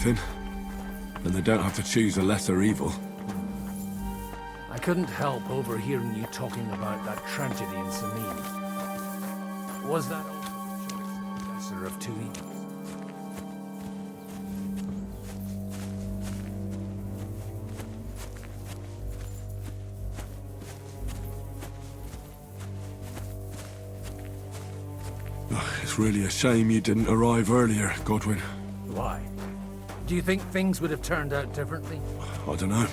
anything. And they don't have to choose a lesser evil. I couldn't help overhearing you talking about that tragedy in Samine. Was that also the lesser of two evils? It's really a shame you didn't arrive earlier, Godwin. Why? Do you think things would have turned out differently? I don't know.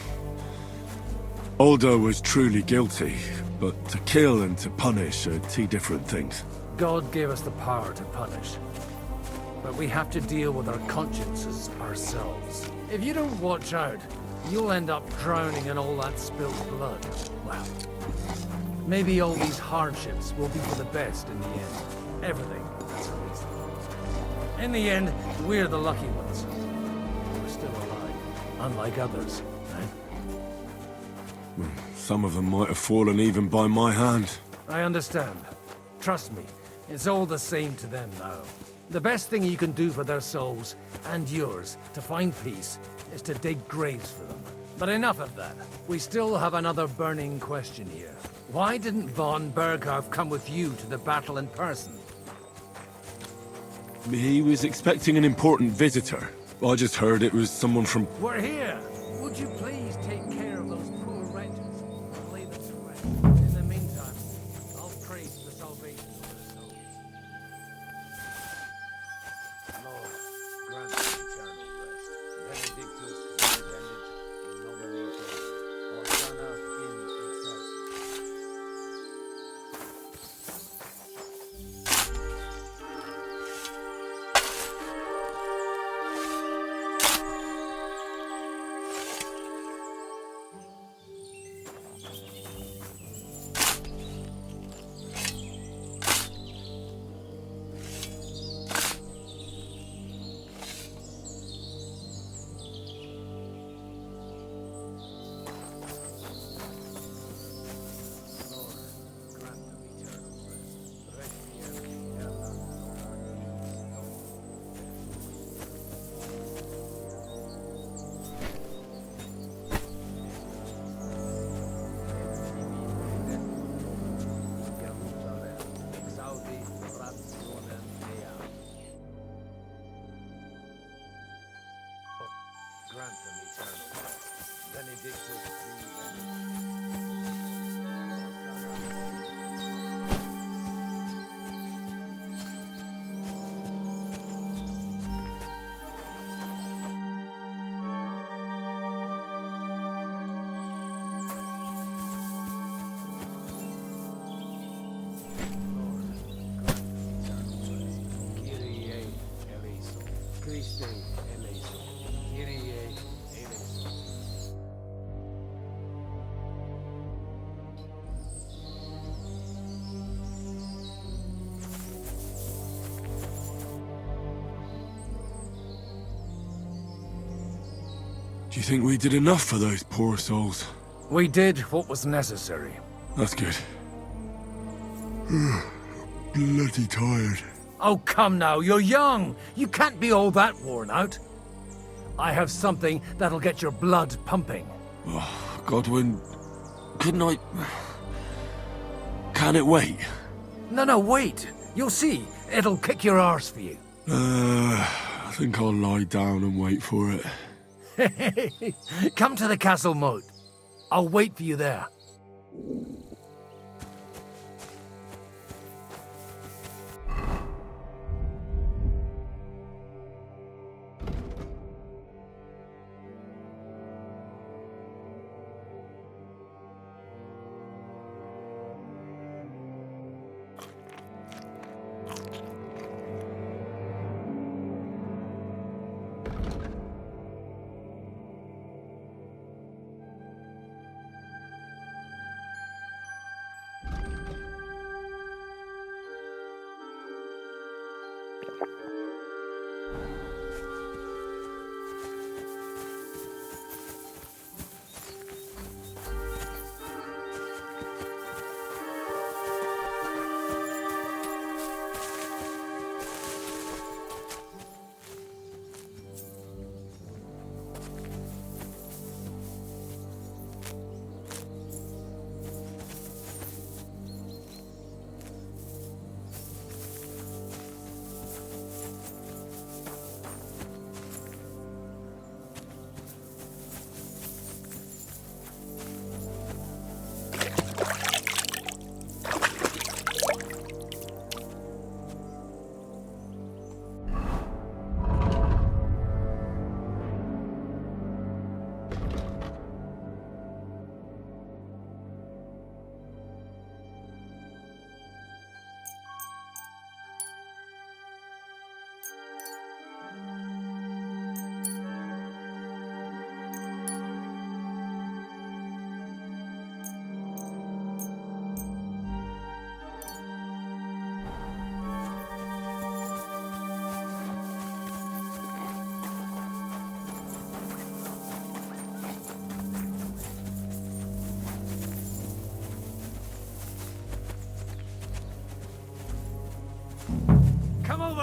Aldo was truly guilty, but to kill and to punish are two different things. God gave us the power to punish. But we have to deal with our consciences ourselves. If you don't watch out, you'll end up drowning in all that spilled blood. Well, maybe all these hardships will be for the best in the end. Everything has a reason. In the end, we're the lucky ones. We're still alive, unlike others, eh? Some of them might have fallen even by my hand. I understand. Trust me, it's all the same to them now. The best thing you can do for their souls, and yours, to find peace, is to dig graves for them. But enough of that. We still have another burning question here. Why didn't von Berghoff come with you to the battle in person? He was expecting an important visitor. I just heard it was someone from... We're here! Would you please take care of those poor wretches and lay them to rest? In the meantime, I'll pray for the salvation of their souls. Lord, grant them eternal rest. Benedictus Benedict in nomine Domini, Hosanna in excelsis. Grant them eternal rest. Benedictus Christe eleison. Kyrie eleison. Do you think we did enough for those poor souls? We did what was necessary. That's good. Bloody tired. Oh, come now, you're young. You can't be all that worn out. I have something that'll get your blood pumping. Oh, Godwin, couldn't I... Can it wait? No, wait. You'll see. It'll kick your arse for you. I think I'll lie down and wait for it. Come to the castle moat. I'll wait for you there.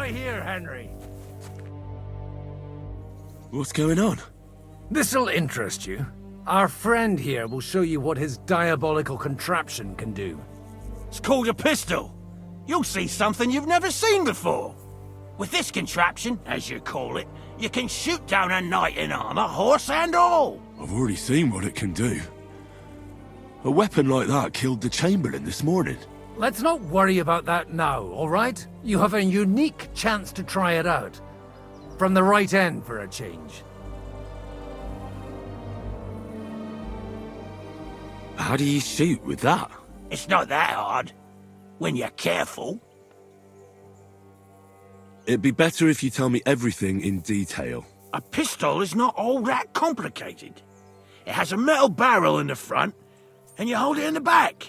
Try here, Henry. What's going on? This'll interest you. Our friend here will show you what his diabolical contraption can do. It's called a pistol. You'll see something you've never seen before. With this contraption, as you call it, you can shoot down a knight in armor, horse and all. I've already seen what it can do. A weapon like that killed the Chamberlain this morning. Let's not worry about that now, all right? You have a unique chance to try it out. From the right end for a change. How do you shoot with that? It's not that hard, when you're careful. It'd be better if you tell me everything in detail. A pistol is not all that complicated. It has a metal barrel in the front, and you hold it in the back.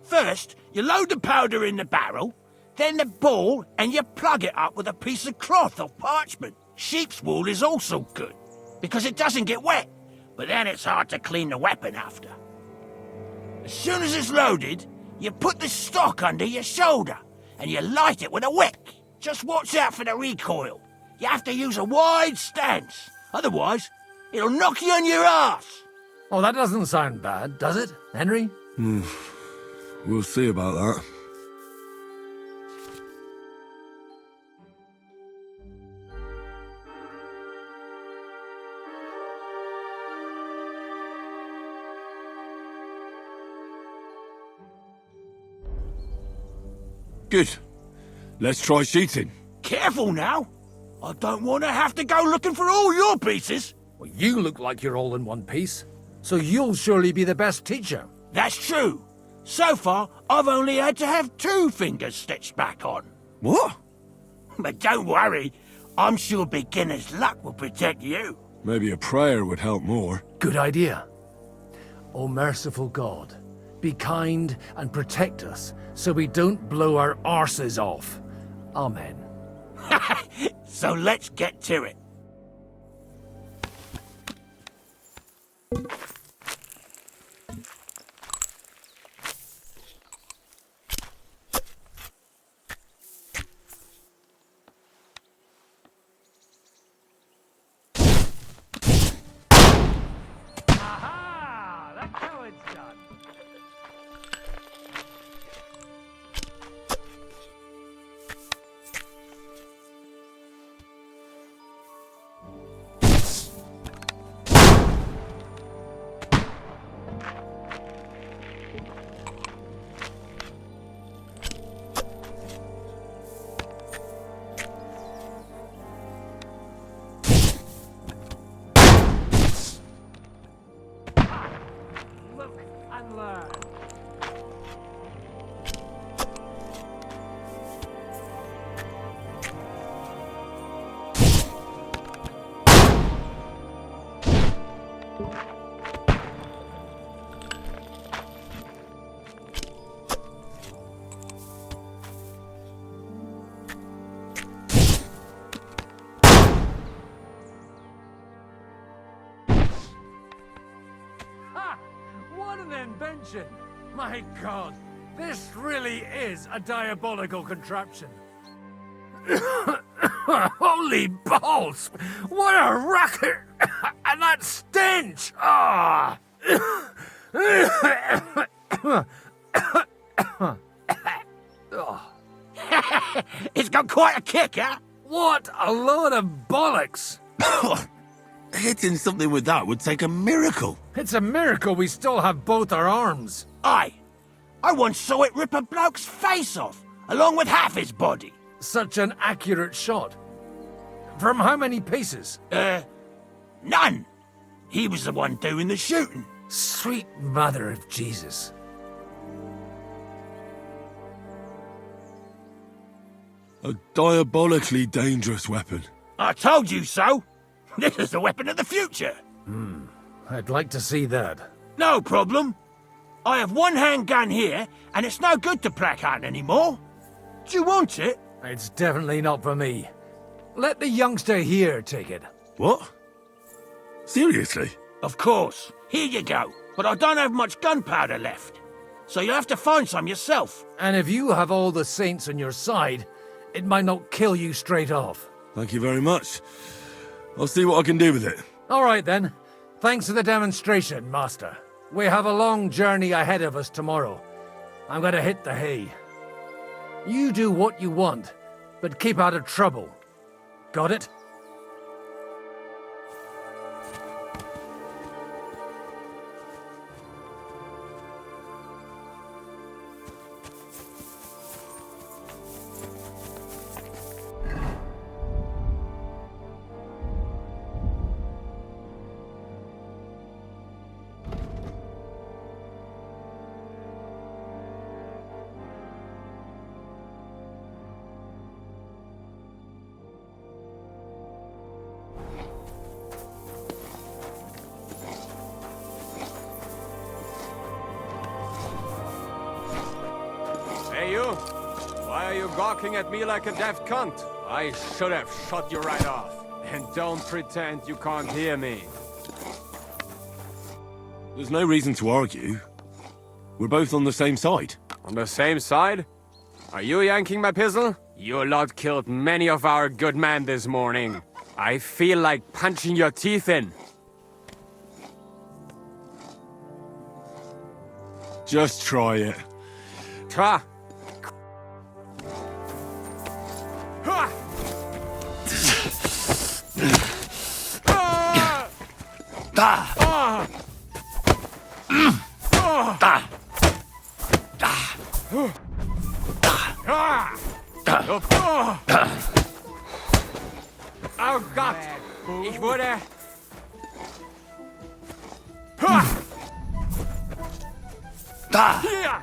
First, you load the powder in the barrel, then the ball, and you plug it up with a piece of cloth or parchment. Sheep's wool is also good, because it doesn't get wet, but then it's hard to clean the weapon after. As soon as it's loaded, you put the stock under your shoulder, and you light it with a wick. Just watch out for the recoil. You have to use a wide stance, otherwise it'll knock you on your ass. Oh, that doesn't sound bad, does it, Henry? We'll see about that. Good. Let's try shooting. Careful now. I don't want to have to go looking for all your pieces. Well, you look like you're all in one piece, so you'll surely be the best teacher. That's true. So far, I've only had to have 2 fingers stitched back on. What? But don't worry, I'm sure beginner's luck will protect you. Maybe a prayer would help more. Good idea. O merciful God, be kind and protect us so we don't blow our arses off. Amen. So let's get to it. Aha! That's how it's done. Look and learn. Ha! What an invention! My God, this really is a diabolical contraption. Holy balls! What a racket! And that stench! Ah! It's got quite a kick, huh? What a load of bollocks! Hitting something with that would take a miracle. It's a miracle we still have both our arms. Aye. I once saw it rip a bloke's face off, along with half his body. Such an accurate shot. From how many paces? None. He was the one doing the shooting. Sweet mother of Jesus. A diabolically dangerous weapon. I told you so. This is the weapon of the future. I'd like to see that. No problem. I have one handgun here, and it's no good to placard anymore. Do you want it? It's definitely not for me. Let the youngster here take it. What? Seriously? Of course. Here you go. But I don't have much gunpowder left. So you have to find some yourself. And if you have all the saints on your side, It might not kill you straight off. Thank you very much. I'll see what I can do with it. All right, then. Thanks for the demonstration, Master. We have a long journey ahead of us tomorrow. I'm gonna hit the hay. You do what you want, but keep out of trouble. Got it? Hey, you! Why are you gawking at me like a deaf cunt? I should have shot you right off. And don't pretend you can't hear me. There's no reason to argue. We're both on the same side. On the same side? Are you yanking my pistol? Your lot killed many of our good men this morning. I feel like punching your teeth in. Just try it. Tra! Ha! Oh Gott! Ich wurde... Hier!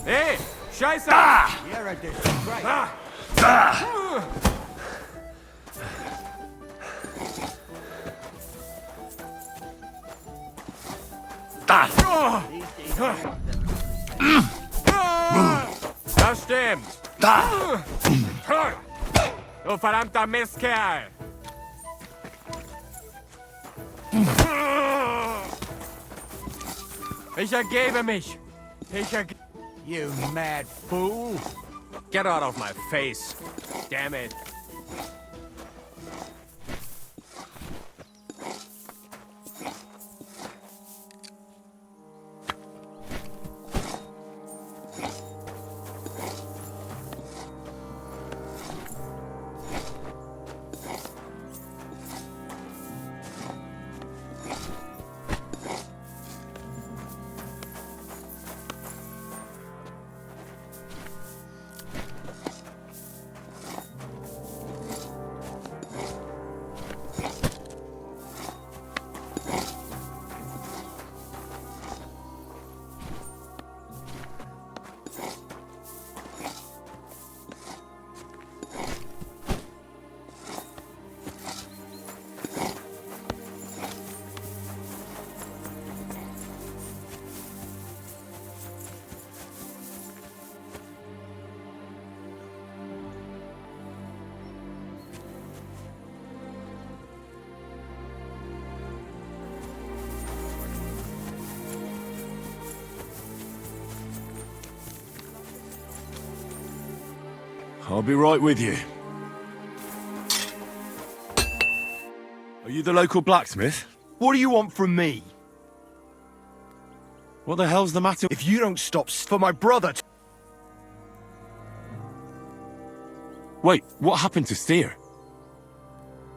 Hey! Scheiße! You're a disgrace. Das stimmt! Du verdammter Mistkerl! Ich ergebe mich! You mad fool. Get out of my face! Damn it! I'll be right with you. Are you the local blacksmith? What do you want from me? What the hell's the matter? If you don't stop for my brother Wait, what happened to Steer?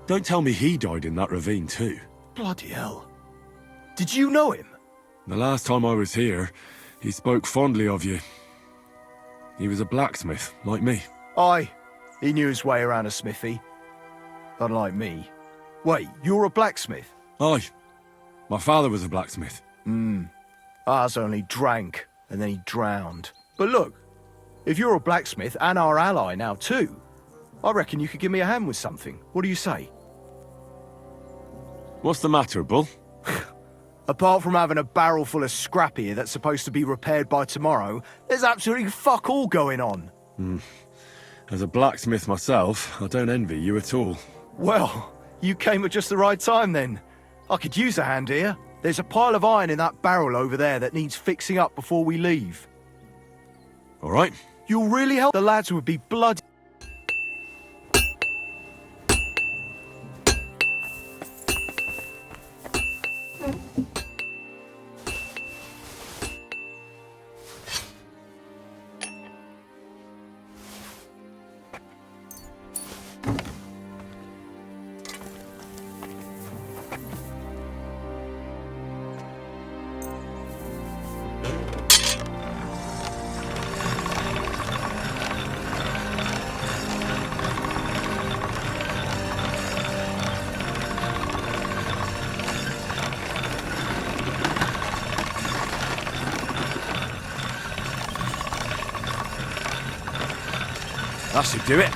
Don't tell me he died in that ravine too. Bloody hell. Did you know him? The last time I was here, he spoke fondly of you. He was a blacksmith, like me. Aye. He knew his way around a smithy. Unlike me. Wait, you're a blacksmith? Aye. My father was a blacksmith. Ours only drank, and then he drowned. But look, if you're a blacksmith and our ally now too, I reckon you could give me a hand with something. What do you say? What's the matter, Bull? Apart from having a barrel full of scrap here that's supposed to be repaired by tomorrow, there's absolutely fuck all going on. As a blacksmith myself, I don't envy you at all. Well, You came at just the right time then. I could use a hand here. There's a pile of iron in that barrel over there that needs fixing up before we leave. All right. You'll really help. The lads would be bloody... That should do it.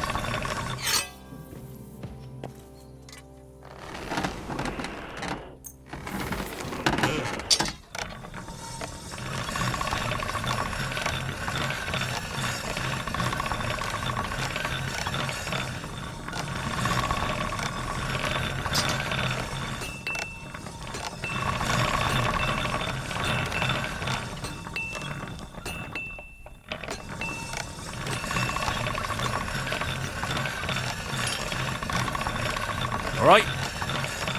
All right.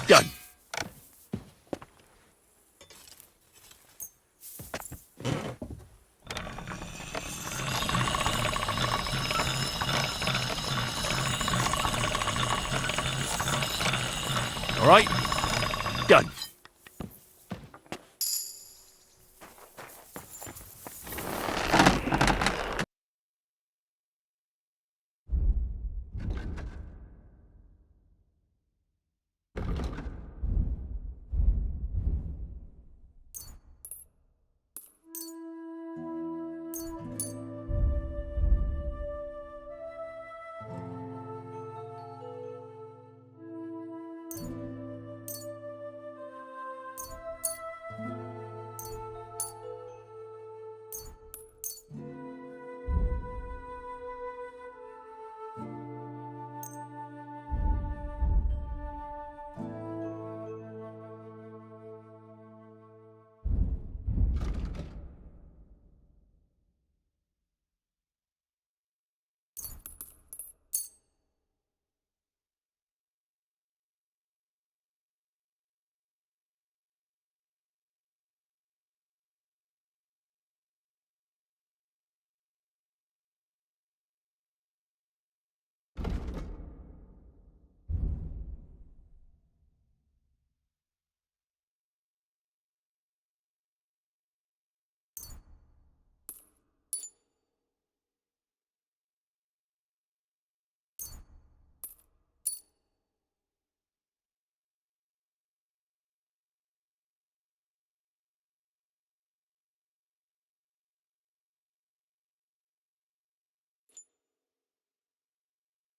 Done. All right. Done.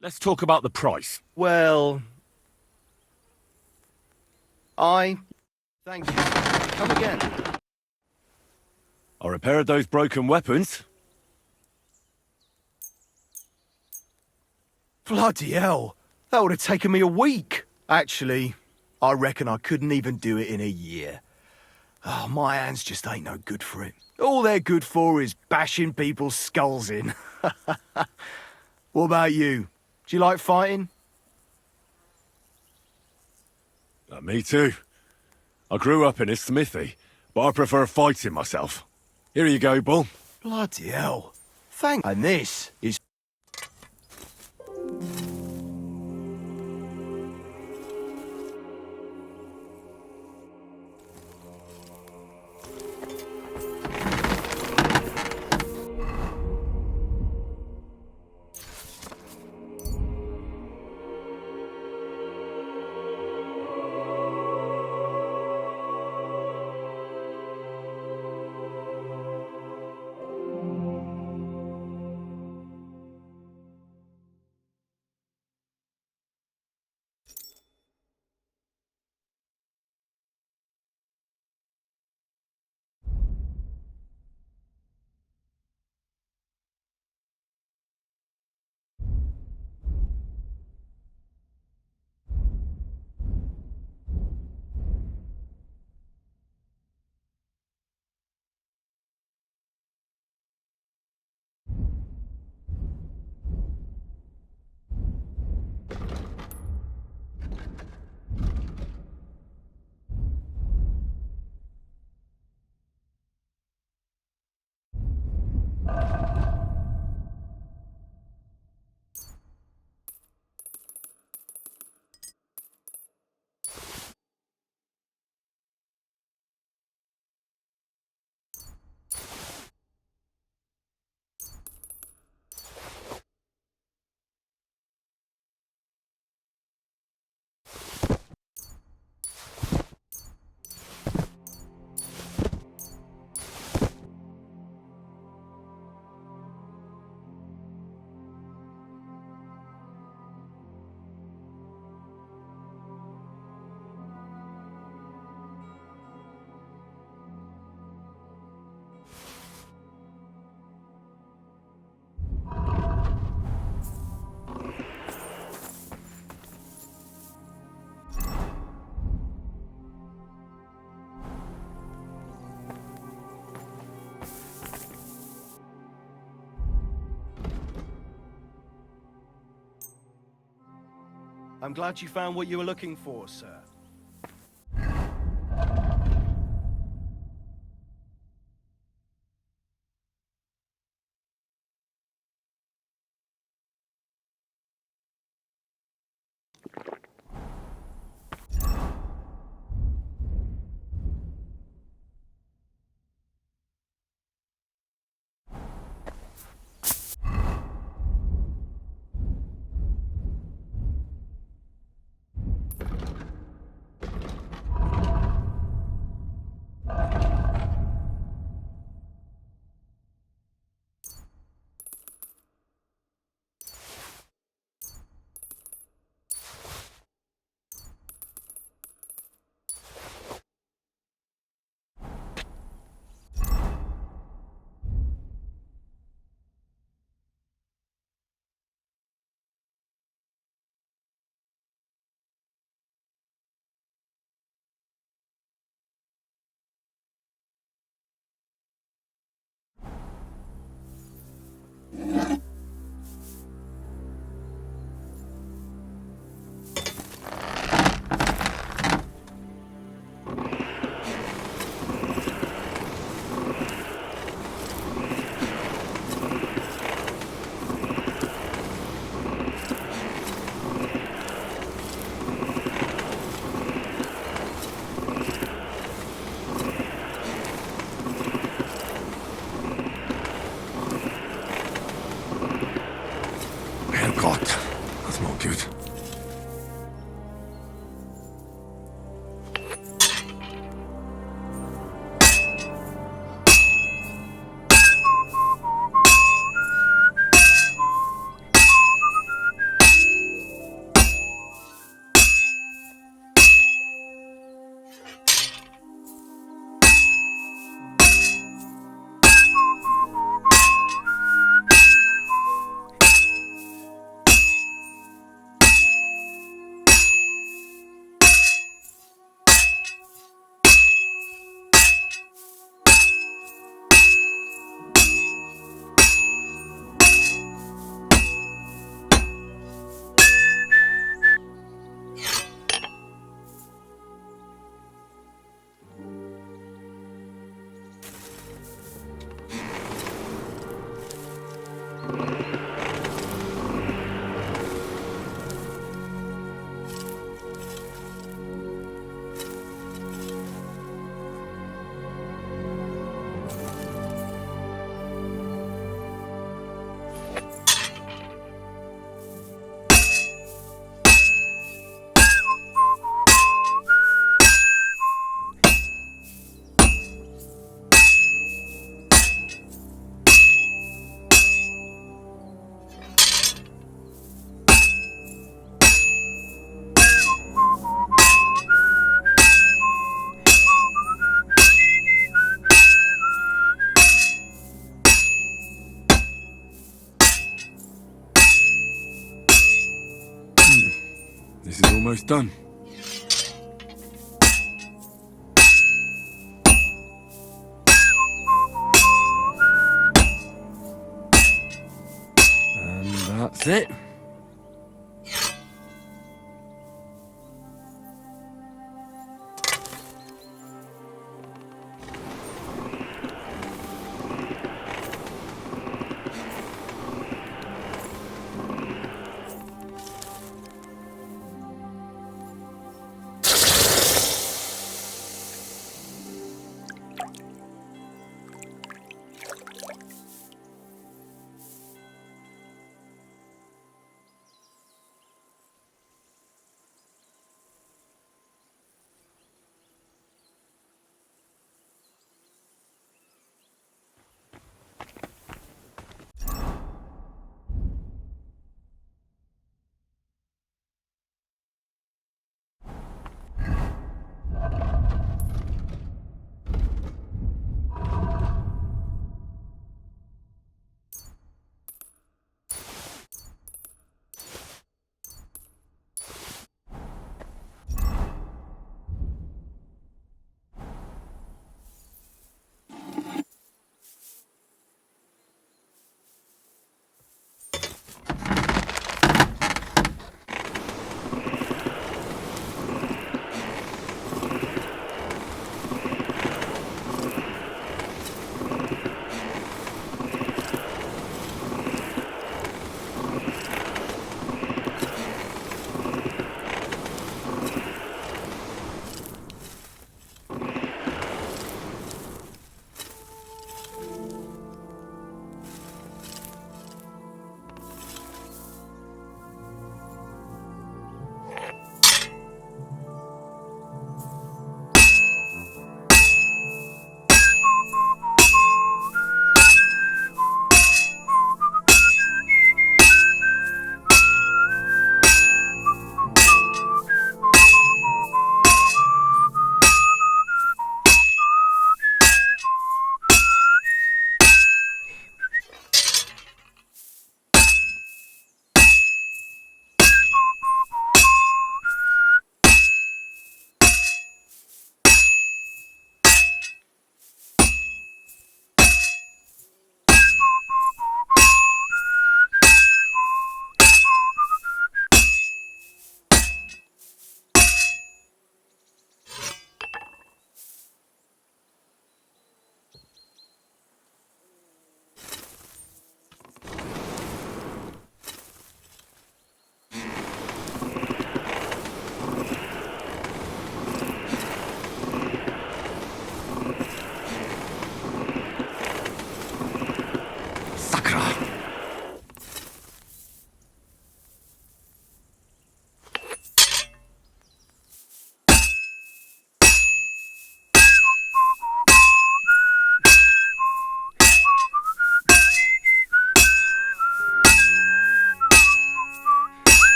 Let's talk about the price. Well... Thank you. Come again. I repaired those broken weapons. Bloody hell. That would have taken me a week. Actually, I reckon I couldn't even do it in a year. Oh, my hands just ain't no good for it. All they're good for is bashing people's skulls in. What about you? Do you like fighting? Me too. I grew up in a smithy, but I prefer fighting myself. Here you go, Bull. Bloody hell. Thank... And this is... I'm glad you found what you were looking for, sir. Herrgott, that's not good. This is almost done. And that's it.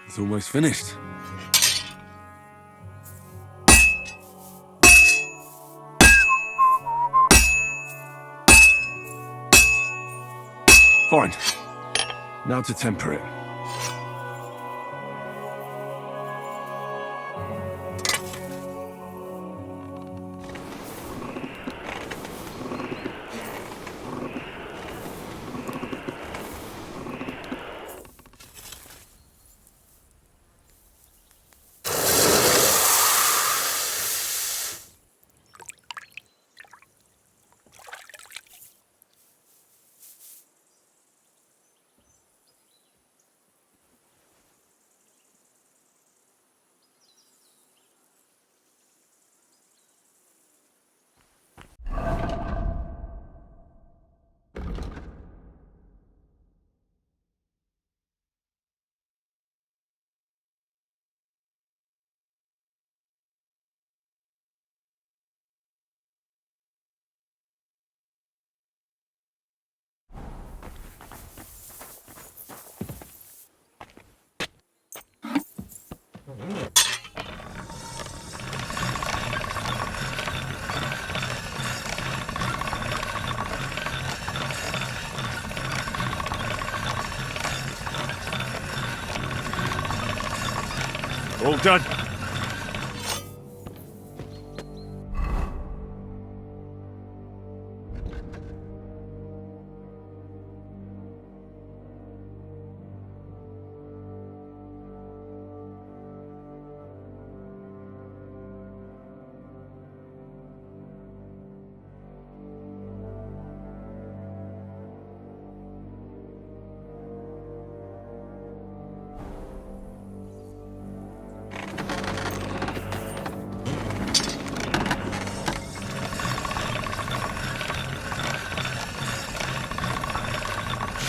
It's almost finished. Fine. Now to temper it. All done.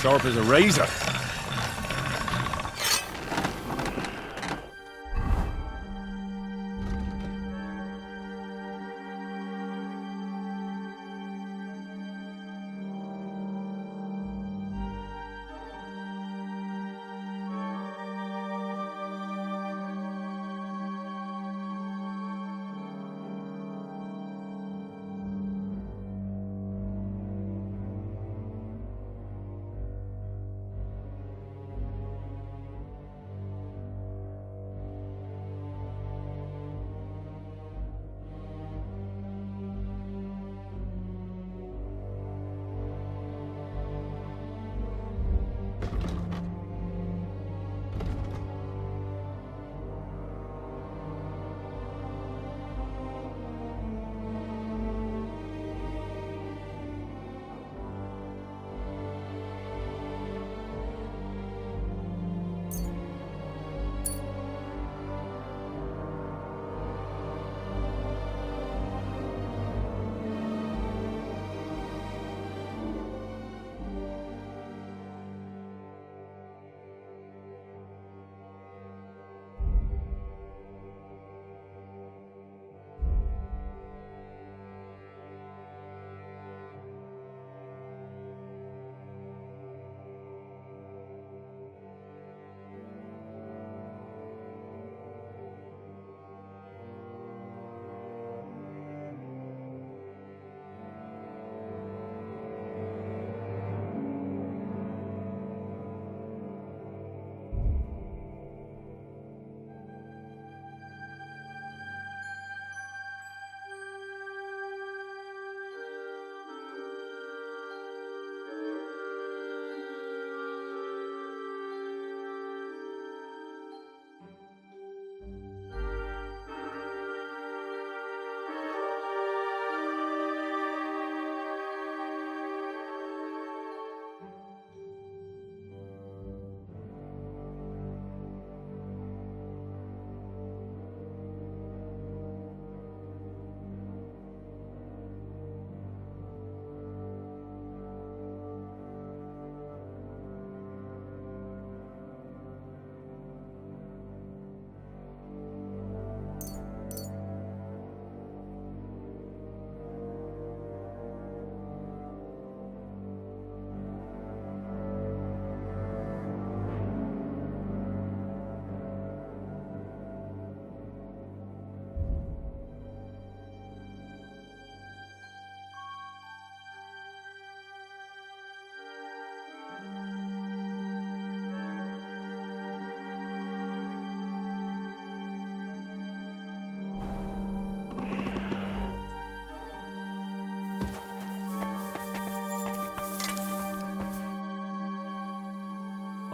Sharp as a razor.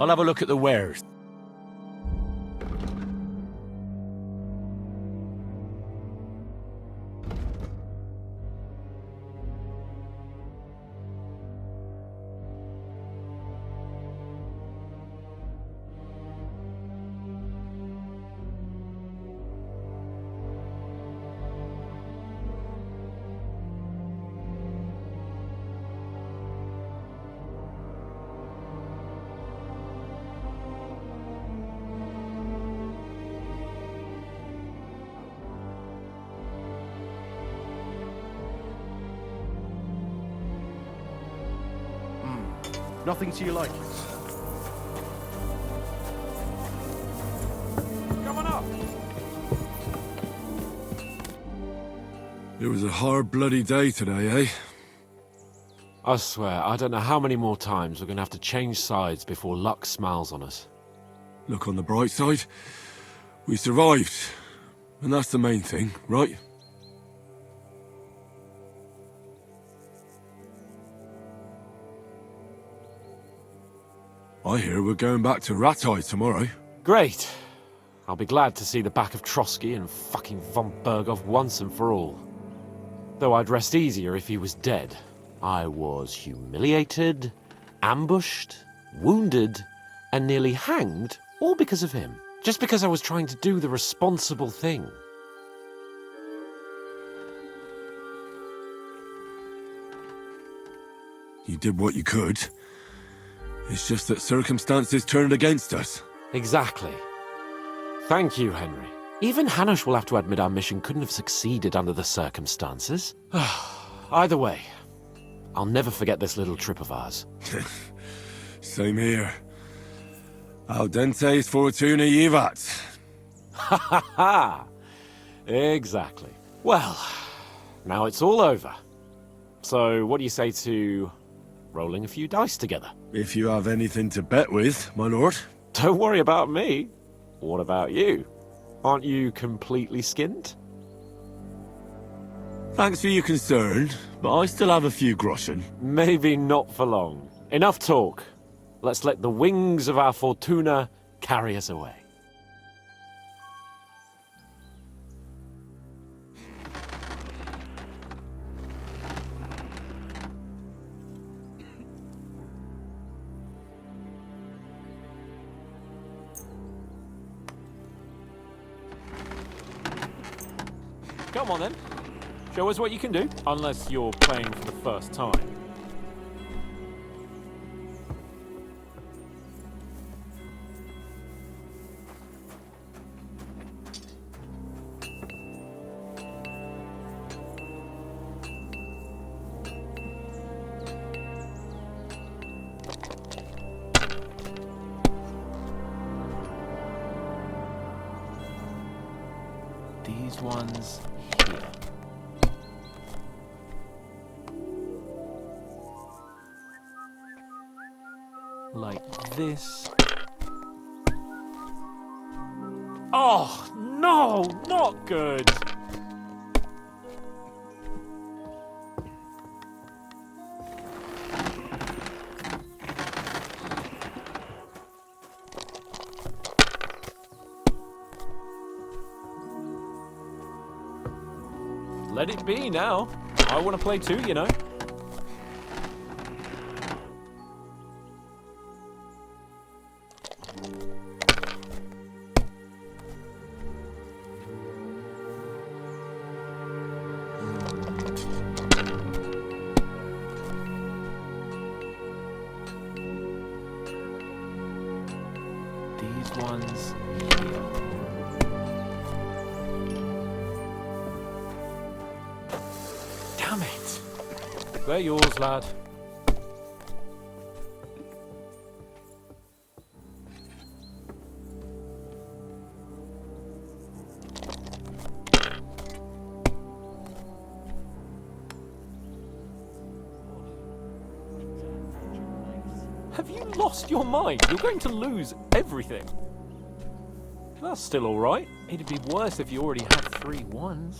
I'll have a look at the wares. Nothing to your liking. Coming up! It was a hard bloody day today, eh? I swear, I don't know how many more times we're gonna have to change sides before luck smiles on us. Look on the bright side. We survived. And that's the main thing, right? I hear we're going back to Rattay tomorrow. Great! I'll be glad to see the back of Trotsky and fucking von Berghoff once and for all. Though I'd rest easier if he was dead. I was humiliated, ambushed, wounded, and nearly hanged, all because of him. Just because I was trying to do the responsible thing. You did what you could. It's just that circumstances turned against us. Exactly. Thank you, Henry. Even Hanush will have to admit our mission couldn't have succeeded under the circumstances. Either way, I'll never forget this little trip of ours. Same here. Al dentes fortuna jivat. Ha ha ha! Exactly. Well, now it's all over. So, what do you say to rolling a few dice together? If you have anything to bet with, my lord. Don't worry about me. What about you? Aren't you completely skinned? Thanks for your concern, but I still have a few groschen. Maybe not for long. Enough talk. Let's let the wings of our Fortuna carry us away. Come on then. Show us what you can do. Unless you're playing for the first time. These ones here. Like this. Oh, no! Not good! Let it be now. I want to play too, you know. These ones here. Damn it. They're yours, lad. Have you lost your mind? You're going to lose everything. That's still all right. It'd be worse if you already had 3 ones.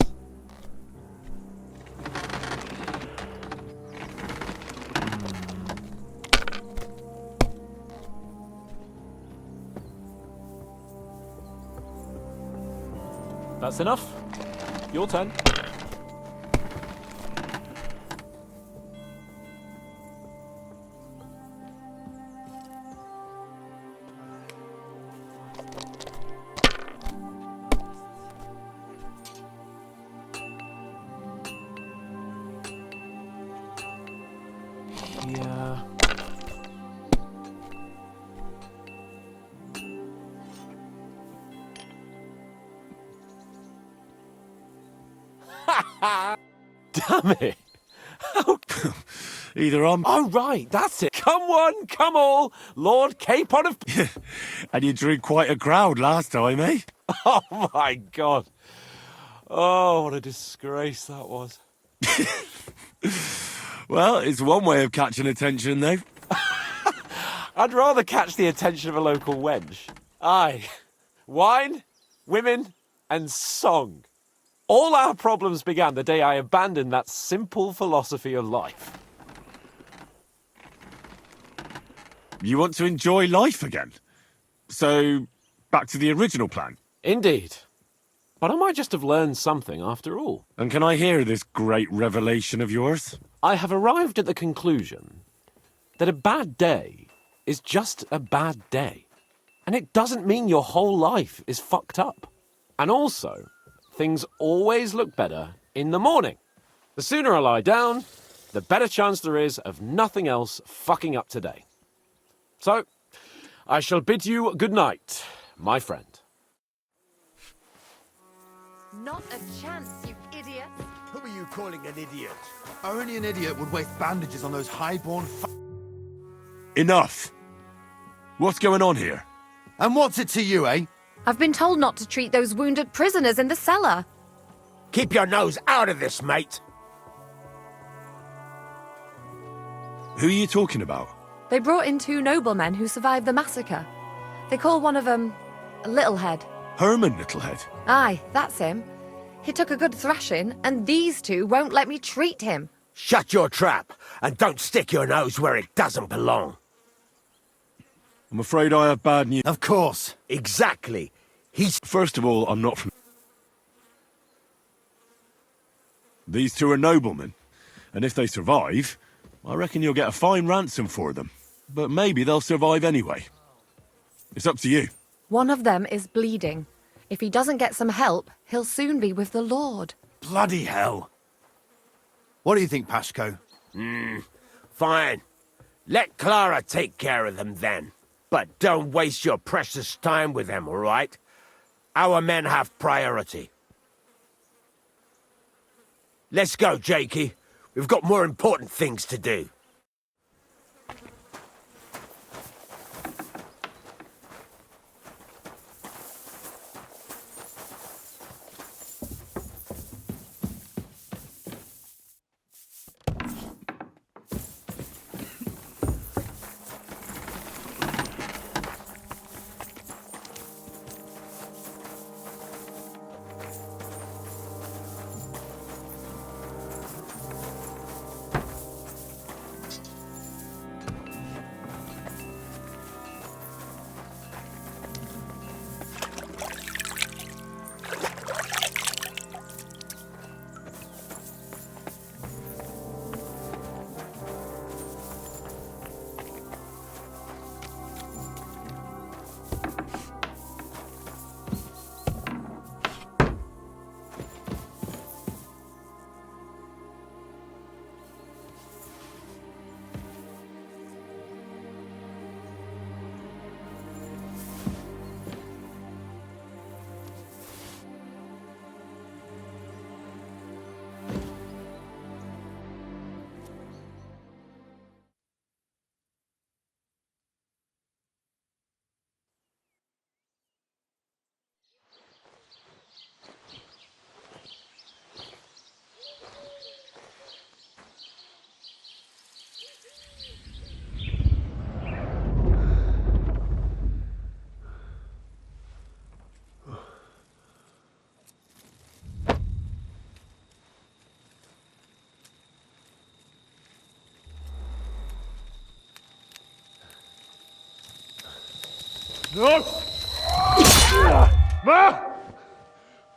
That's enough. Your turn. Yeah. Damn it! Either I'm... Oh, right, that's it. Come one, come all, Lord Capon of... And you drew quite a crowd last time, eh? Oh, my God. Oh, what a disgrace that was. Well, it's one way of catching attention, though. I'd rather catch the attention of a local wench. Aye. Wine, women, and song. All our problems began the day I abandoned that simple philosophy of life. You want to enjoy life again? So, back to the original plan. Indeed. But I might just have learned something after all. And can I hear this great revelation of yours? I have arrived at the conclusion that a bad day is just a bad day. And it doesn't mean your whole life is fucked up. And also, things always look better in the morning. The sooner I lie down, the better chance there is of nothing else fucking up today. So, I shall bid you good night, my friend. Not a chance, you idiot. Who are you calling an idiot? Only an idiot would waste bandages on those highborn Enough! What's going on here? And what's it to you, eh? I've been told not to treat those wounded prisoners in the cellar. Keep your nose out of this, mate. Who are you talking about? They brought in 2 noblemen who survived the massacre. They call one of them Littlehead. Herman Littlehead. Aye, that's him. He took a good thrashing, and these 2 won't let me treat him. Shut your trap, and don't stick your nose where it doesn't belong. I'm afraid I have bad news. Of course. Exactly. He's... First of all, I'm not from... These 2 are noblemen, and if they survive, I reckon you'll get a fine ransom for them. But maybe they'll survive anyway. It's up to you. One of them is bleeding. If he doesn't get some help, he'll soon be with the Lord. Bloody hell. What do you think, Pashko? Fine. Let Clara take care of them then. But don't waste your precious time with them, all right? Our men have priority. Let's go, Jakey. We've got more important things to do.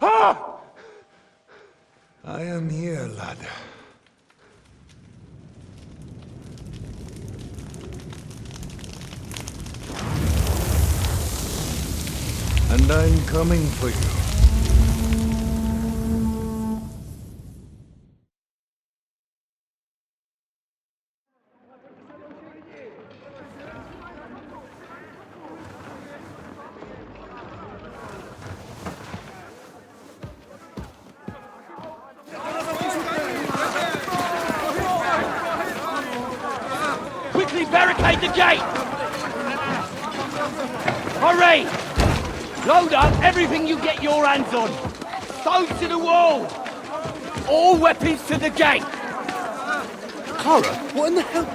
I am here, lad. And I'm coming for you. Quickly barricade the gate! Hurry! Load up everything you get your hands on. Stones to the wall! All weapons to the gate! Clara, what in the hell?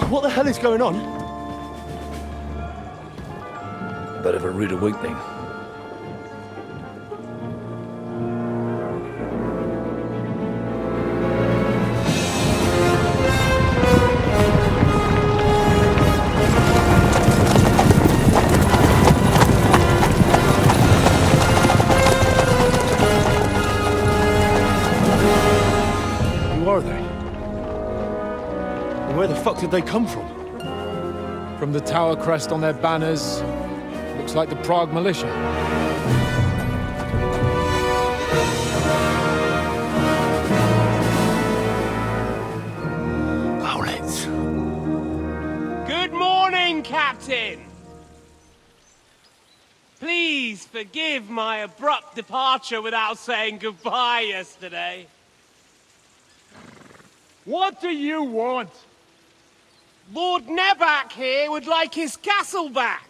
What the hell is going on? Bit of a rude awakening. Who are they? And where the fuck did they come from? From the tower crest on their banners, looks like the Prague militia. Owlets. Good morning, Captain! Please forgive my abrupt departure without saying goodbye yesterday. What do you want? Lord Nebak here would like his castle back.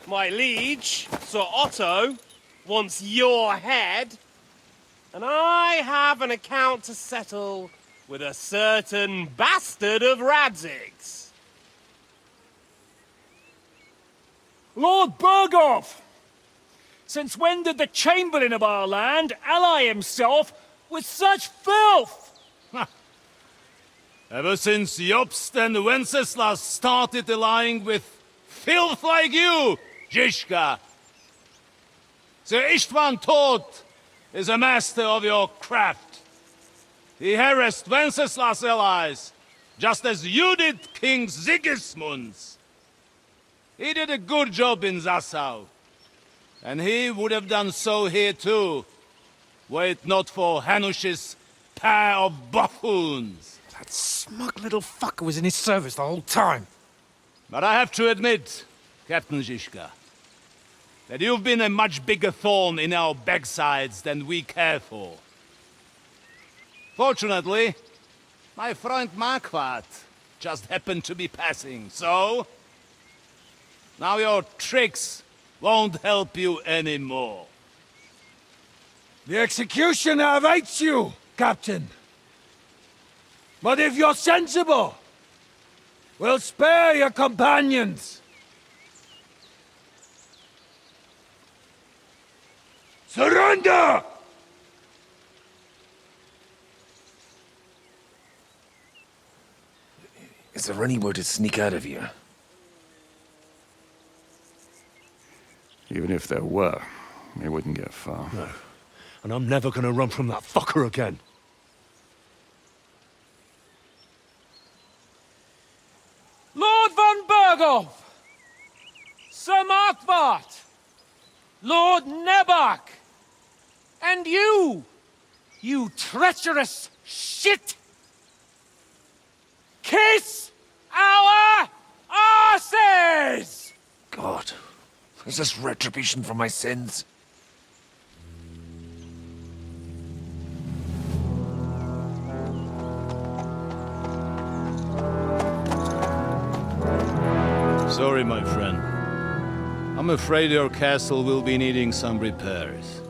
My liege, Sir Otto, wants your head. And I have an account to settle with a certain bastard of Radzig's. Lord Berghoff! Since when did the Chamberlain of our land ally himself with such filth? Ever since Jobst and Wenceslas started allying with filth like you, Zizka. Sir Istvan Todt is a master of your craft. He harassed Wenceslas' allies, just as you did King Sigismund's. He did a good job in Zassau, and he would have done so here too, were it not for Hanush's pair of buffoons. That smug little fucker was in his service the whole time. But I have to admit, Captain Zizka, that you've been a much bigger thorn in our backsides than we care for. Fortunately, my friend Marquardt just happened to be passing, so... now your tricks won't help you anymore. The executioner awaits you, Captain. But if you're sensible, we'll spare your companions. Surrender! Is there any way to sneak out of here? Even if there were, it wouldn't get far. No. And I'm never gonna run from that fucker again. Lord von Berghoff! Sir Marquardt! Lord Nebak! And you! You treacherous shit! Kiss our asses! God, is this retribution for my sins? Sorry, my friend. I'm afraid your castle will be needing some repairs.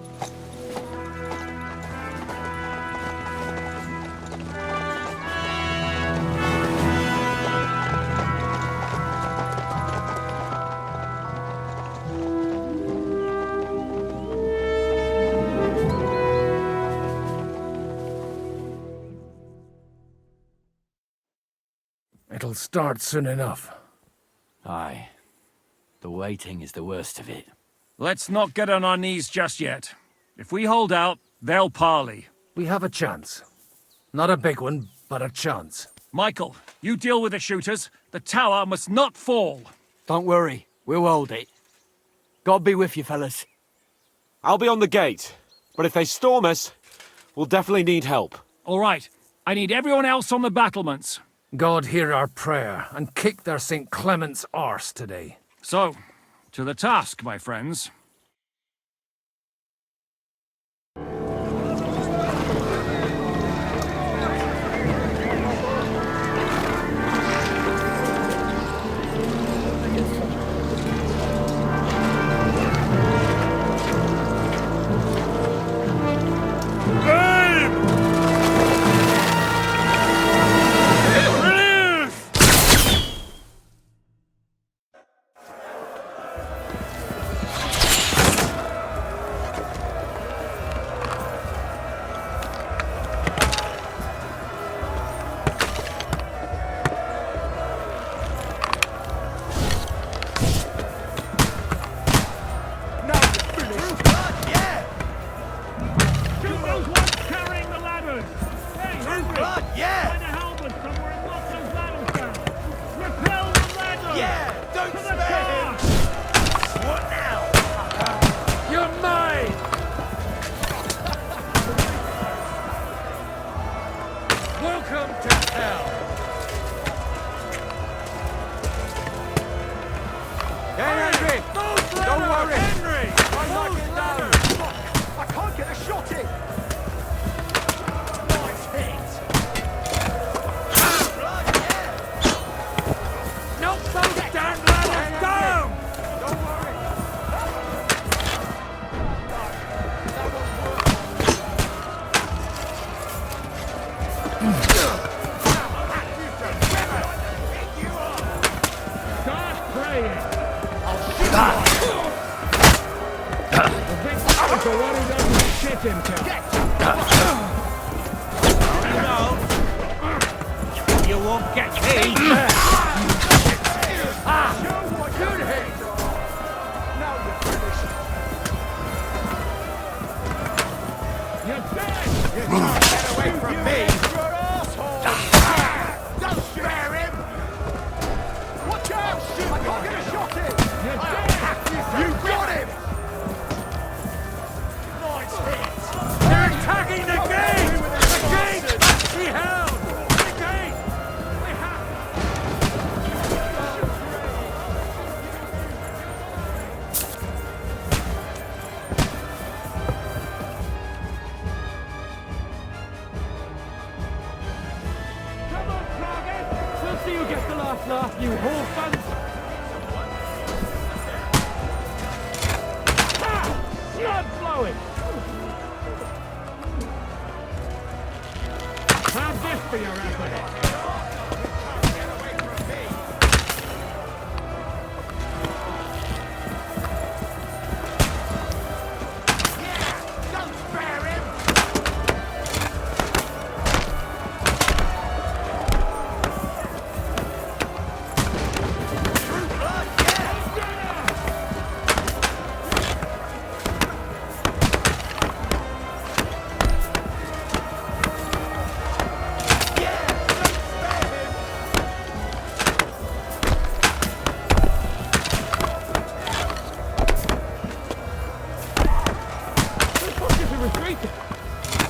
It'll start soon enough. Aye. The waiting is the worst of it. Let's not get on our knees just yet. If we hold out, they'll parley. We have a chance. Not a big one, but a chance. Michael, you deal with the shooters. The tower must not fall. Don't worry, we'll hold it. God be with you, fellas. I'll be on the gate, but if they storm us, we'll definitely need help. All right, I need everyone else on the battlements. God hear our prayer and kick their St. Clement's arse today. So, to the task, my friends. You won't get me! Get away from me! Don't spare him! Watch out! I can't get a shot in! You got him! Nice hit! They're attacking the gate! The gate! Be held! The gate! We have... Come on, target! We'll see who gets the last laugh, you whorefans! Blood flowing! Have this for your effort!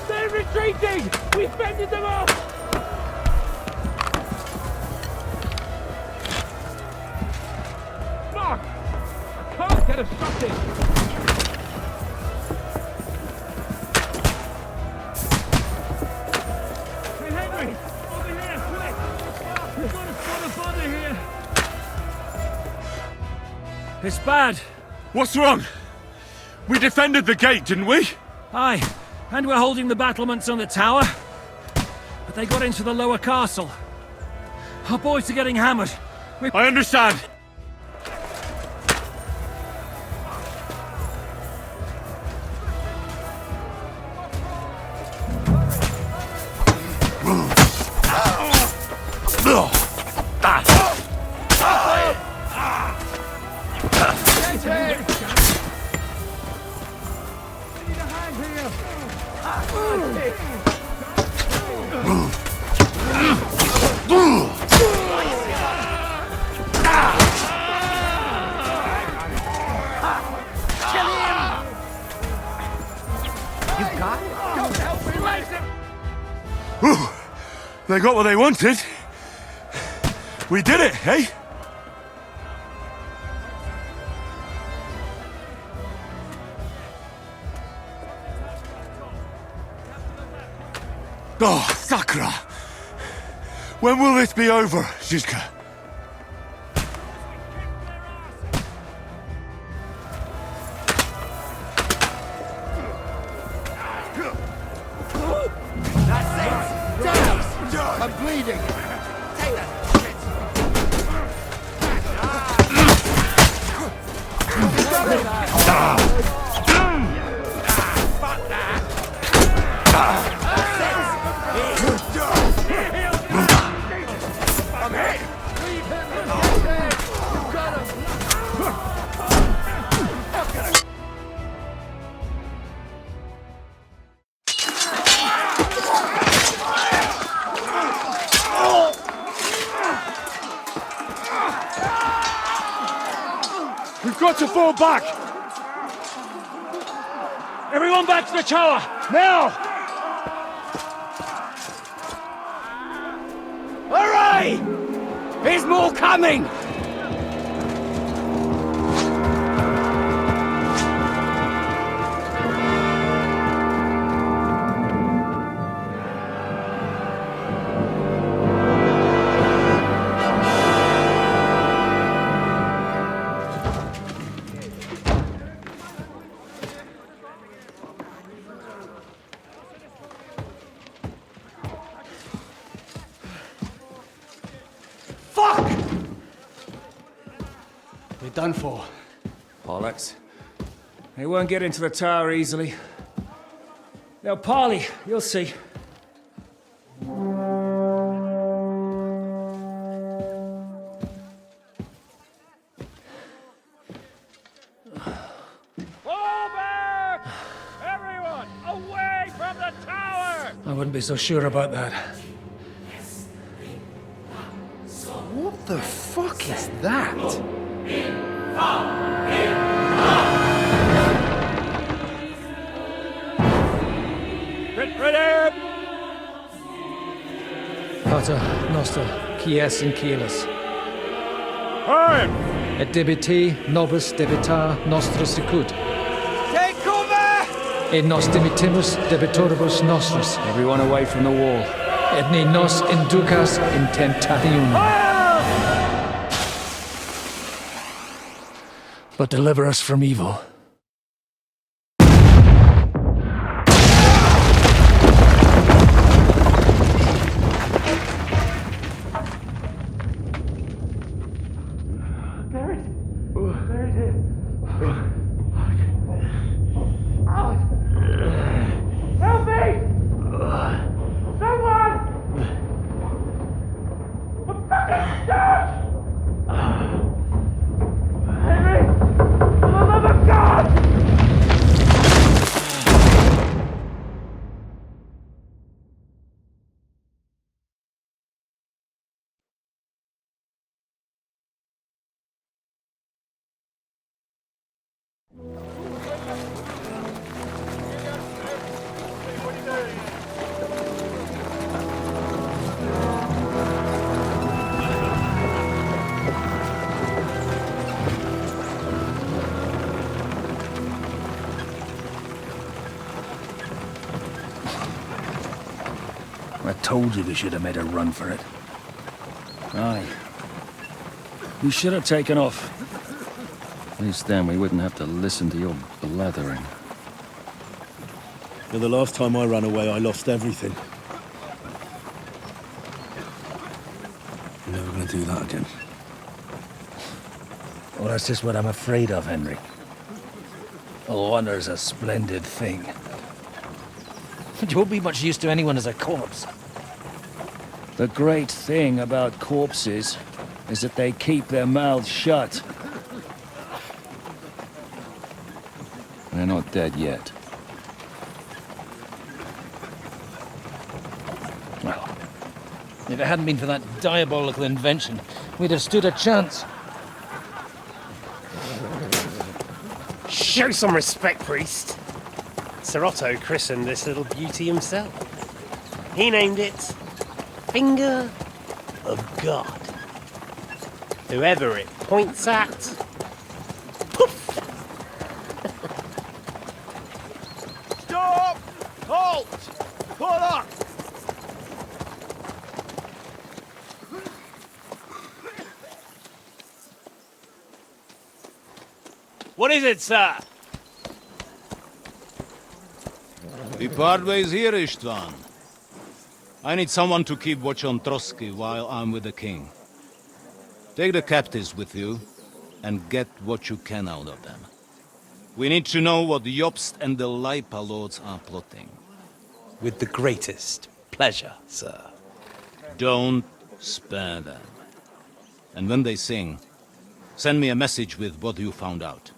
They're retreating! We fended them off! Fuck! I can't get a shot in! Hey, Henry! Over here, quick! We've got a spot of bother here! It's bad. What's wrong? We defended the gate, didn't we? Aye, and we're holding the battlements on the tower. But they got into the lower castle. Our boys are getting hammered. I understand. They got what they wanted. We did it, eh? Oh, Sakura! When will this be over, Zizka? I'm bleeding. We've got to fall back! Everyone back to the tower! Now! Hooray! There's more coming! Fuck! We're done for. Bollocks. They won't get into the tower easily. They'll parley, you'll see. Fall back! Everyone, away from the tower! I wouldn't be so sure about that. What the fuck is that? Ready! Pater noster, quies in cielis. Time! Et debiti nobis debitar nostros sicut. Take cover! Et nos dimitimus debitoribus nostros. Everyone away from the wall. Et ne nos inducas in tentationem. But deliver us from evil. I told you we should have made a run for it. Aye. We should have taken off. At least then we wouldn't have to listen to your blathering. But the last time I ran away, I lost everything. I'm never gonna do that again. Well, that's just what I'm afraid of, Henry. Honor's a splendid thing. But you won't be much use to anyone as a corpse. The great thing about corpses is that they keep their mouths shut. They're not dead yet. Well, if it hadn't been for that diabolical invention, we'd have stood a chance. Show some respect, priest. Sir Otto christened this little beauty himself. He named it Finger of God. Whoever it points at, poof! Stop! Halt! Pull up! What is it, sir? We part ways here, Istvan. I need someone to keep watch on Trotsky while I'm with the king. Take the captives with you, and get what you can out of them. We need to know what Jobst and the Leipa lords are plotting. With the greatest pleasure, sir. Don't spare them. And when they sing, send me a message with what you found out.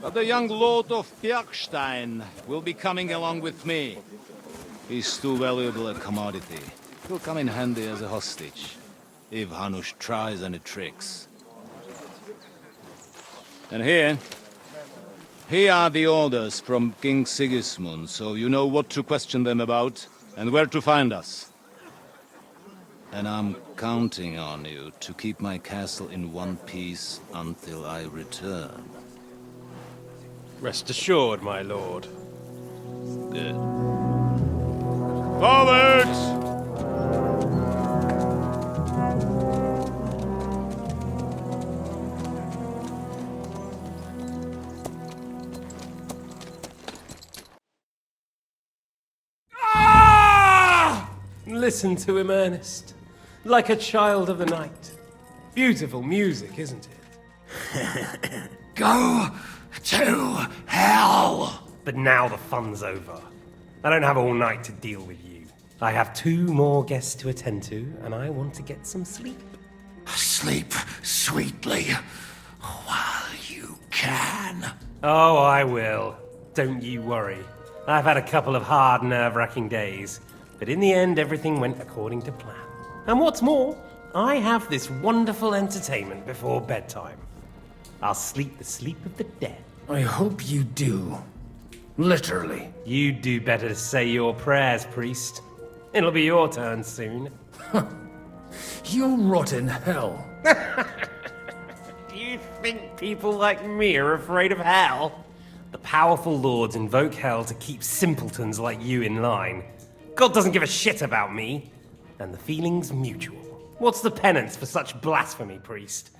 But the young lord of Bjergstein will be coming along with me. He's too valuable a commodity. He'll come in handy as a hostage, if Hanush tries any tricks. And here are the orders from King Sigismund, so you know what to question them about, and where to find us. And I'm counting on you to keep my castle in one piece until I return. Rest assured, my lord. Good. Forwards! Listen to him, Ernest. Like a child of the night. Beautiful music, isn't it? Go to hell! But now the fun's over. I don't have all night to deal with you. I have 2 more guests to attend to, and I want to get some sleep. Sleep sweetly while you can. Oh, I will. Don't you worry. I've had a couple of hard, nerve-wracking days, but in the end, everything went according to plan. And what's more, I have this wonderful entertainment before bedtime. I'll sleep the sleep of the dead. I hope you do. Literally. You'd do better to say your prayers, priest. It'll be your turn soon. You'll rot in hell. Do you think people like me are afraid of hell? The powerful lords invoke hell to keep simpletons like you in line. God doesn't give a shit about me. And the feeling's mutual. What's the penance for such blasphemy, priest?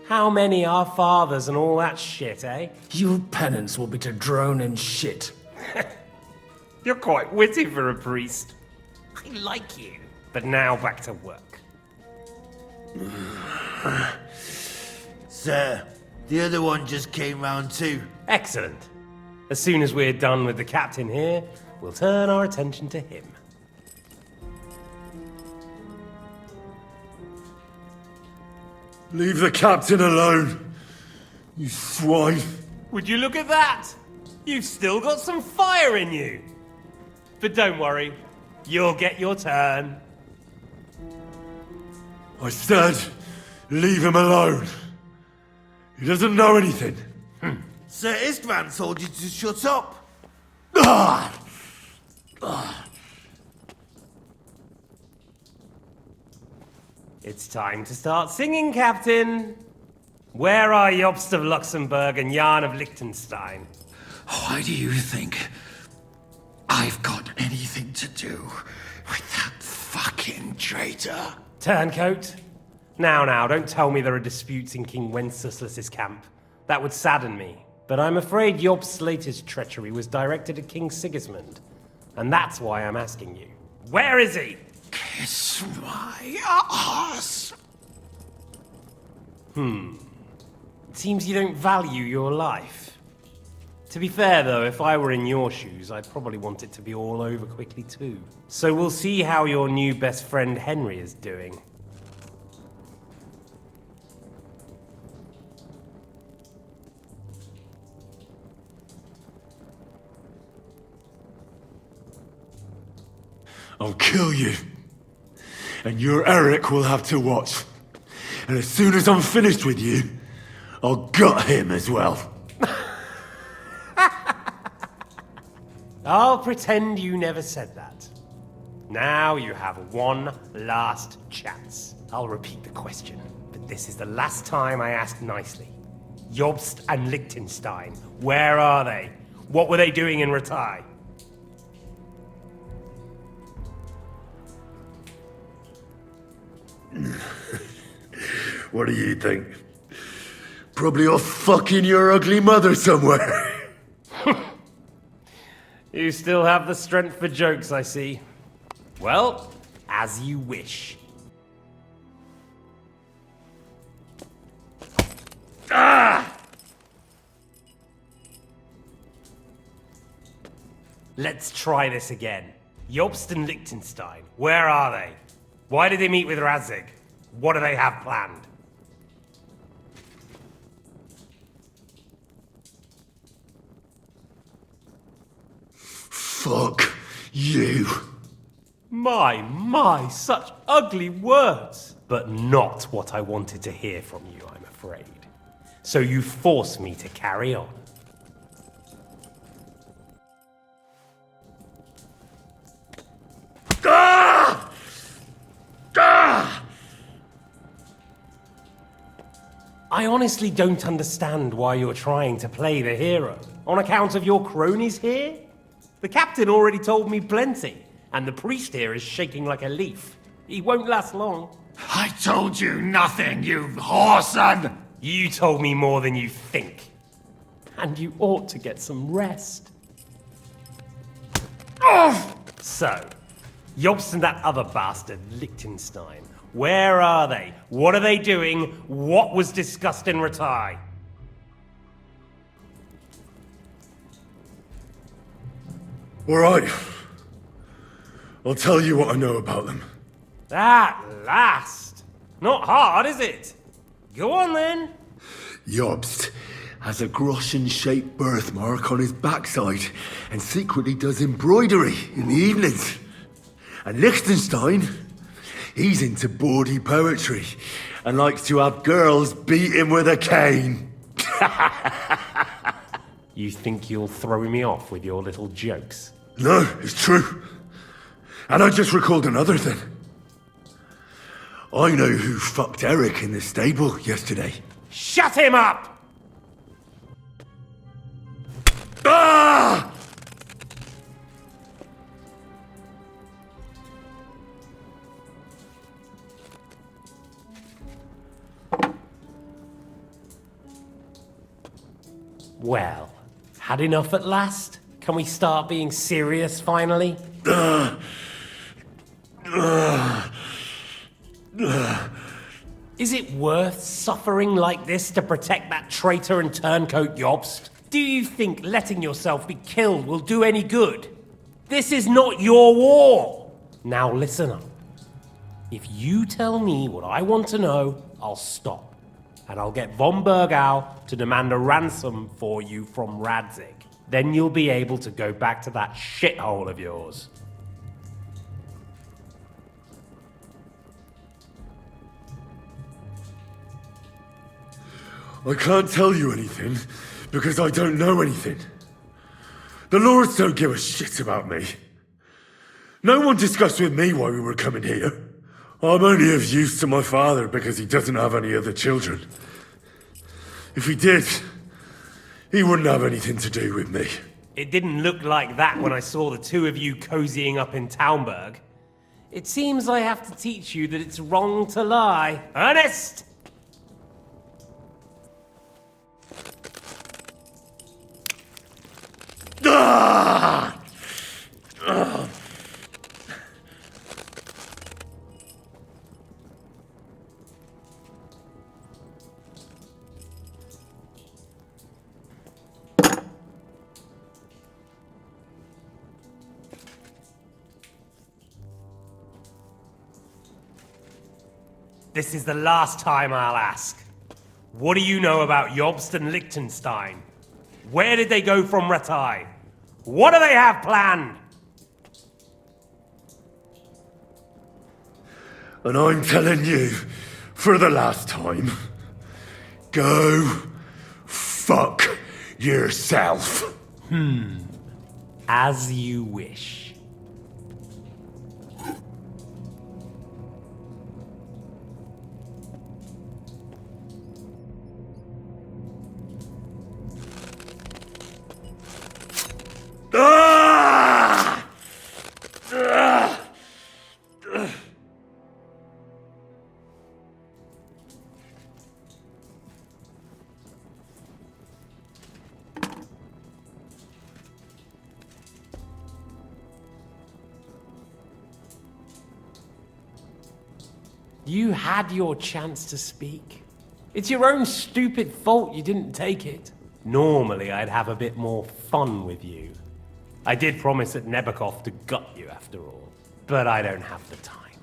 How many are fathers and all that shit, eh? Your penance will be to drown in shit. You're quite witty for a priest. I like you. But now back to work. Sir, the other one just came round too. Excellent. As soon as we're done with the captain here, we'll turn our attention to him. Leave the captain alone, you swine. Would you look at that? You've still got some fire in you. But don't worry, you'll get your turn. I said, leave him alone. He doesn't know anything. Sir Istvan told you to shut up. It's time to start singing, Captain. Where are Jobst of Luxembourg and Jan of Liechtenstein? Why do you think I've got anything to do with that fucking traitor? Turncoat, Now, don't tell me there are disputes in King Wenceslas's camp. That would sadden me. But I'm afraid Jobst's latest treachery was directed at King Sigismund. And that's why I'm asking you. Where is he? Kiss my ass. It seems you don't value your life. To be fair, though, if I were in your shoes, I'd probably want it to be all over quickly, too. So we'll see how your new best friend Henry is doing. I'll kill you. And your Eric will have to watch. And as soon as I'm finished with you, I'll gut him as well. I'll pretend you never said that. Now you have one last chance. I'll repeat the question, but this is the last time I ask nicely. Jobst and Liechtenstein, where are they? What were they doing in Ratai? What do you think? Probably off fucking your ugly mother somewhere. You still have the strength for jokes, I see. Well, as you wish. Ah! Let's try this again. Jobst and Liechtenstein, where are they? Why did they meet with Radzig? What do they have planned? Fuck you. My, such ugly words. But not what I wanted to hear from you, I'm afraid. So you force me to carry on. Ah! Ah! I honestly don't understand why you're trying to play the hero. On account of your cronies here? The captain already told me plenty, and the priest here is shaking like a leaf. He won't last long. I told you nothing, you whoreson! You told me more than you think. And you ought to get some rest. Oh! So, Jobst and that other bastard, Liechtenstein, where are they? What are they doing? What was discussed in Ratai? All right. I'll tell you what I know about them. At last! Not hard, is it? Go on then. Jobst has a Groschen-shaped birthmark on his backside and secretly does embroidery in the evenings. And Liechtenstein, he's into bawdy poetry and likes to have girls beat him with a cane. You think you'll throw me off with your little jokes? No, it's true. And I just recalled another thing. I know who fucked Eric in the stable yesterday. Shut him up! Ah! Well, had enough at last? Can we start being serious finally? Is it worth suffering like this to protect that traitor and turncoat Jobst? Do you think letting yourself be killed will do any good? This is not your war! Now listen up. If you tell me what I want to know, I'll stop. And I'll get von Bergau to demand a ransom for you from Radzig. Then you'll be able to go back to that shithole of yours. I can't tell you anything because I don't know anything. The lords don't give a shit about me. No one discussed with me why we were coming here. I'm only of use to my father because he doesn't have any other children. If he did, he wouldn't have anything to do with me. It didn't look like that when I saw the two of you cozying up in Taumberg. It seems I have to teach you that it's wrong to lie. Ernest! Ah! Ah! This is the last time I'll ask. What do you know about Jobst and Liechtenstein? Where did they go from Ratai? What do they have planned? And I'm telling you, for the last time, go fuck yourself. As you wish. Ah! Ah! You had your chance to speak. It's your own stupid fault you didn't take it. Normally, I'd have a bit more fun with you. I did promise at Nebakov to gut you after all, but I don't have the time.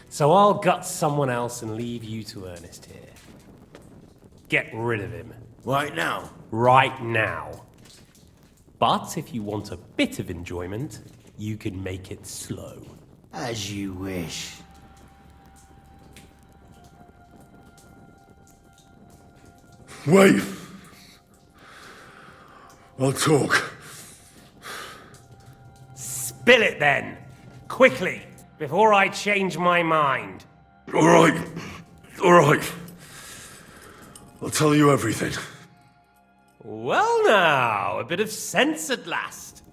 So I'll gut someone else and leave you to Ernest here. Get rid of him. Right now? Right now. But if you want a bit of enjoyment, you can make it slow. As you wish. Wait. I'll talk. Spill it then! Quickly, before I change my mind. All right. All right. I'll tell you everything. Well now, a bit of sense at last.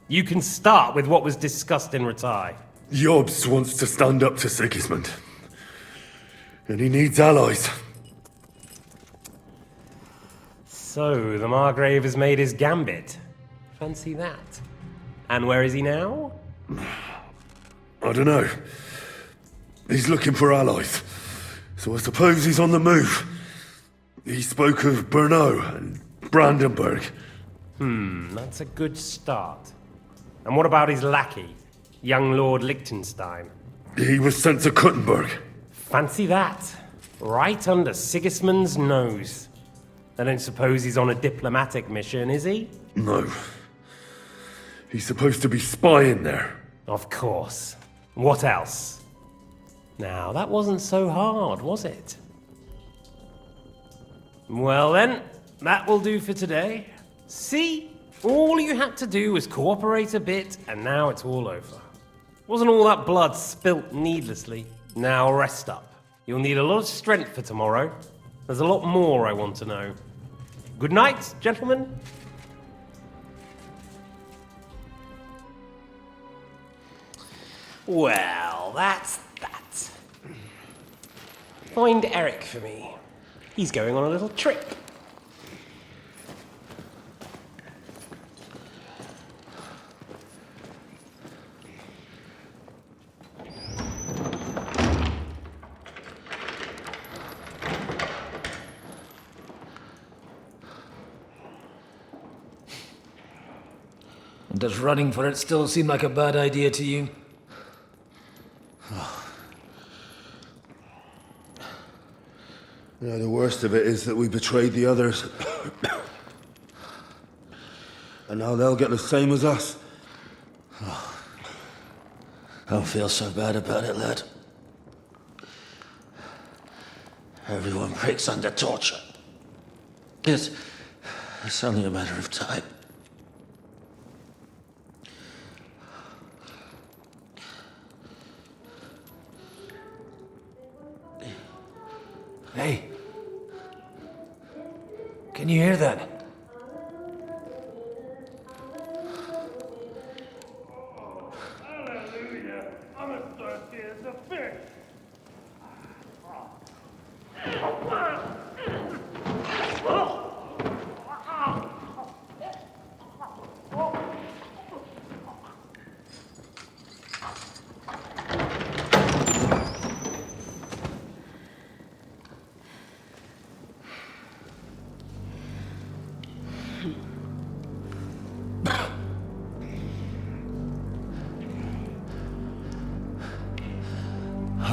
You can start with what was discussed in Ratai. Jobst wants to stand up to Sigismund. And he needs allies. So, the Margrave has made his gambit. Fancy that. And where is he now? I don't know. He's looking for allies. So I suppose he's on the move. He spoke of Brno and Brandenburg. That's a good start. And what about his lackey, young Lord Liechtenstein? He was sent to Kuttenberg. Fancy that. Right under Sigismund's nose. I don't suppose he's on a diplomatic mission, is he? No. He's supposed to be spying there. Of course. What else? Now, that wasn't so hard, was it? Well then, that will do for today. See? All you had to do was cooperate a bit, and now it's all over. Wasn't all that blood spilt needlessly. Now rest up. You'll need a lot of strength for tomorrow. There's a lot more I want to know. Good night, gentlemen. Well, that's that. Find Eric for me. He's going on a little trip. Does running for it still seem like a bad idea to you? Yeah, the worst of it is that we betrayed the others. And now they'll get the same as us. Don't feel so bad about it, lad. Everyone breaks under torture. It's only a matter of time. Hey. Can you hear that? Hallelujah. I'm a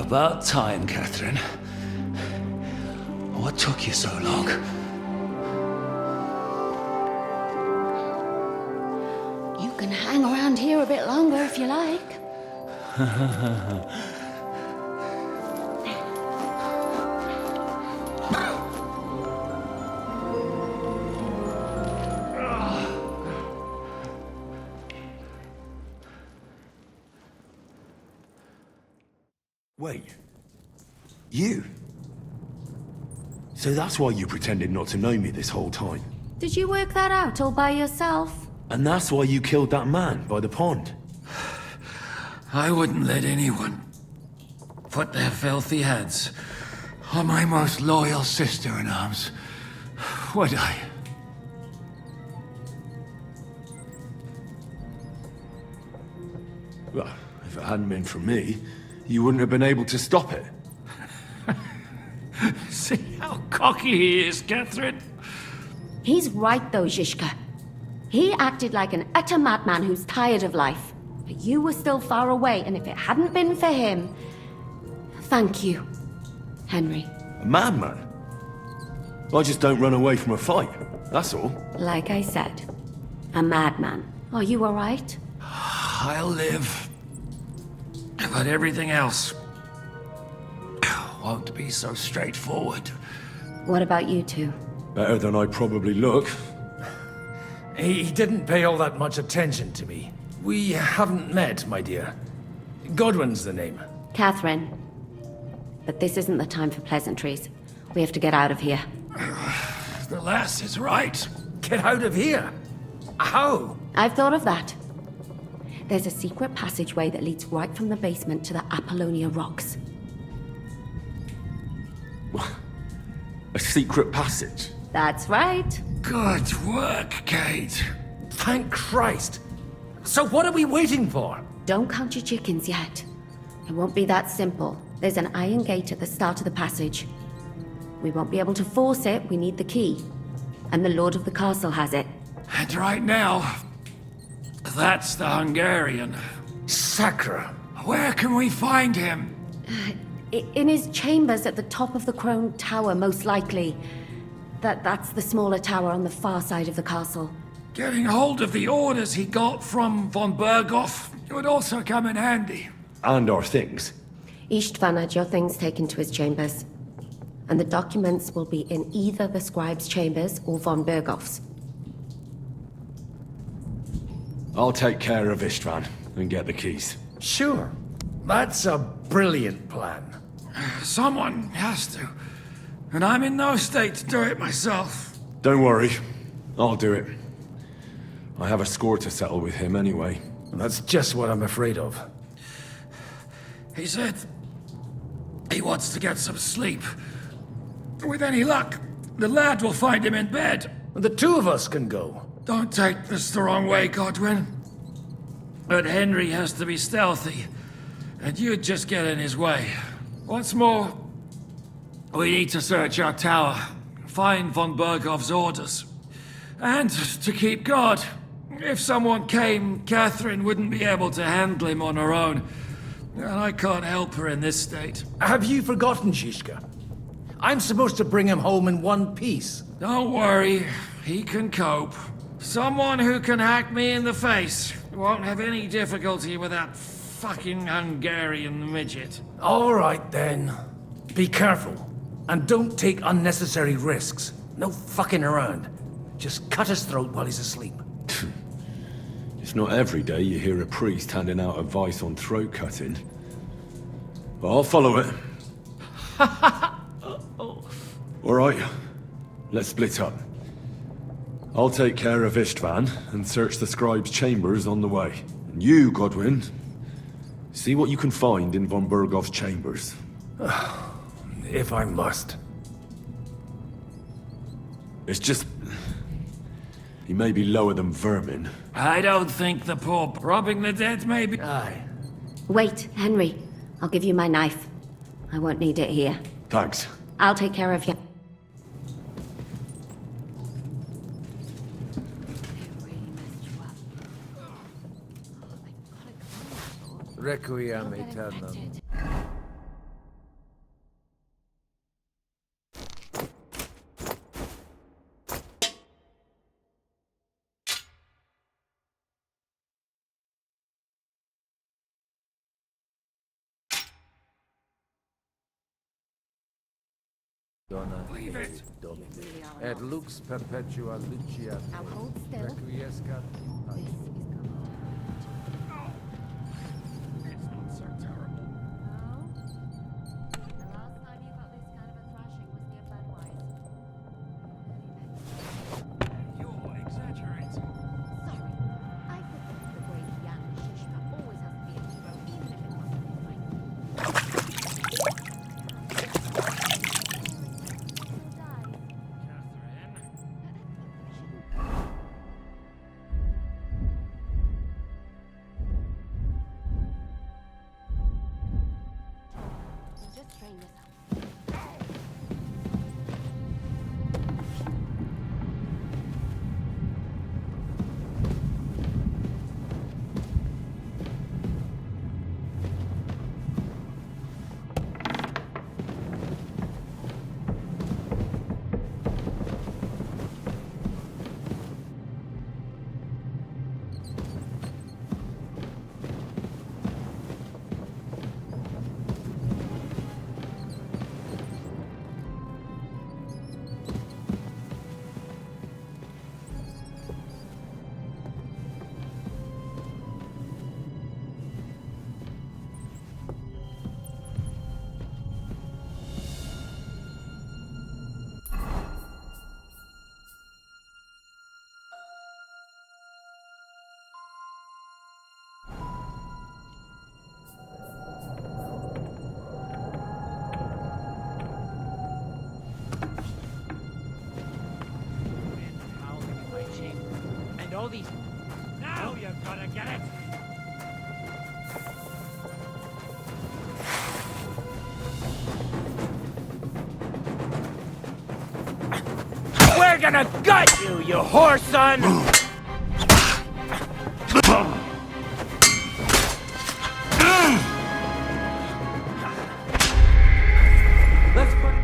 About time, Catherine. What took you so long? You can hang around here a bit longer if you like. Wait. You? So that's why you pretended not to know me this whole time? Did you work that out all by yourself? And that's why you killed that man by the pond? I wouldn't let anyone put their filthy heads on my most loyal sister-in-arms, would I? Well, if it hadn't been for me, you wouldn't have been able to stop it. See how cocky he is, Catherine? He's right though, Zizka. He acted like an utter madman who's tired of life. But you were still far away, and if it hadn't been for him... Thank you, Henry. A madman? I just don't run away from a fight, that's all. Like I said, a madman. Are you alright? I'll live. But everything else won't be so straightforward. What about you two? Better than I probably look. He didn't pay all that much attention to me. We haven't met, my dear. Godwin's the name. Catherine. But this isn't the time for pleasantries. We have to get out of here. The lass is right. Get out of here? How? I've thought of that. There's a secret passageway that leads right from the basement to the Apollonia Rocks. A secret passage? That's right. Good work, Kate. Thank Christ. So what are we waiting for? Don't count your chickens yet. It won't be that simple. There's an iron gate at the start of the passage. We won't be able to force it, we need the key. And the Lord of the Castle has it. And right now, that's the Hungarian. Sacra. Where can we find him? In his chambers at the top of the Crone Tower, most likely. That's the smaller tower on the far side of the castle. Getting hold of the orders he got from von Berghoff would also come in handy. And our things. Istvan had your things taken to his chambers. And the documents will be in either the scribe's chambers or von Berghoff's. I'll take care of Istvan and get the keys. Sure. That's a brilliant plan. Someone has to. And I'm in no state to do it myself. Don't worry. I'll do it. I have a score to settle with him anyway. That's just what I'm afraid of. He said he wants to get some sleep. With any luck, the lad will find him in bed. The two of us can go. Don't take this the wrong way, Godwin. But Henry has to be stealthy, and you'd just get in his way. What's more, we need to search our tower, find von Berghoff's orders, and to keep guard. If someone came, Catherine wouldn't be able to handle him on her own, and I can't help her in this state. Have you forgotten, Zizka? I'm supposed to bring him home in one piece. Don't worry, he can cope. Someone who can hack me in the face won't have any difficulty with that fucking Hungarian midget. All right, then. Be careful. And don't take unnecessary risks. No fucking around. Just cut his throat while he's asleep. It's not every day you hear a priest handing out advice on throat cutting. But I'll follow it. All right, let's split up. I'll take care of Istvan and search the scribe's chambers on the way. And you, Godwin, see what you can find in von Berghoff's chambers. If I must. It's just... he may be lower than vermin. I don't think the poor robbing the dead may be... Aye. Wait, Henry. I'll give you my knife. I won't need it here. Thanks. I'll take care of you. Requiem aeternam. Leave it! Really are Et not. lux perpetua lucia. Now hold still. Requiescat. This is going It's not so terrible. No? The last time you got this kind of a thrashing was near Budweiser. You're exaggerating. Sorry. I think the great Jan Shishka always has to be a hero, even if it wasn't his right. Just train yourself. And all these... Now you've gotta get it! We're gonna gut you, you whore son! Let's put.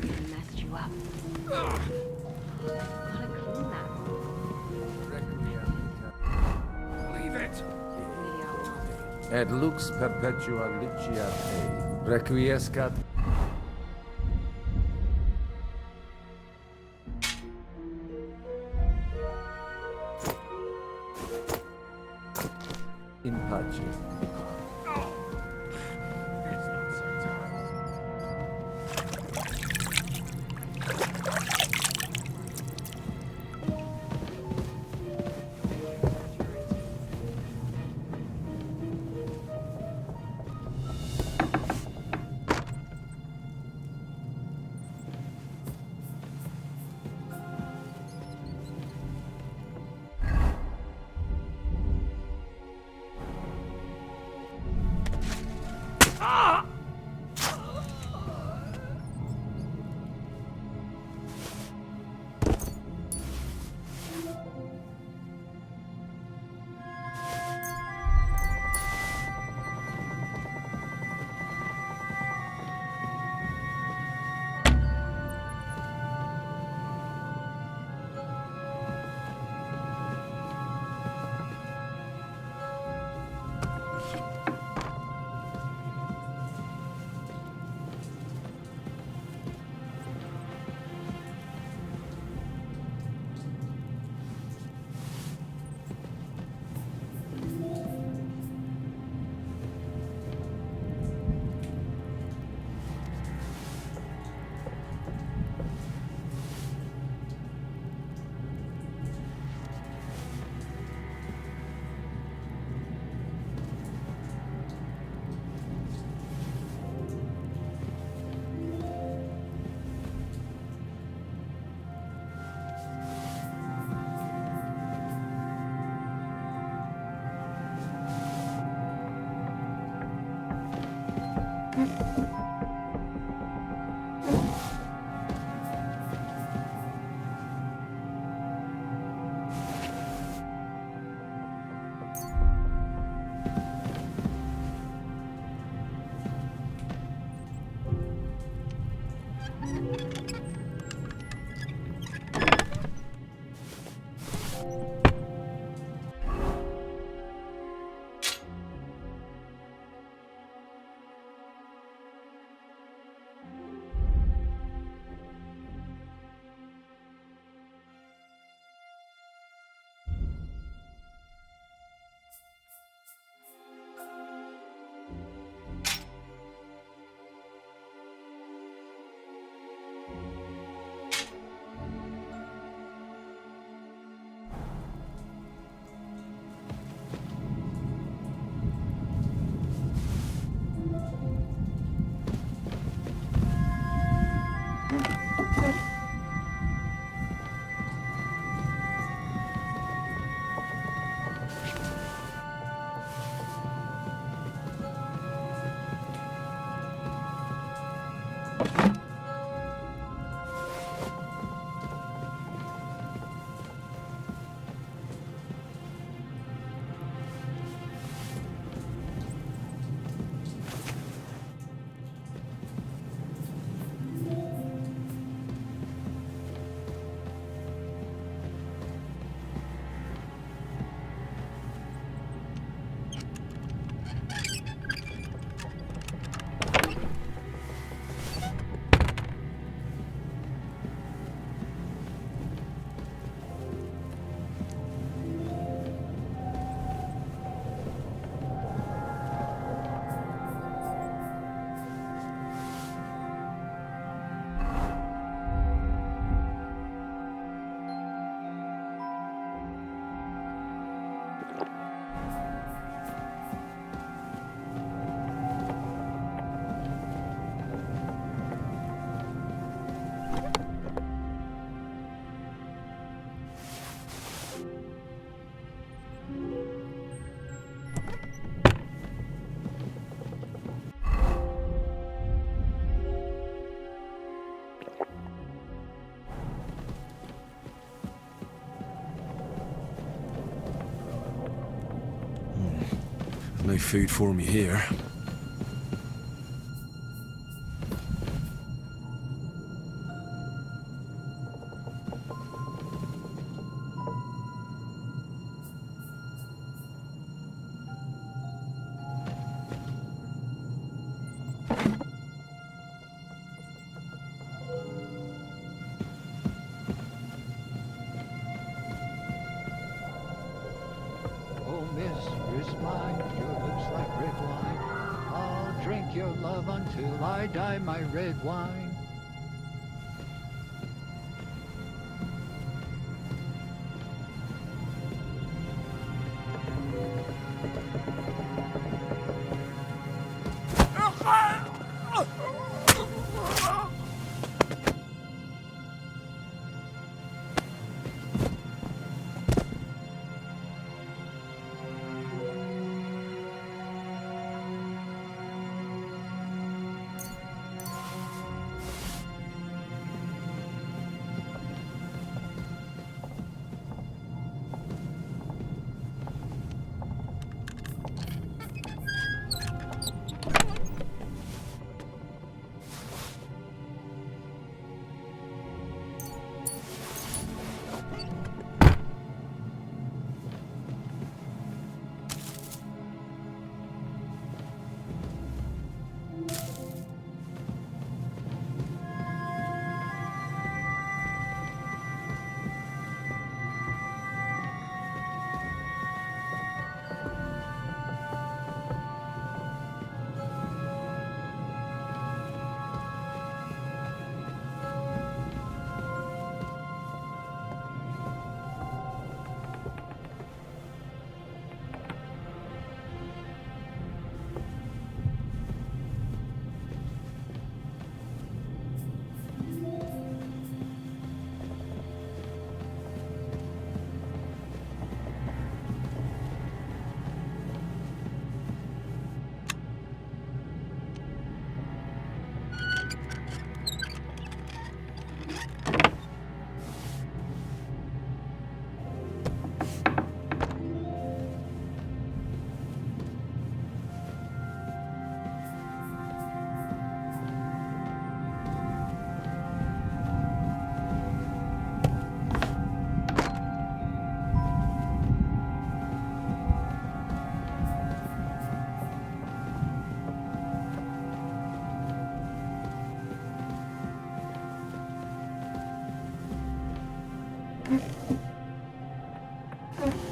Really messed you up. Gotta clean that. Leave it! Really are not. Et lux perpetua lucia te. Requiescat. In pace. It's not so terrible. No food for me here. Oh, mistress mine, your lips like red wine. I'll drink your love until I die, my red wine.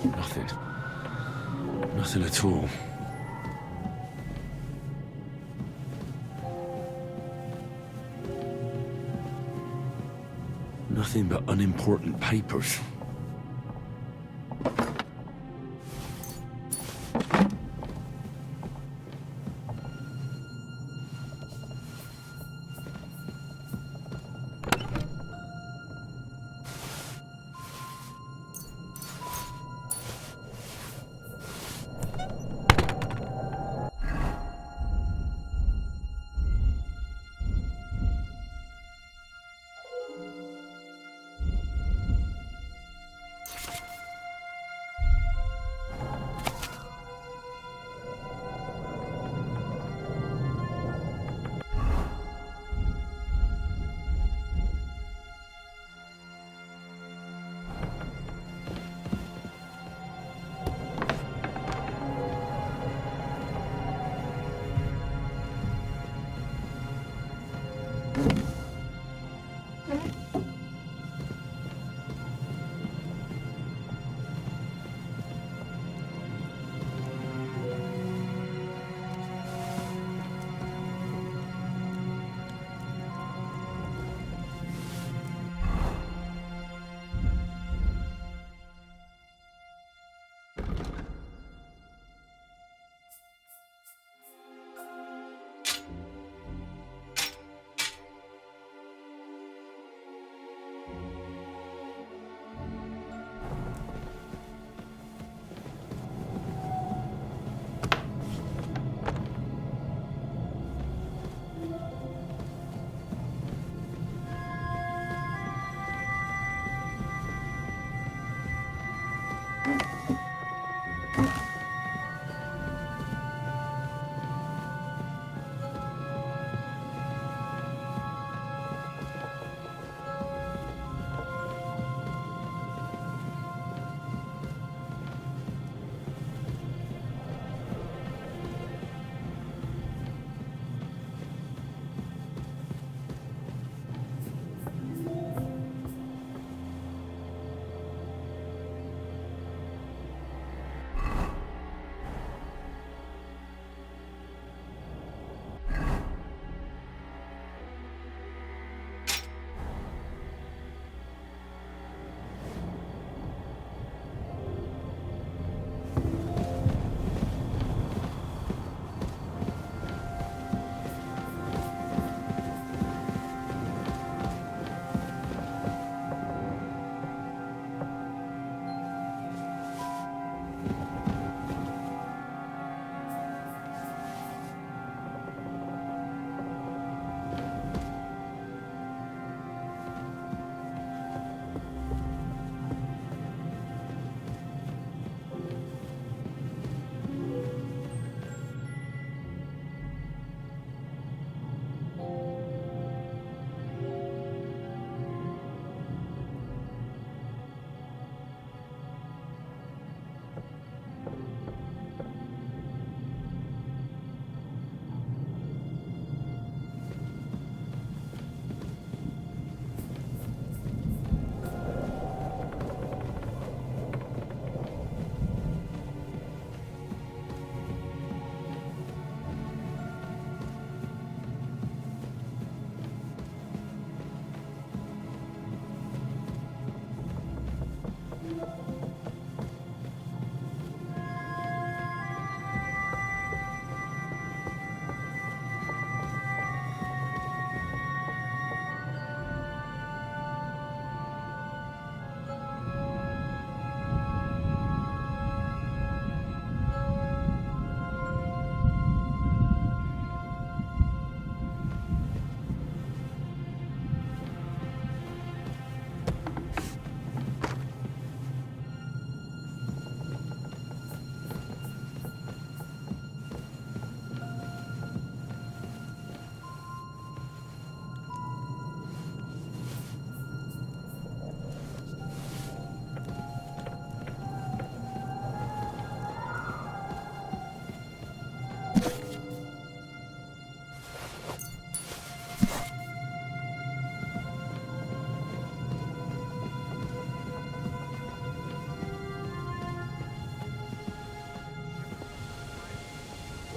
Nothing. Nothing at all. Nothing but unimportant papers.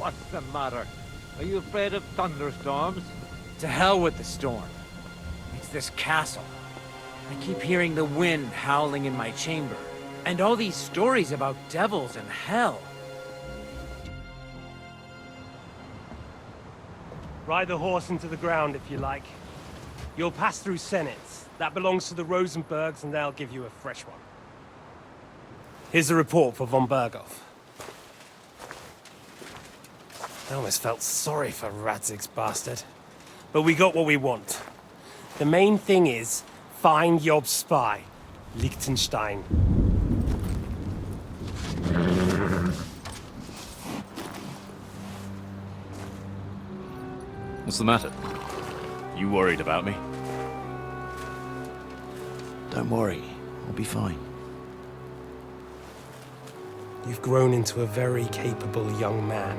What's the matter? Are you afraid of thunderstorms? To hell with the storm. It's this castle. I keep hearing the wind howling in my chamber. And all these stories about devils and hell. Ride the horse into the ground if you like. You'll pass through Senates. That belongs to the Rosenbergs, and they'll give you a fresh one. Here's the report for von Berghoff. I almost felt sorry for Radzig's bastard. But we got what we want. The main thing is, find Job's spy, Liechtenstein. What's the matter? You worried about me? Don't worry, I'll be fine. You've grown into a very capable young man.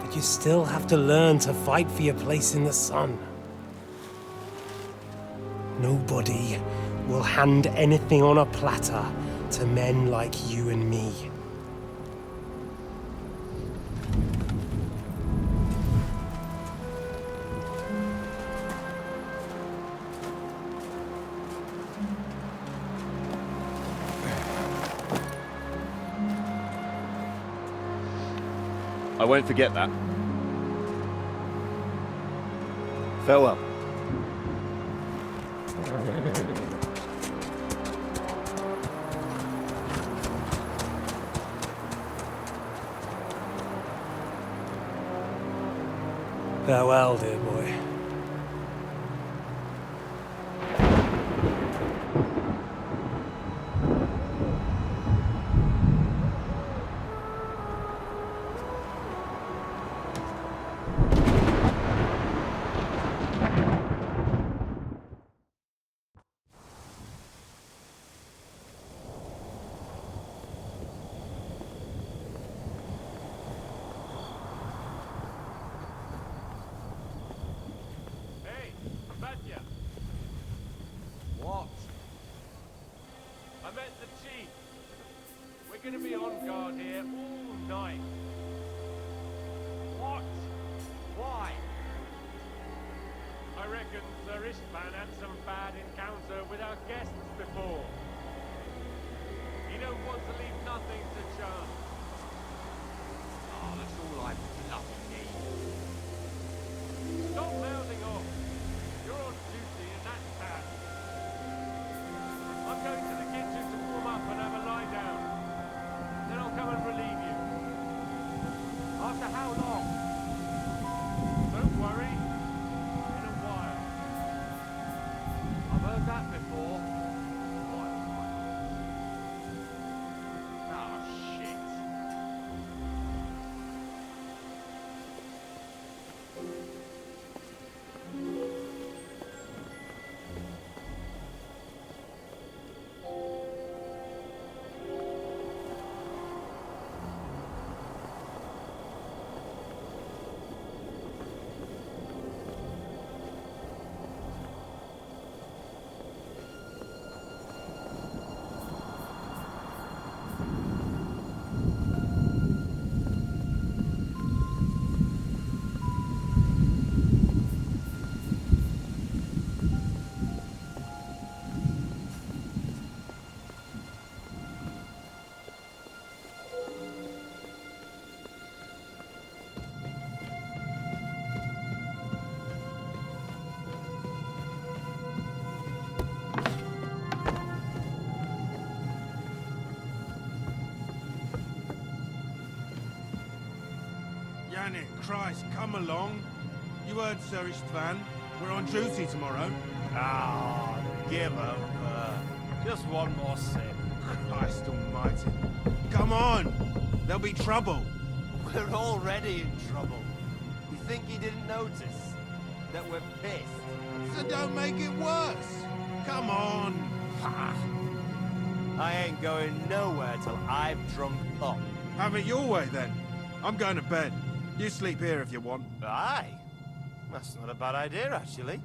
But you still have to learn to fight for your place in the sun. Nobody will hand anything on a platter to men like you and me. I won't forget that. Farewell. Farewell, dear boy. What? I met the chief. We're gonna be on guard here all night. What? Why? I reckon Sir Istvan had some bad encounter with our guests before. He don't want to leave nothing to chance. Oh, that's all I bloody need. Stop mouthing off. You're on duty and that's that. I'm going to the kitchen to warm up and have a lie down. Then I'll come and relieve you. After how long? Don't worry. In a while. I've heard that before. Oh, shit. Yannick, Christ, come along. You heard Sir Istvan. We're on duty tomorrow. Ah, give up. Just one more sip. Christ almighty. Come on! There'll be trouble. We're already in trouble. You think he didn't notice that we're pissed? So don't make it worse. Come on. I ain't going nowhere till I've drunk up. Have it your way then. I'm going to bed. You sleep here if you want. Aye. That's not a bad idea, actually.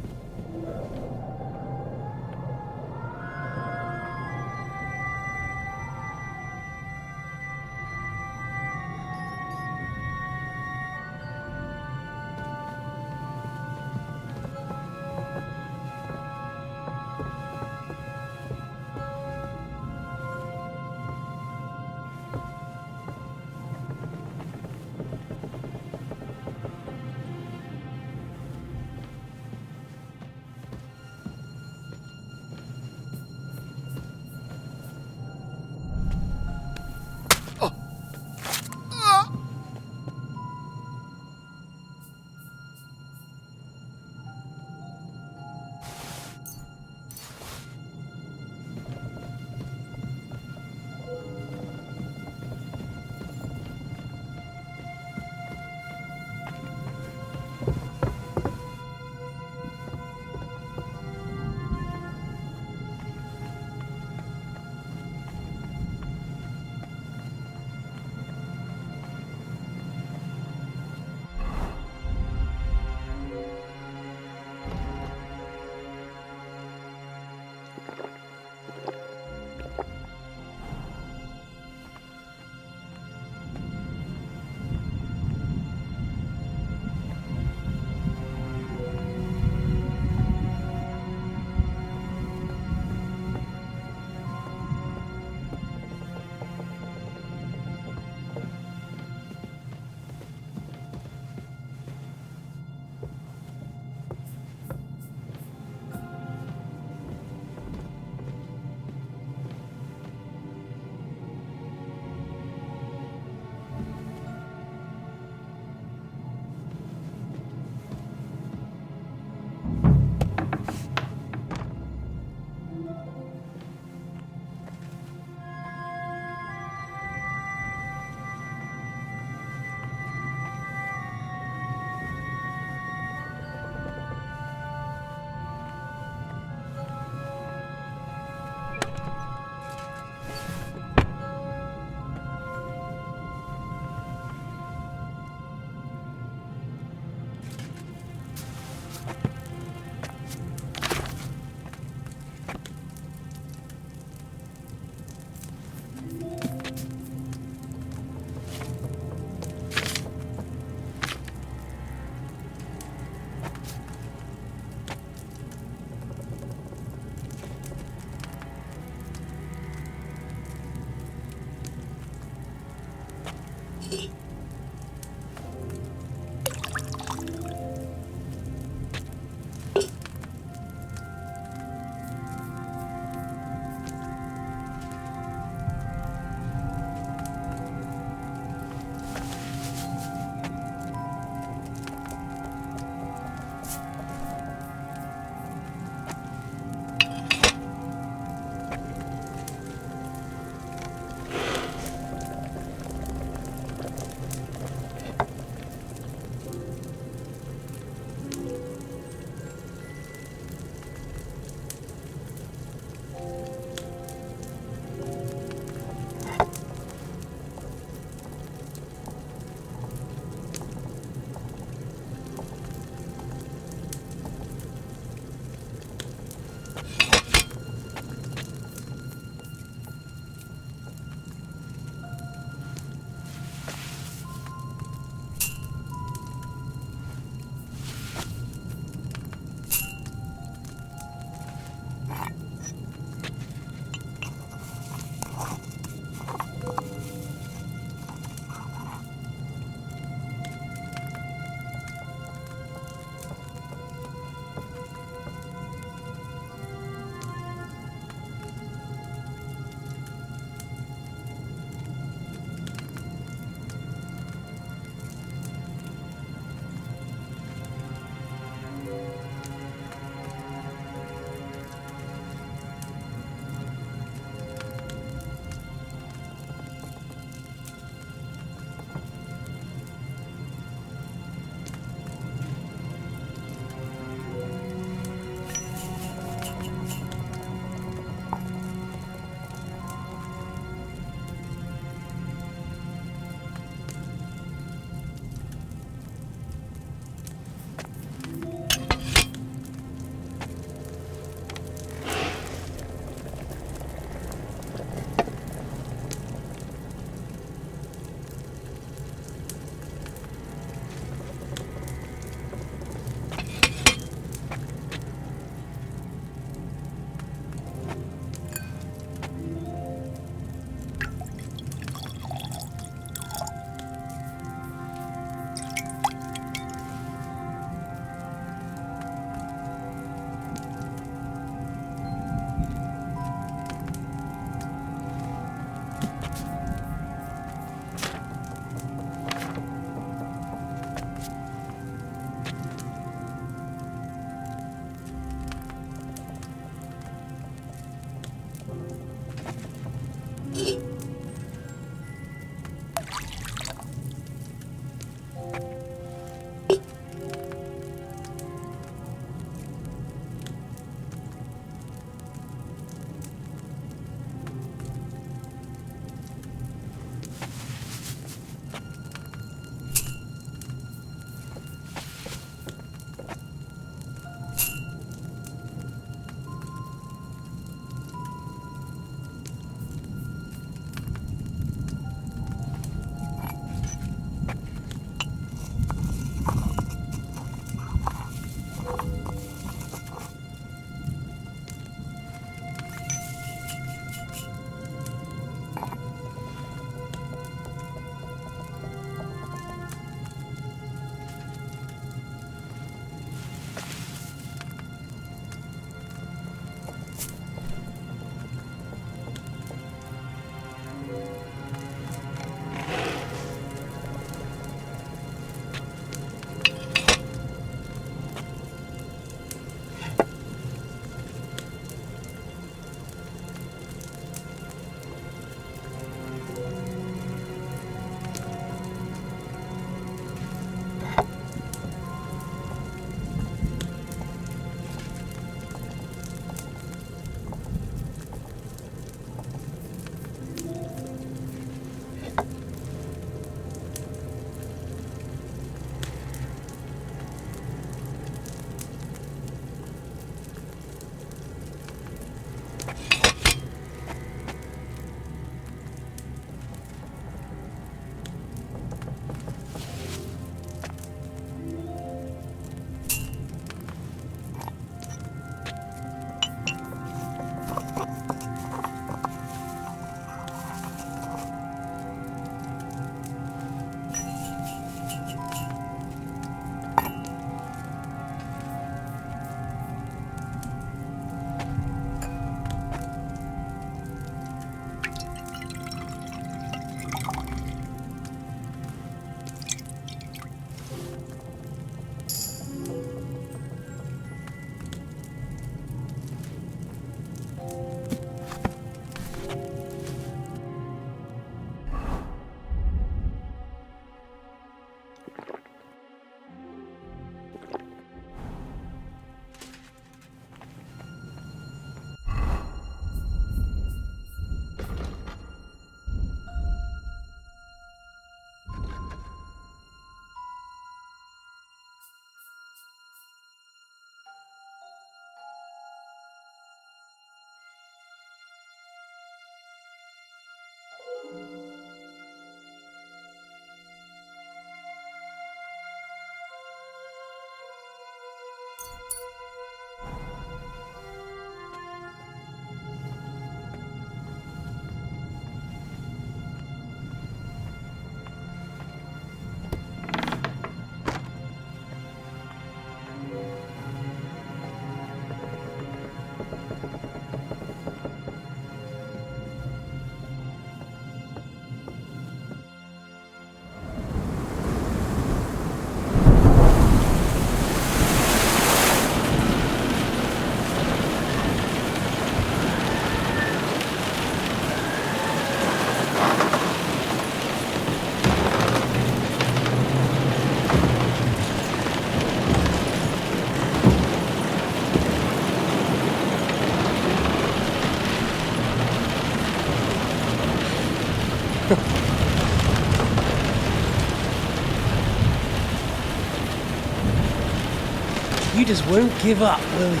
You just won't give up, will you?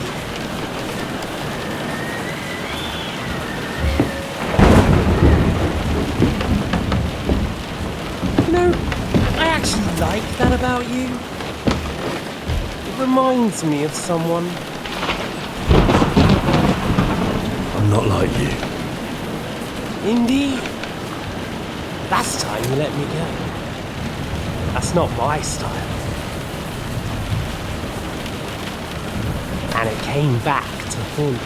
You know, I actually like that about you. It reminds me of someone. I'm not like you. Indeed. Last time you let me go. That's not my style. And it came back to haunt you.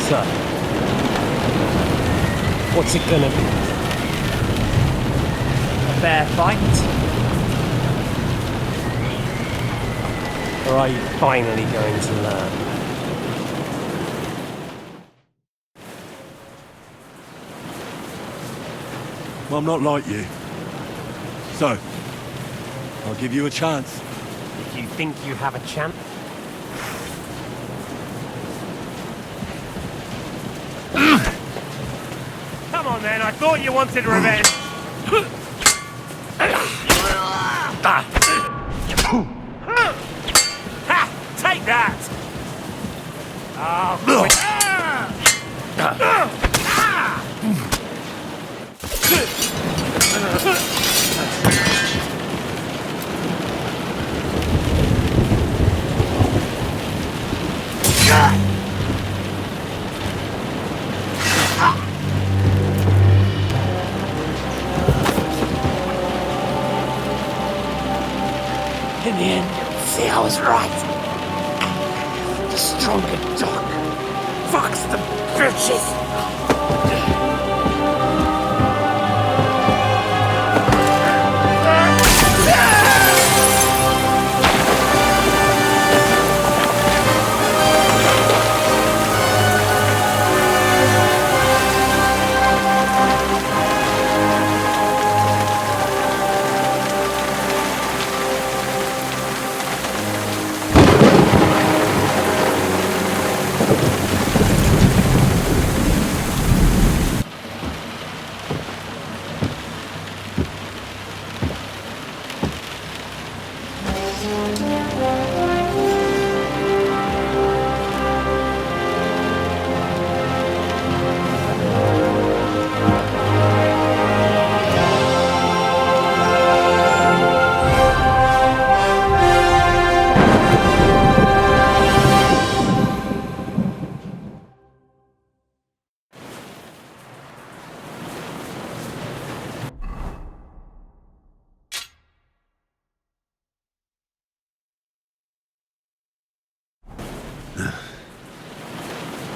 So, what's it gonna be? A fair fight? Or are you finally going to learn? Well, I'm not like you. So, I'll give you a chance. If you think you have a chance. Come on then, I thought you wanted revenge. Ha! Take that! Oh, in the end, see, I was right. The stronger dog fucks the bitches.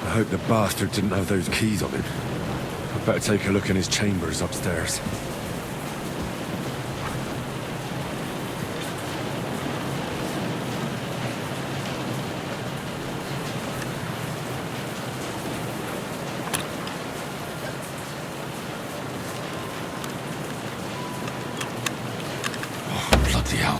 I hope the bastard didn't have those keys on him. I'd better take a look in his chambers upstairs. Oh, bloody hell.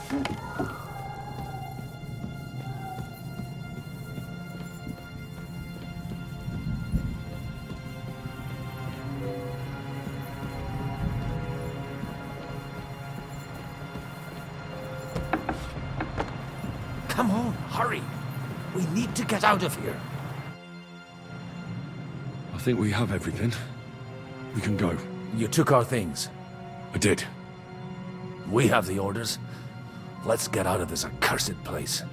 Come on, hurry. We need to get out of here. I think we have everything. We can go. You took our things. I did. We have the orders. Let's get out of this accursed place.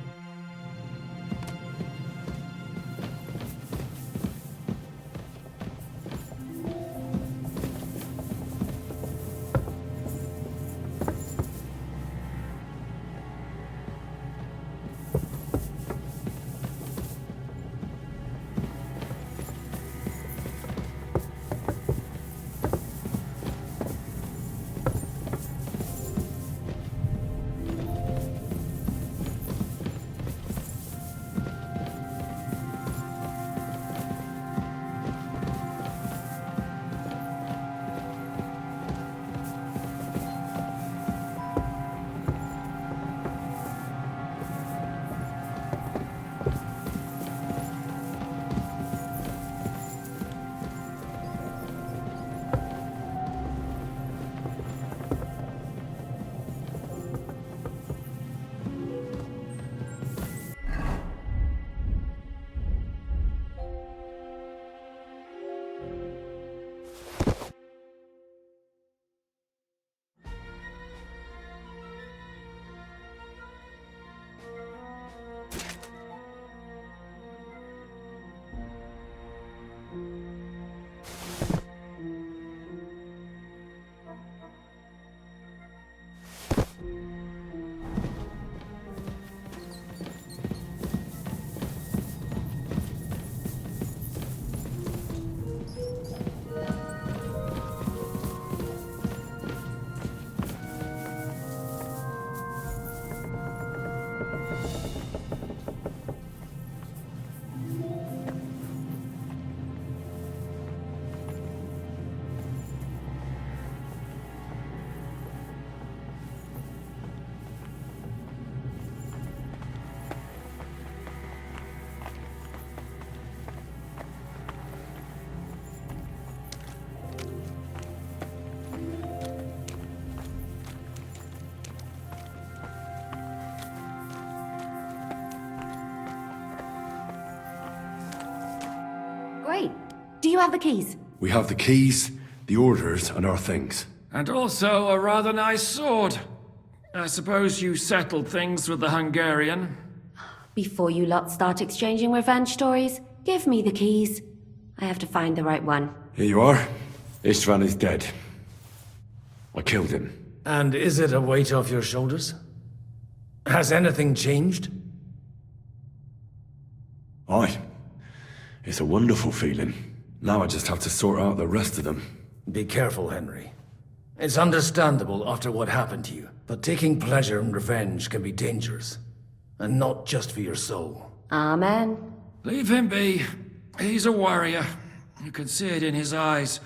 Great. Do you have the keys? We have the keys, the orders, and our things. And also a rather nice sword. I suppose you settled things with the Hungarian. Before you lot start exchanging revenge stories, give me the keys. I have to find the right one. Here you are. Istvan is dead. I killed him. And is it a weight off your shoulders? Has anything changed? Aye. It's a wonderful feeling. Now I just have to sort out the rest of them. Be careful, Henry. It's understandable after what happened to you, but taking pleasure in revenge can be dangerous. And not just for your soul. Amen. Leave him be. He's a warrior. You can see it in his eyes.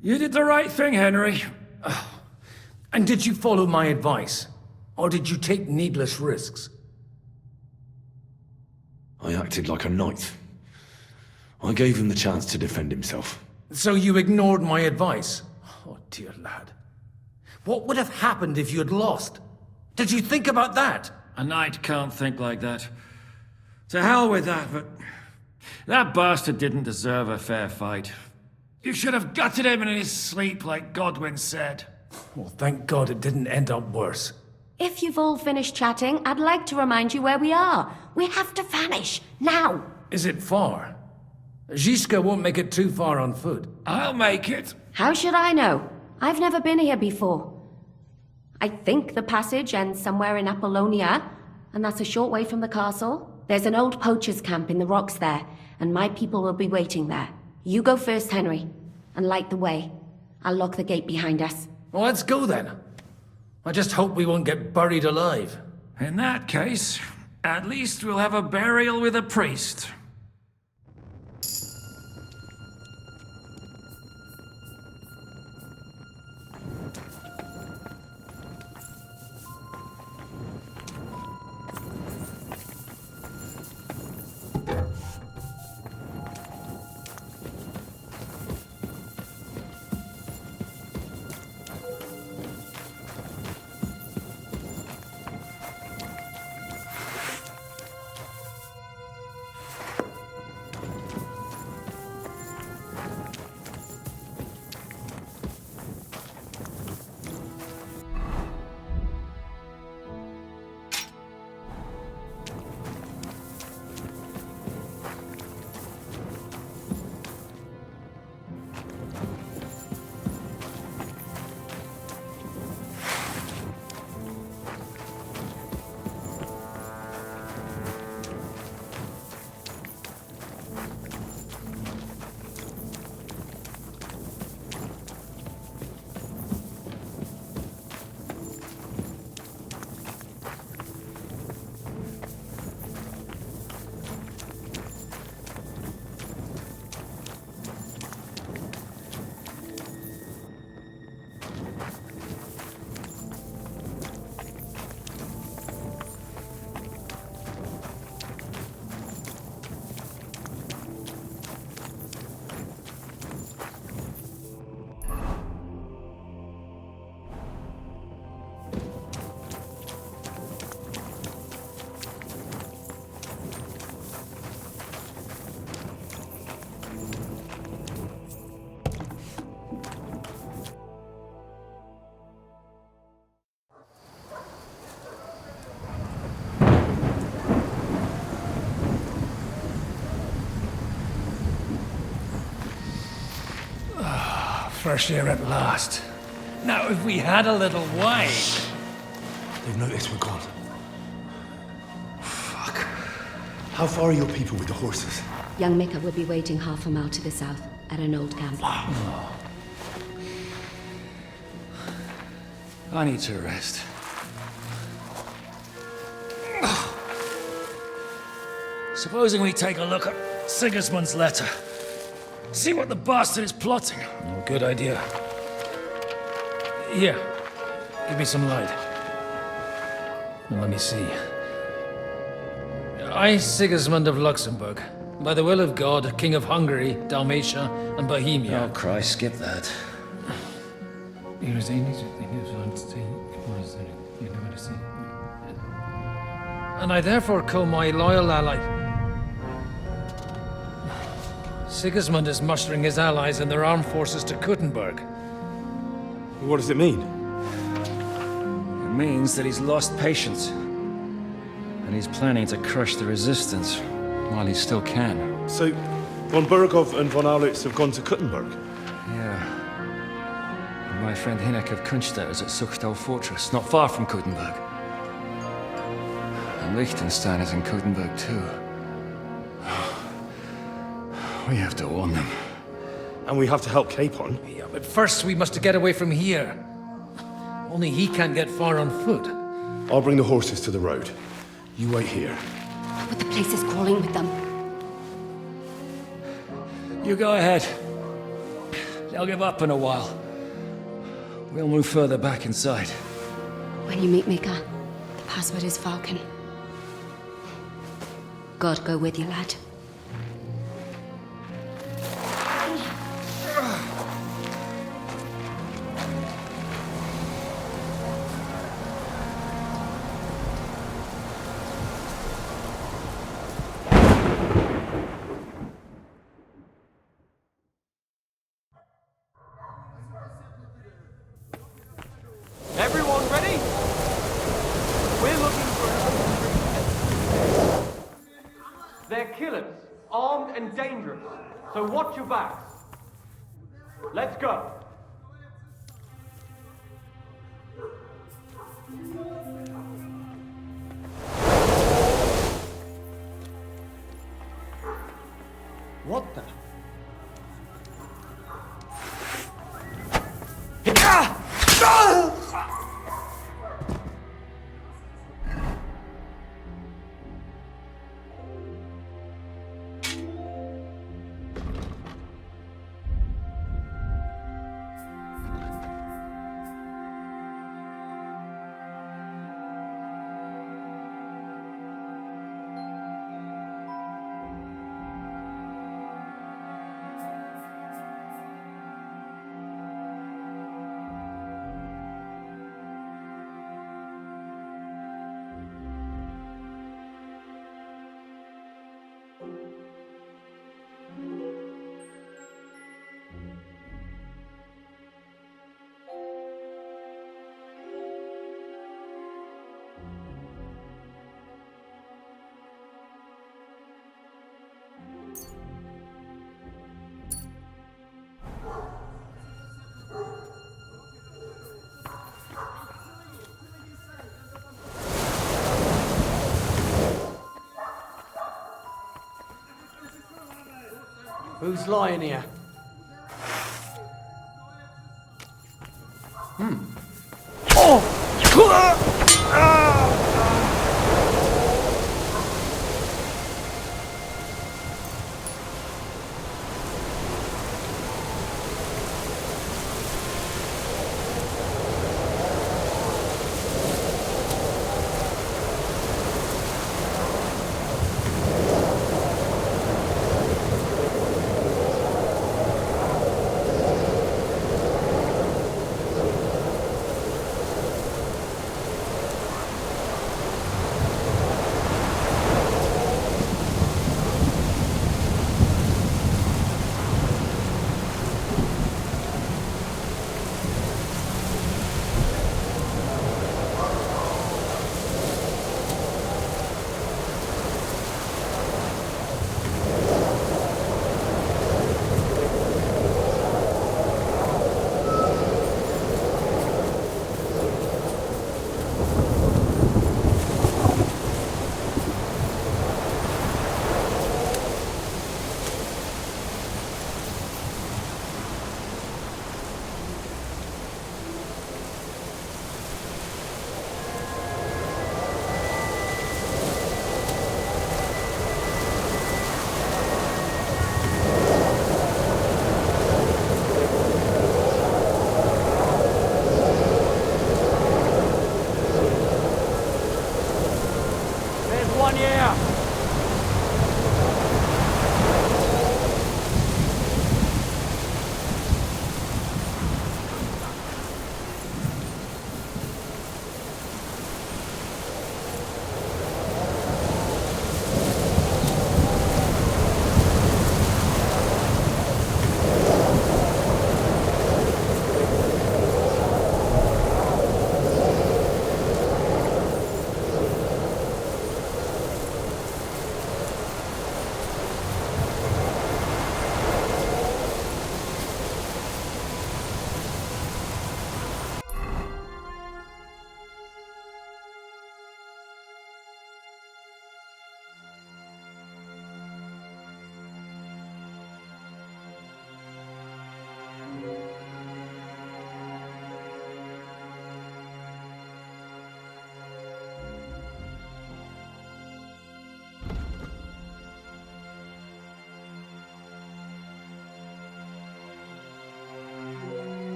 You did the right thing, Henry. And did you follow my advice? Or did you take needless risks? I acted like a knight. I gave him the chance to defend himself. So you ignored my advice? Oh, dear lad. What would have happened if you had lost? Did you think about that? A knight can't think like that. To hell with that, but... that bastard didn't deserve a fair fight. You should have gutted him in his sleep, like Godwin said. Well, thank God it didn't end up worse. If you've all finished chatting, I'd like to remind you where we are. We have to vanish, now! Is it far? Zizka won't make it too far on foot. I'll make it. How should I know? I've never been here before. I think the passage ends somewhere in Apollonia, and that's a short way from the castle. There's an old poacher's camp in the rocks there, and my people will be waiting there. You go first, Henry, and light the way. I'll lock the gate behind us. Well, let's go then. I just hope we won't get buried alive. In that case, at least we'll have a burial with a priest. fresh air at last. Now, if we had a little wine... They've noticed we're gone. Fuck. How far are your people with the horses? Young Mika will be waiting half a mile to the south, at an old camp. I need to rest. Supposing we take a look at Sigismund's letter. See what the bastard is plotting. Oh, good idea. Here, give me some light. Now, let me see. I, Sigismund of Luxembourg, by the will of God, King of Hungary, Dalmatia, and Bohemia. Oh, Christ, skip that. And I therefore call my loyal ally... Sigismund is mustering his allies and their armed forces to Kuttenberg. What does it mean? It means that he's lost patience. And he's planning to crush the resistance while he still can. So, von Burgov and von Aulitz have gone to Kuttenberg? Yeah. And my friend Hinek of Kunstedt is at Suchtal Fortress, not far from Kuttenberg. And Liechtenstein is in Kuttenberg too. We have to warn them. And we have to help Capon. Yeah, but first we must get away from here. Only he can't get far on foot. I'll bring the horses to the road. You wait here. But the place is crawling with them. You go ahead. They'll give up in a while. We'll move further back inside. When you meet Mika, the password is Falcon. God go with you, lad. Everyone ready? We're looking for... They're killers, armed and dangerous, so watch your backs. Let's go. What the... Who's lying here?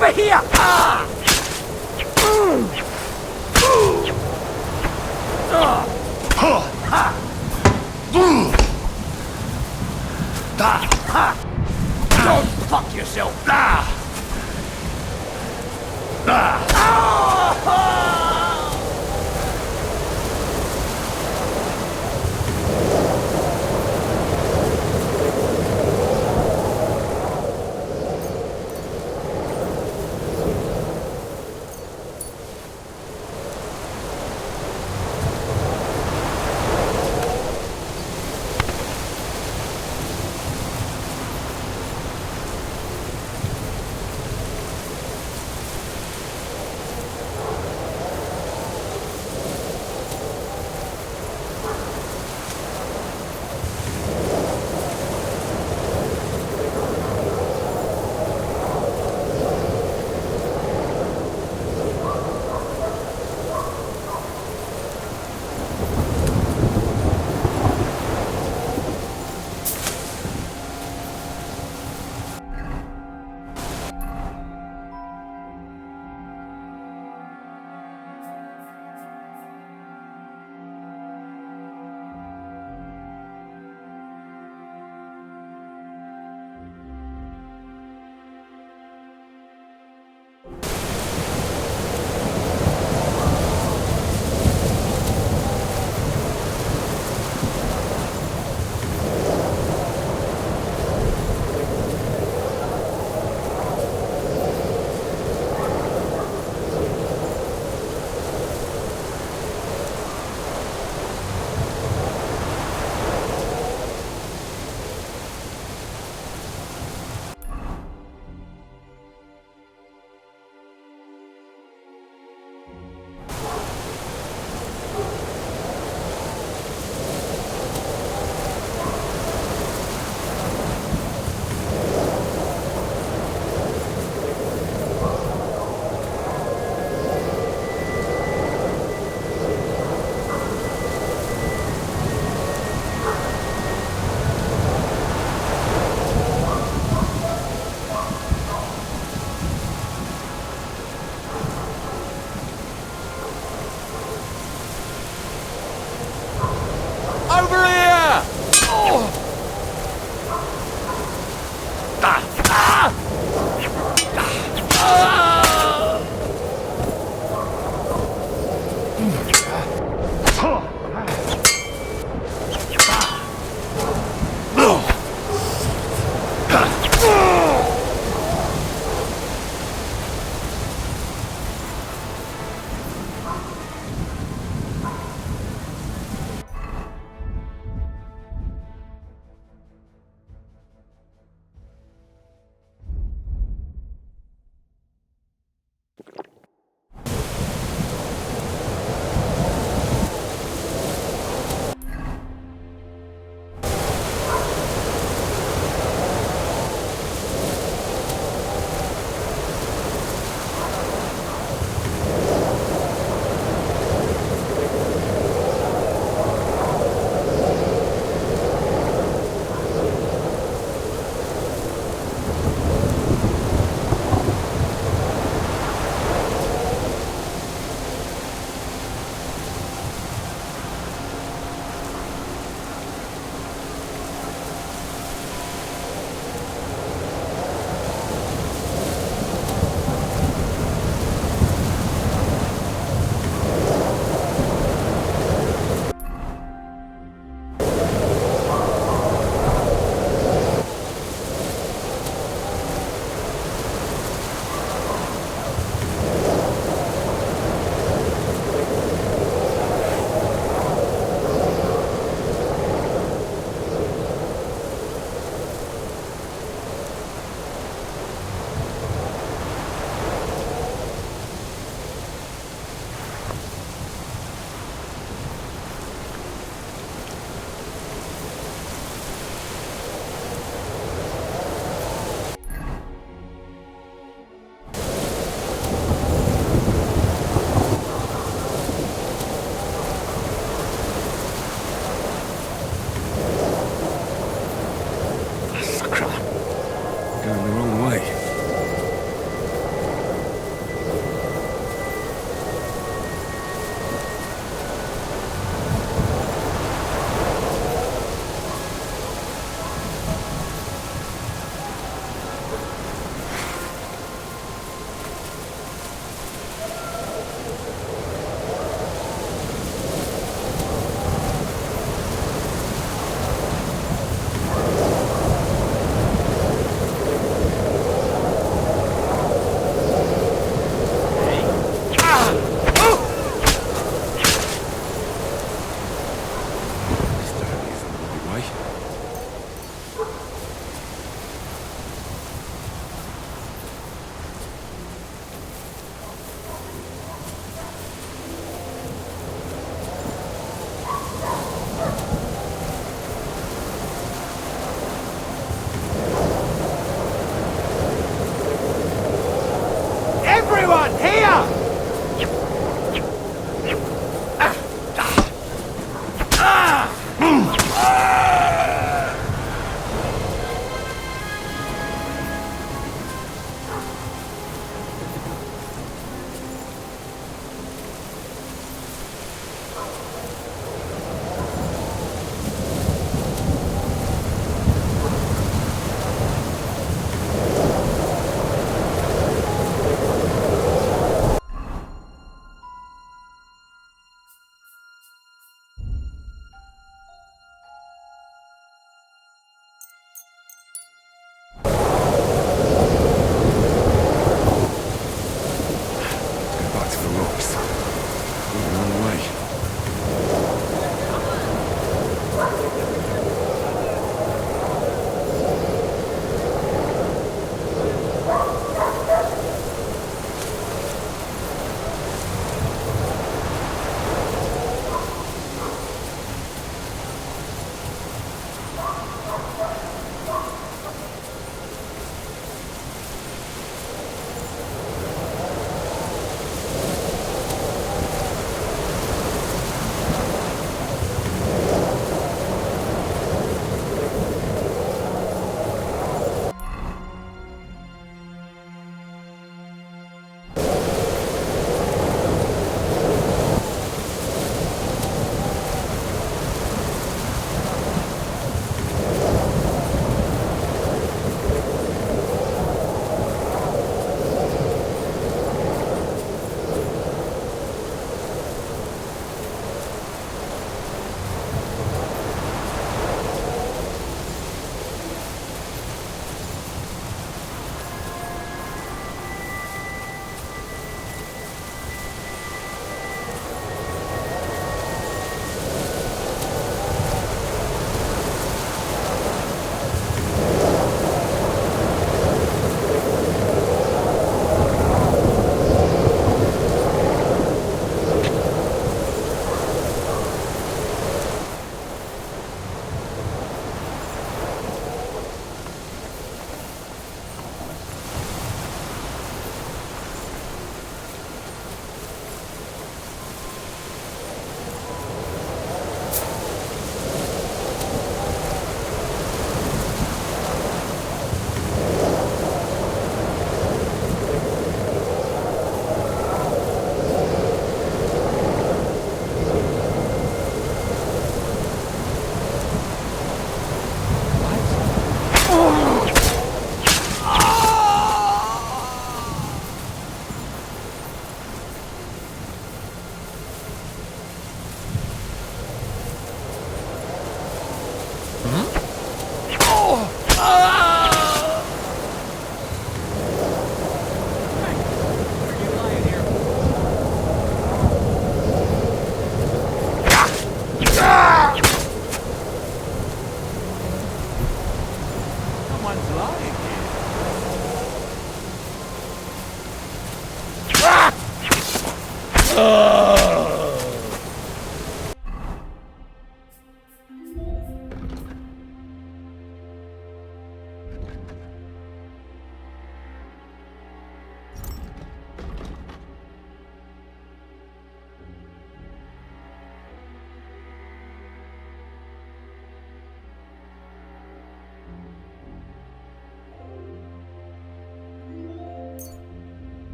Over here! Ah! Don't fuck yourself!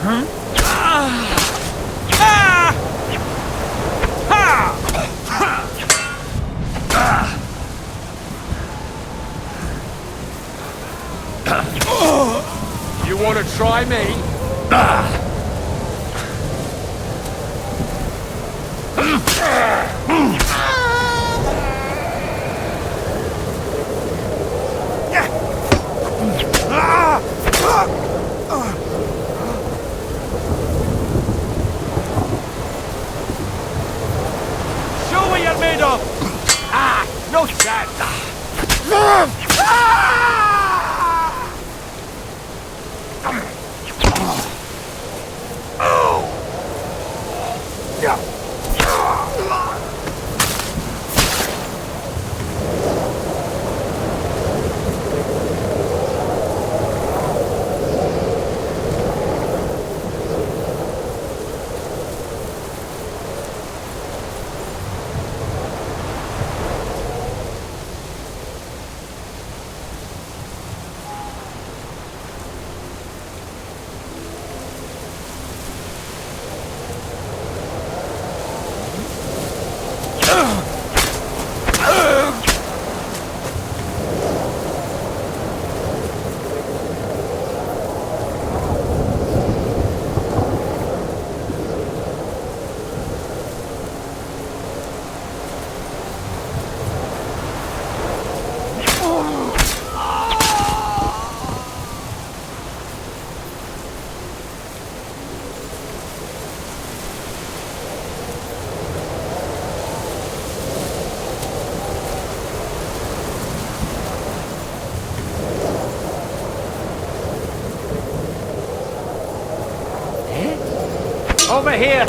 You want to try me? Show what you're made of! No chance! Over here!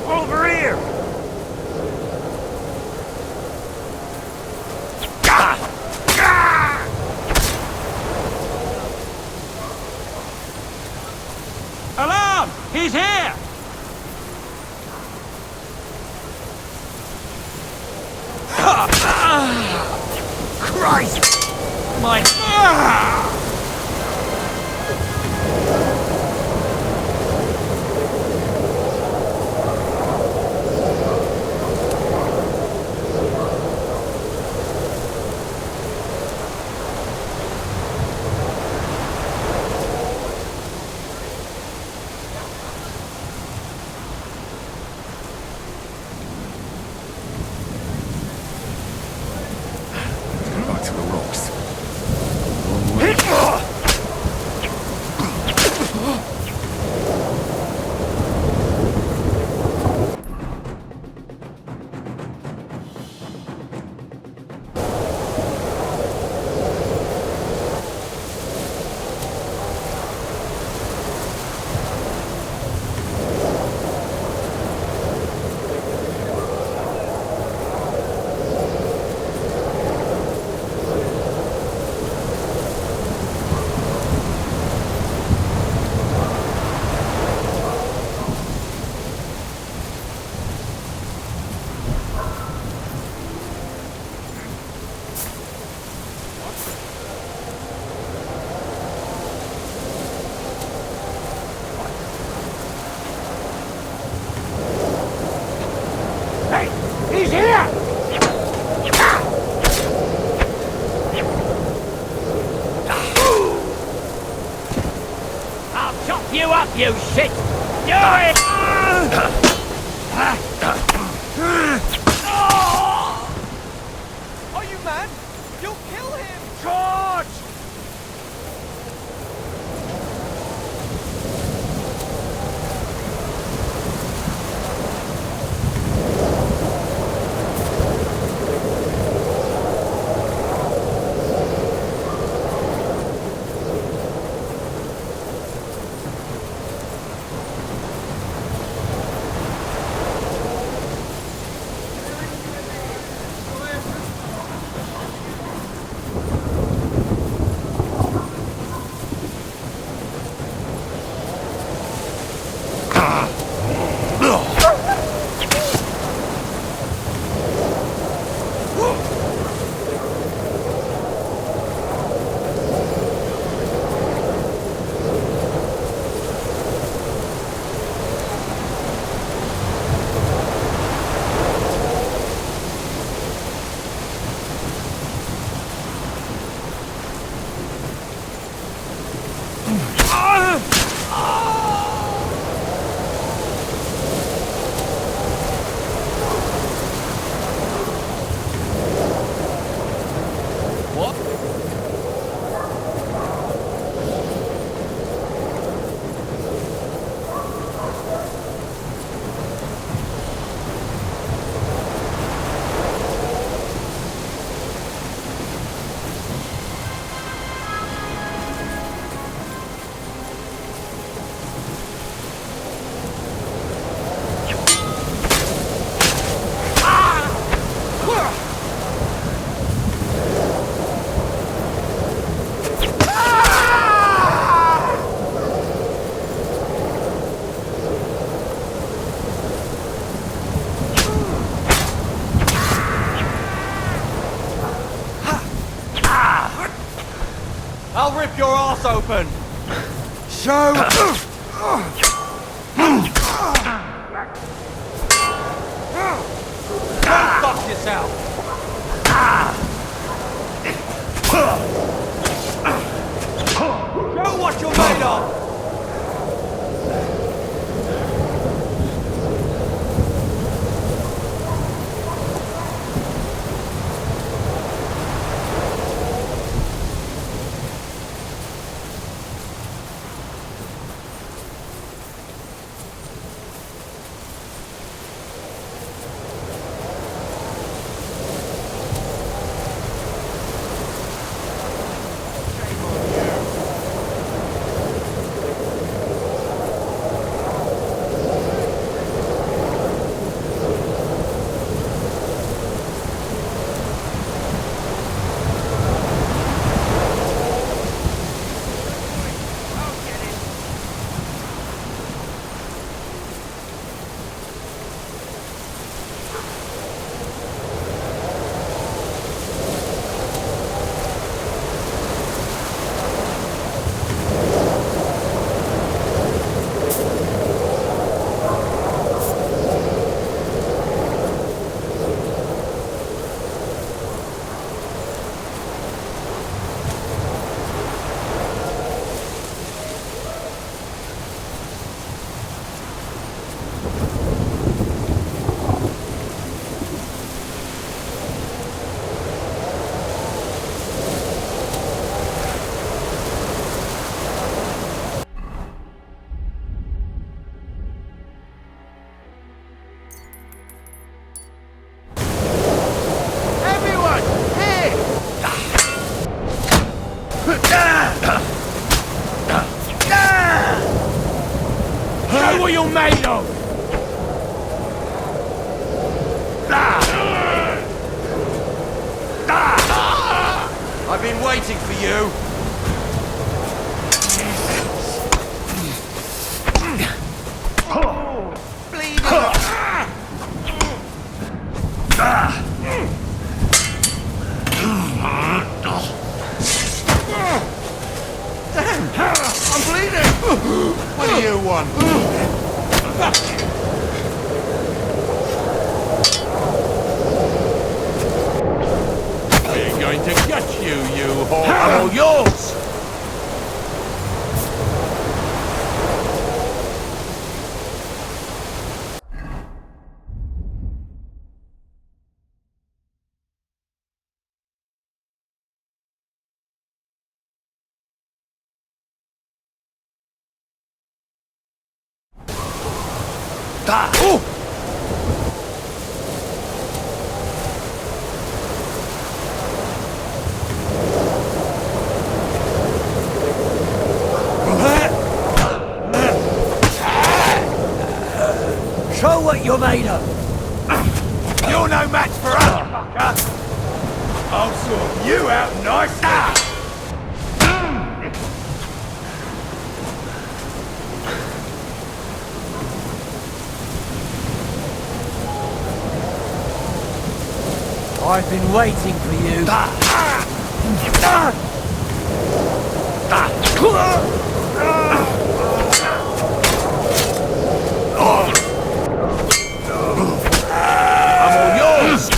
Over here! Alarm! He's here! Christ! My... Back to the rocks. He's here! I'll chop you up, you shit! Do it! I'll rip your ass open! So... Go fuck yourself! Show what you're made of! Show what you're made of! I've been waiting for you! I'm bleeding! What do you want? We're going to get you, you whore! I'm all yours! Show what you're made of! You're no match for us, fucker! I'll sort you out nice! I've been waiting for you. I'm all yours!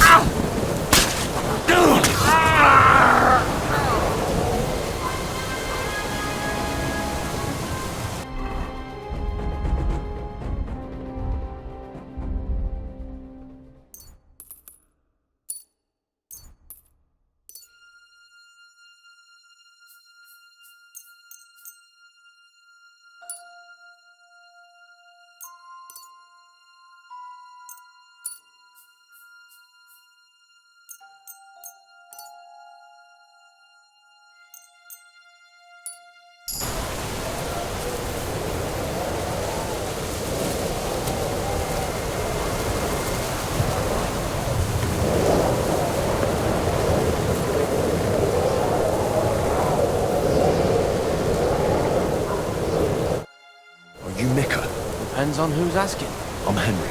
Depends on who's asking. I'm Henry.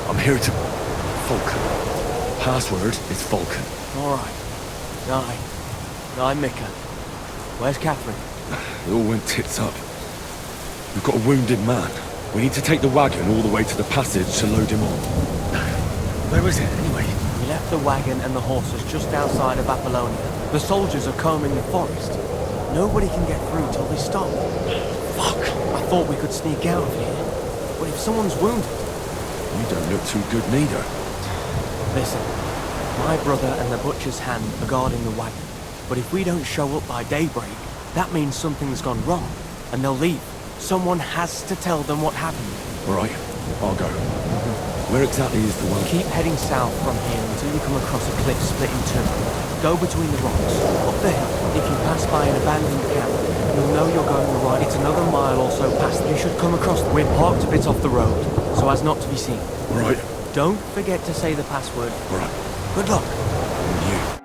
I'm here to... Vulcan. Password is Vulcan. Alright. I'm Mika. Where's Catherine? It all went tits up. We've got a wounded man. We need to take the wagon all the way to the passage to load him on. Where is it, anyway? We left the wagon and the horses just outside of Apollonia. The soldiers are combing the forest. Nobody can get through till they stop. Fuck! I thought we could sneak out of here. But if someone's wounded... You don't look too good neither. Listen, my brother and the butcher's hand are guarding the wagon. But if we don't show up by daybreak, that means something's gone wrong, and they'll leave. Someone has to tell them what happened. All right, I'll go. Where exactly is the one? Keep heading south from here until you come across a cliff split in two. Go between the rocks, up the hill. If you pass by an abandoned camp, you'll know you're going the right. It's another mile or so past. You should come across. We're parked a bit off the road, so as not to be seen. All right. Don't forget to say the password. All right. Good luck. And you.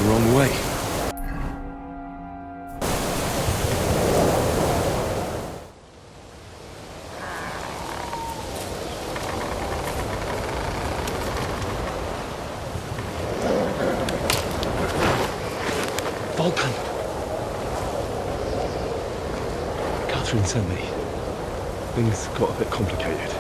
the wrong way. Vulcan! Catherine sent me. Things got a bit complicated.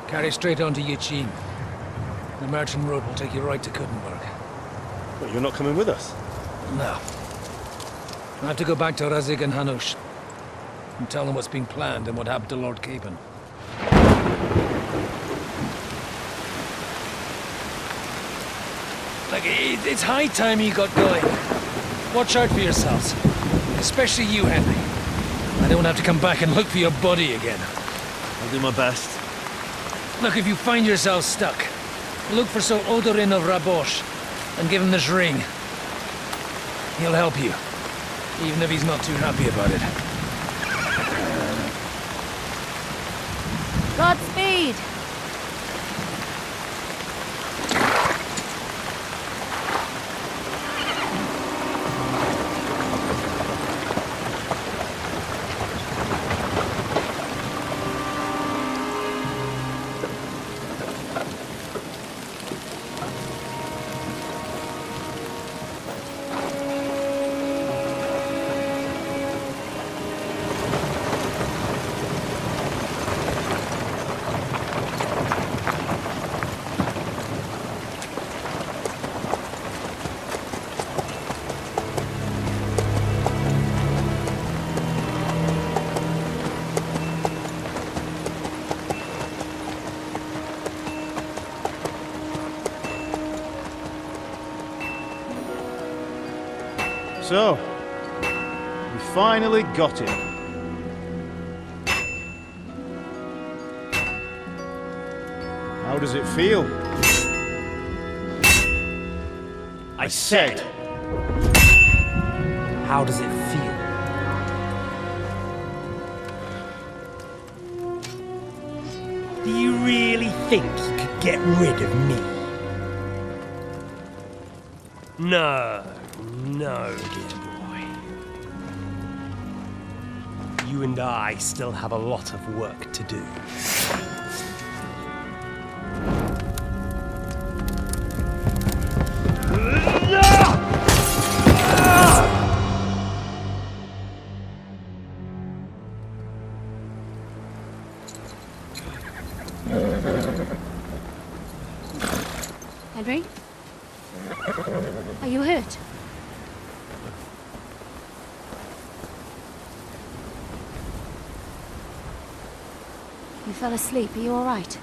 Carry straight on to Yichin. The merchant road will take you right to Kudenberg. But you're not coming with us? No. I have to go back to Razik and Hanush and tell them what's been planned and what happened to Lord Capen. Like, it's high time you got going. Watch out for yourselves. Especially you, Henry. I don't have to come back and look for your body again. I'll do my best. Look, if you find yourself stuck, look for Sir Odorin of Rabosh and give him this ring. He'll help you, even if he's not too happy about it. Godspeed! So, we finally got him. How does it feel? I said. How does it feel? Do you really think you could get rid of me? No, no, dear boy. You and I still have a lot of work to do. Henry? Are you hurt? You fell asleep. Are you all right?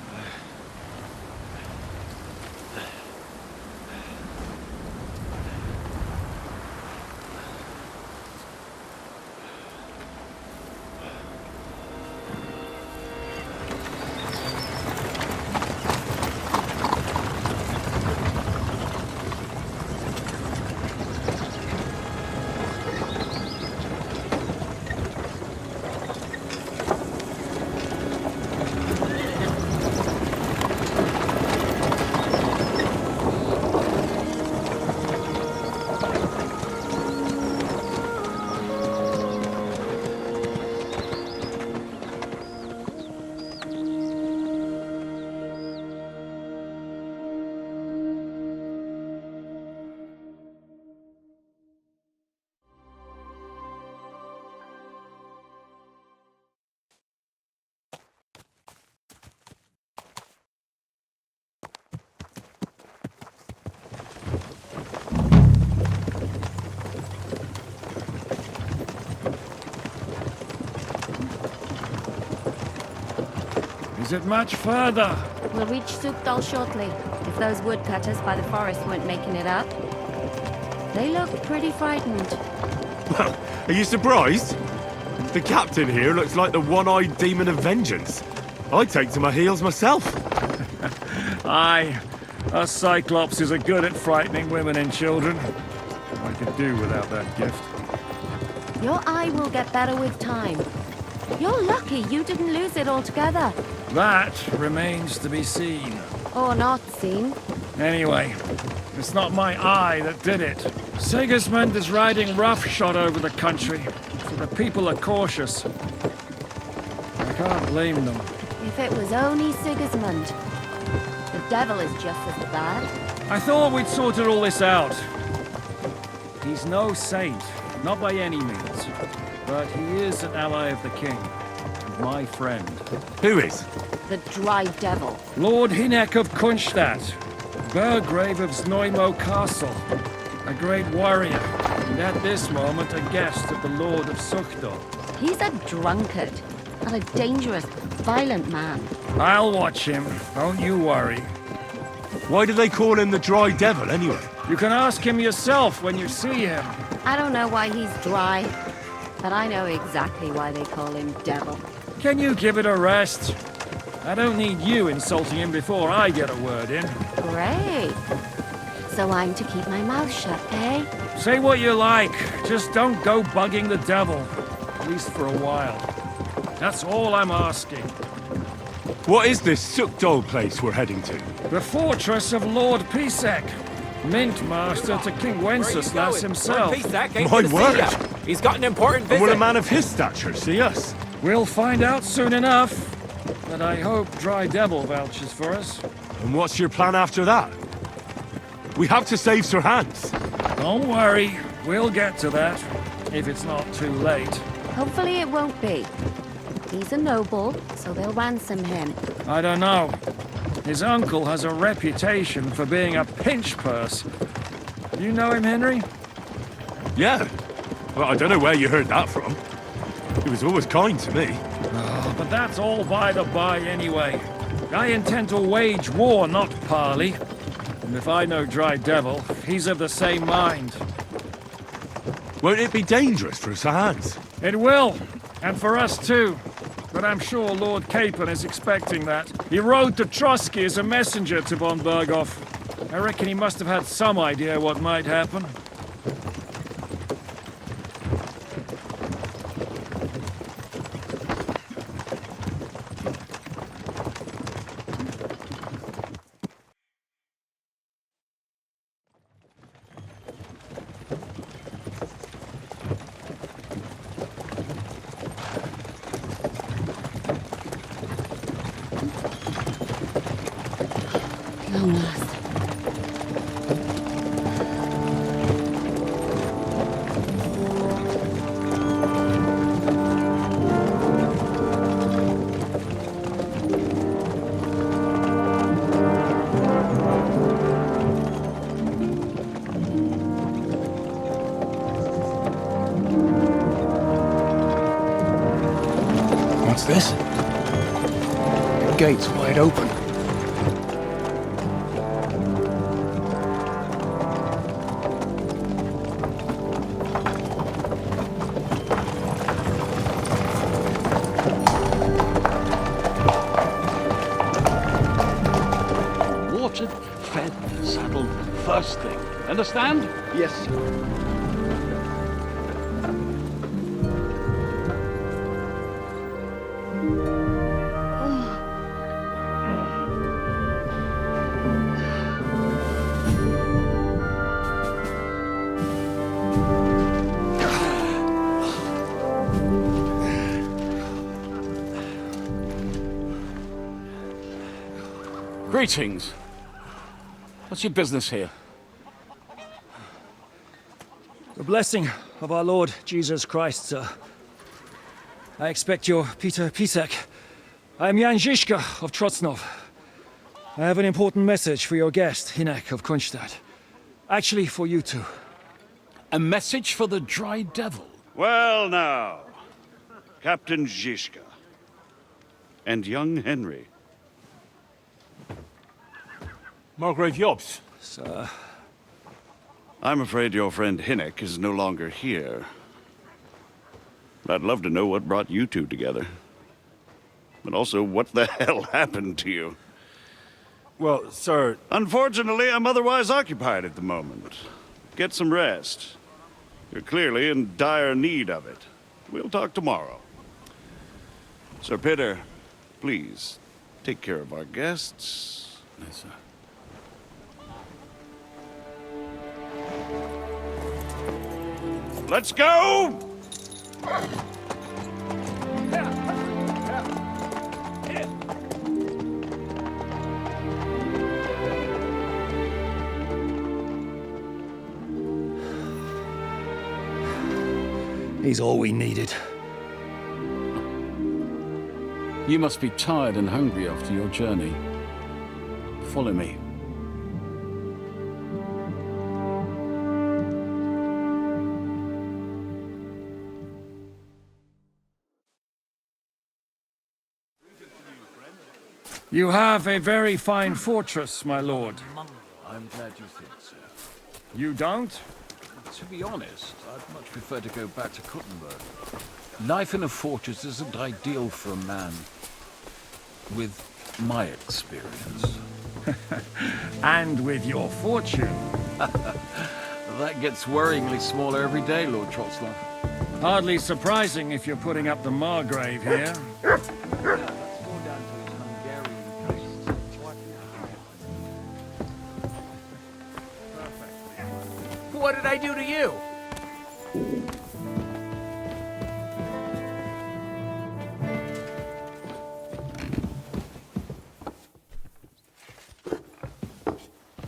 Is it much further? We'll reach Sukdal shortly, if those woodcutters by the forest weren't making it up. They look pretty frightened. Well, are you surprised? The captain here looks like the one-eyed demon of vengeance. I'd take to my heels myself. Aye, us Cyclopses are good at frightening women and children. I could do without that gift. Your eye will get better with time. You're lucky you didn't lose it altogether. That remains to be seen. Or not seen. Anyway, it's not my eye that did it. Sigismund is riding roughshod over the country, so the people are cautious. I can't blame them. If it was only Sigismund. The devil is just as bad. I thought we'd sorted all this out. He's no saint, not by any means. But he is an ally of the king, and my friend. Who is? The dry devil. Lord Hinek of Kunstadt, Burgrave of Znojmo Castle, a great warrior, and at this moment a guest of the Lord of Sukdal. He's a drunkard, and a dangerous, violent man. I'll watch him, don't you worry. Why do they call him the Dry Devil, anyway? You can ask him yourself when you see him. I don't know why he's dry, but I know exactly why they call him Devil. Can you give it a rest? I don't need you insulting him before I get a word in. Great. So I'm to keep my mouth shut, eh? Say what you like, just don't go bugging the devil. At least for a while. That's all I'm asking. What is this Sukdal place we're heading to? The fortress of Lord Pisek, Mint Master to King Wenceslas himself. My word! He's got an important visit. And will a man of his stature see us? We'll find out soon enough. But I hope Dry Devil vouches for us. And what's your plan after that? We have to save Sir Hans. Don't worry, we'll get to that, if it's not too late. Hopefully it won't be. He's a noble, so they'll ransom him. I don't know. His uncle has a reputation for being a pinch purse. You know him, Henry? Yeah. Well, I don't know where you heard that from. He was always kind to me. Oh, but that's all by the by anyway. I intend to wage war, not parley. And if I know Dry Devil, he's of the same mind. Won't it be dangerous for Sir Hans? It will, and for us too. But I'm sure Lord Capon is expecting that. He rode to Trotsky as a messenger to von Berghoff. I reckon he must have had some idea what might happen. Long last. What's this? The gate's wide open. Watered, fed, saddled, first thing. Understand? Yes, sir. Greetings. What's your business here? The blessing of our Lord Jesus Christ, sir. I expect you're Peter Pisek. I am Jan Žižka of Trocnov. I have an important message for your guest, Hinek of Kunstadt. Actually, for you two. A message for the Dry Devil? Well now, Captain Žižka and young Henry. Margrave Jobs. Sir, I'm afraid your friend Hinnock is no longer here. I'd love to know what brought you two together. But also, what the hell happened to you? Well, sir... Unfortunately, I'm otherwise occupied at the moment. Get some rest. You're clearly in dire need of it. We'll talk tomorrow. Sir Peter, please, take care of our guests. Yes, sir. Let's go! He's all we needed. You must be tired and hungry after your journey. Follow me. You have a very fine fortress, my lord. I'm glad you think so. You don't? To be honest, I'd much prefer to go back to Kuttenberg. Life in a fortress isn't ideal for a man with my experience. And with your fortune. That gets worryingly smaller every day, Lord Trotzler. Hardly surprising if you're putting up the Margrave here. What did I do to you?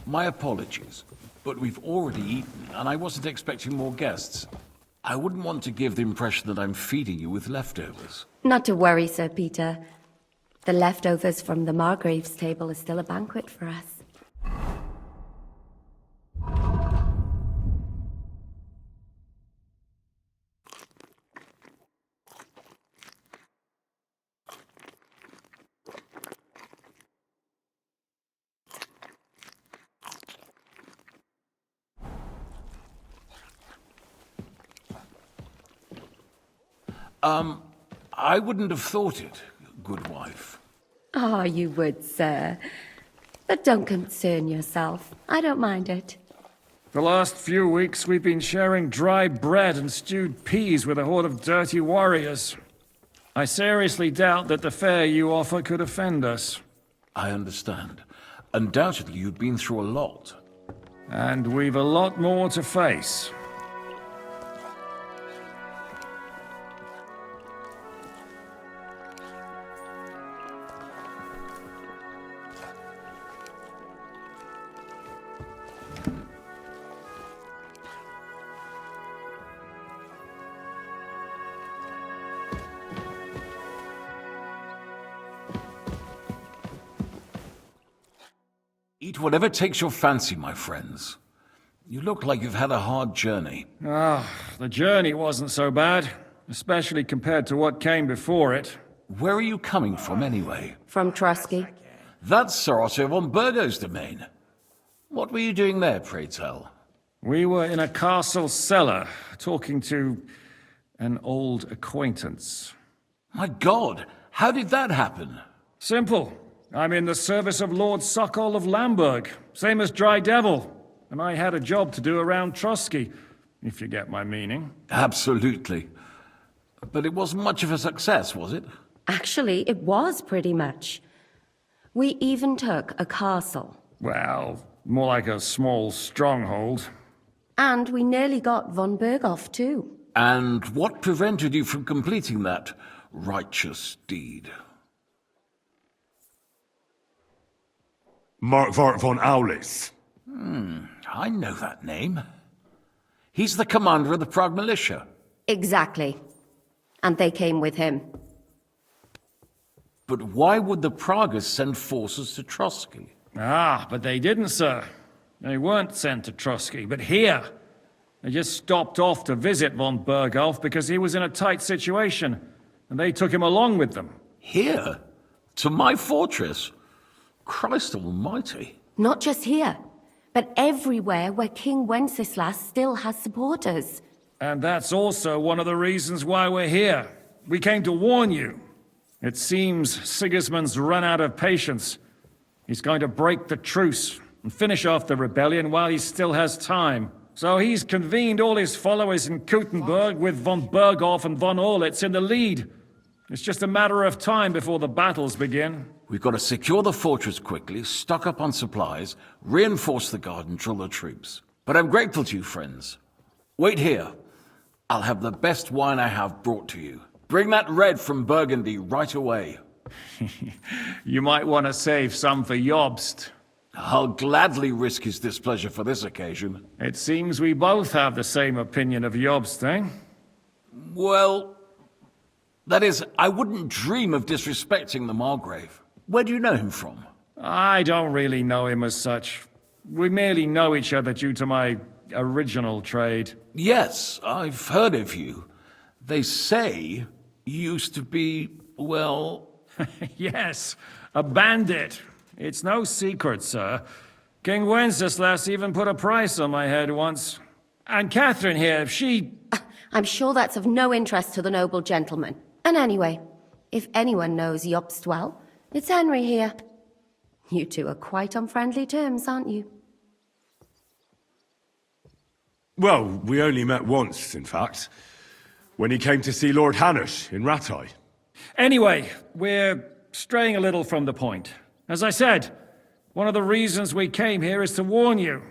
My apologies, but we've already eaten, and I wasn't expecting more guests. I wouldn't want to give the impression that I'm feeding you with leftovers. Not to worry, Sir Peter. The leftovers from the Margrave's table are still a banquet for us. I wouldn't have thought it, good wife. Ah, you would, sir. But don't concern yourself. I don't mind it. The last few weeks we've been sharing dry bread and stewed peas with a horde of dirty warriors. I seriously doubt that the fare you offer could offend us. I understand. Undoubtedly you've been through a lot. And we've a lot more to face. Eat whatever takes your fancy, my friends. You look like you've had a hard journey. The journey wasn't so bad, especially compared to what came before it. Where are you coming from, anyway? From Trusky. That's Sir Otto von Burgo's domain. What were you doing there, pray tell? We were in a castle cellar, talking to an old acquaintance. My God, how did that happen? Simple. I'm in the service of Lord Sokol of Lamberg, same as Dry Devil, and I had a job to do around Trusky, if you get my meaning. Absolutely. But it wasn't much of a success, was it? Actually, it was pretty much. We even took a castle. Well, more like a small stronghold. And we nearly got von Berghoff, too. And what prevented you from completing that righteous deed? Markvart von Aulis. I know that name. He's the commander of the Prague militia. Exactly. And they came with him. But why would the Praguers send forces to Trusky? But they didn't, sir. They weren't sent to Trusky, but here. They just stopped off to visit von Berghoff because he was in a tight situation, and they took him along with them. Here? To my fortress? Christ almighty. Not just here, but everywhere where King Wenceslas still has supporters. And that's also one of the reasons why we're here. We came to warn you. It seems Sigismund's run out of patience. He's going to break the truce and finish off the rebellion while he still has time. So he's convened all his followers in Kuttenberg with von Berghoff and von Orlitz in the lead. It's just a matter of time before the battles begin. We've got to secure the fortress quickly, stock up on supplies, reinforce the guard and drill the troops. But I'm grateful to you, friends. Wait here. I'll have the best wine I have brought to you. Bring that red from Burgundy right away. You might want to save some for Jobst. I'll gladly risk his displeasure for this occasion. It seems we both have the same opinion of Jobst, eh? Well, that is, I wouldn't dream of disrespecting the Margrave. Where do you know him from? I don't really know him as such. We merely know each other due to my original trade. Yes, I've heard of you. They say you used to be, well... Yes, a bandit. It's no secret, sir. King Wenceslas even put a price on my head once. And Catherine here, she... I'm sure that's of no interest to the noble gentleman. And anyway, if anyone knows Jobst well, it's Henry here. You two are quite on friendly terms, aren't you? Well, we only met once, in fact. When he came to see Lord Hanush in Rattay. Anyway, we're straying a little from the point. As I said, one of the reasons we came here is to warn you.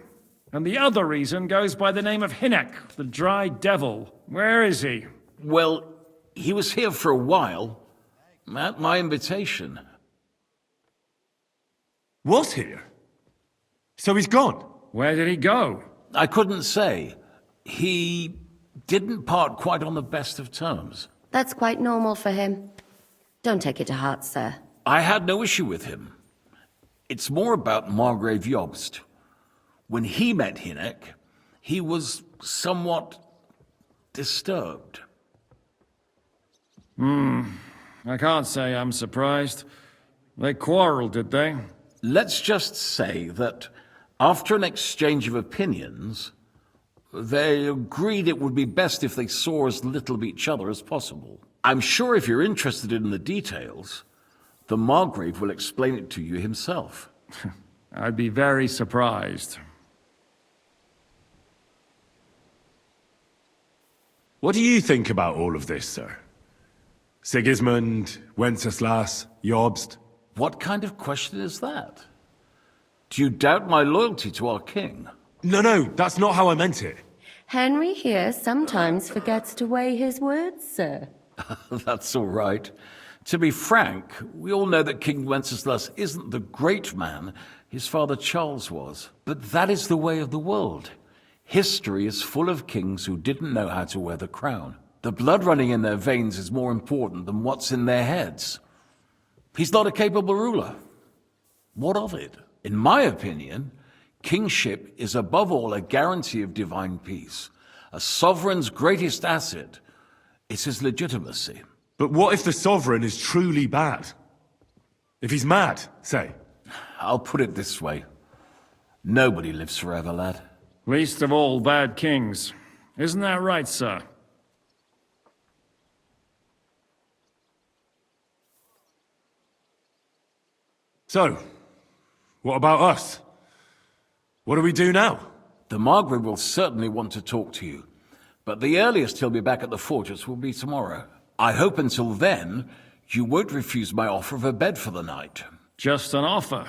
And the other reason goes by the name of Hynek, the Dry Devil. Where is he? Well, he was here for a while, at my invitation. Was here? So he's gone? Where did he go? I couldn't say. He didn't part quite on the best of terms. That's quite normal for him. Don't take it to heart, sir. I had no issue with him. It's more about Margrave Jobst. When he met Hynek, he was somewhat disturbed. I can't say I'm surprised. They quarreled, did they? Let's just say that after an exchange of opinions, they agreed it would be best if they saw as little of each other as possible. I'm sure if you're interested in the details, the Margrave will explain it to you himself. I'd be very surprised. What do you think about all of this, sir? Sigismund, Wenceslas, Jobst? What kind of question is that? Do you doubt my loyalty to our king? No, that's not how I meant it. Henry here sometimes forgets to weigh his words, sir. That's all right. To be frank, we all know that King Wenceslas isn't the great man his father Charles was. But that is the way of the world. History is full of kings who didn't know how to wear the crown. The blood running in their veins is more important than what's in their heads. He's not a capable ruler. What of it? In my opinion, kingship is above all a guarantee of divine peace. A sovereign's greatest asset is his legitimacy. But what if the sovereign is truly bad? If he's mad, say? I'll put it this way. Nobody lives forever, lad. Least of all bad kings. Isn't that right, sir? So, what about us? What do we do now? The Margrave will certainly want to talk to you, but the earliest he'll be back at the fortress will be tomorrow. I hope until then, you won't refuse my offer of a bed for the night. Just an offer.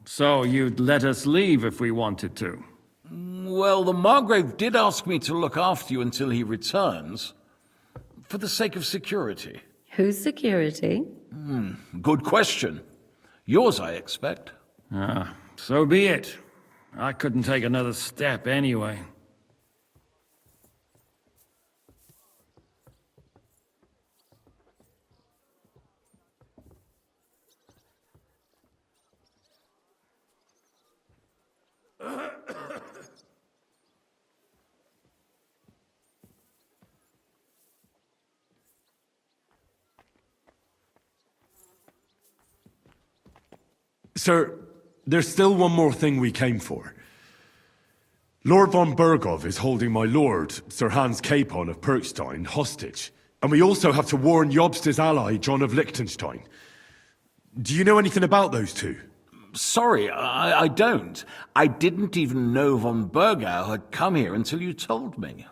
So you'd let us leave if we wanted to? Well, the Margrave did ask me to look after you until he returns, for the sake of security. Whose security? Good question. Yours, I expect. So be it. I couldn't take another step anyway. Sir, There's still one more thing we came for. Lord von Bergov is holding my lord, Sir Hans Capon of Perkstein, hostage. And we also have to warn Jobst's ally, John of Liechtenstein. Do you know anything about those two? Sorry, I don't. I didn't even know von Bergau had come here until you told me.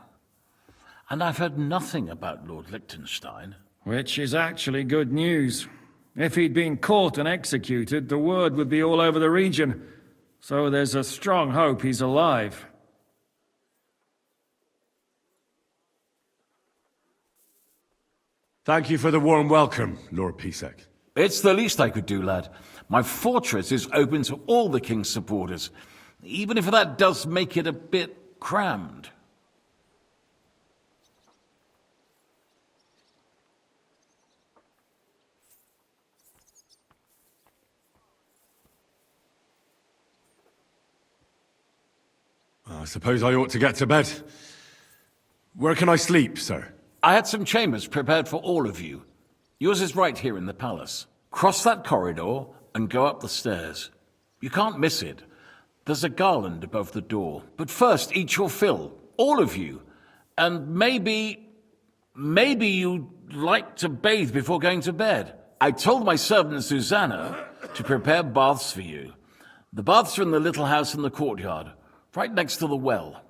And I've heard nothing about Lord Liechtenstein. Which is actually good news. If he'd been caught and executed, the word would be all over the region. So there's a strong hope he's alive. Thank you for the warm welcome, Lord Pisek. It's the least I could do, lad. My fortress is open to all the king's supporters, even if that does make it a bit crammed. I suppose I ought to get to bed. Where can I sleep, sir? I had some chambers prepared for all of you. Yours is right here in the palace. Cross that corridor and go up the stairs. You can't miss it. There's a garland above the door. But first, eat your fill. All of you. And maybe you'd like to bathe before going to bed. I told my servant Susanna to prepare baths for you. The baths are in the little house in the courtyard, right next to the well.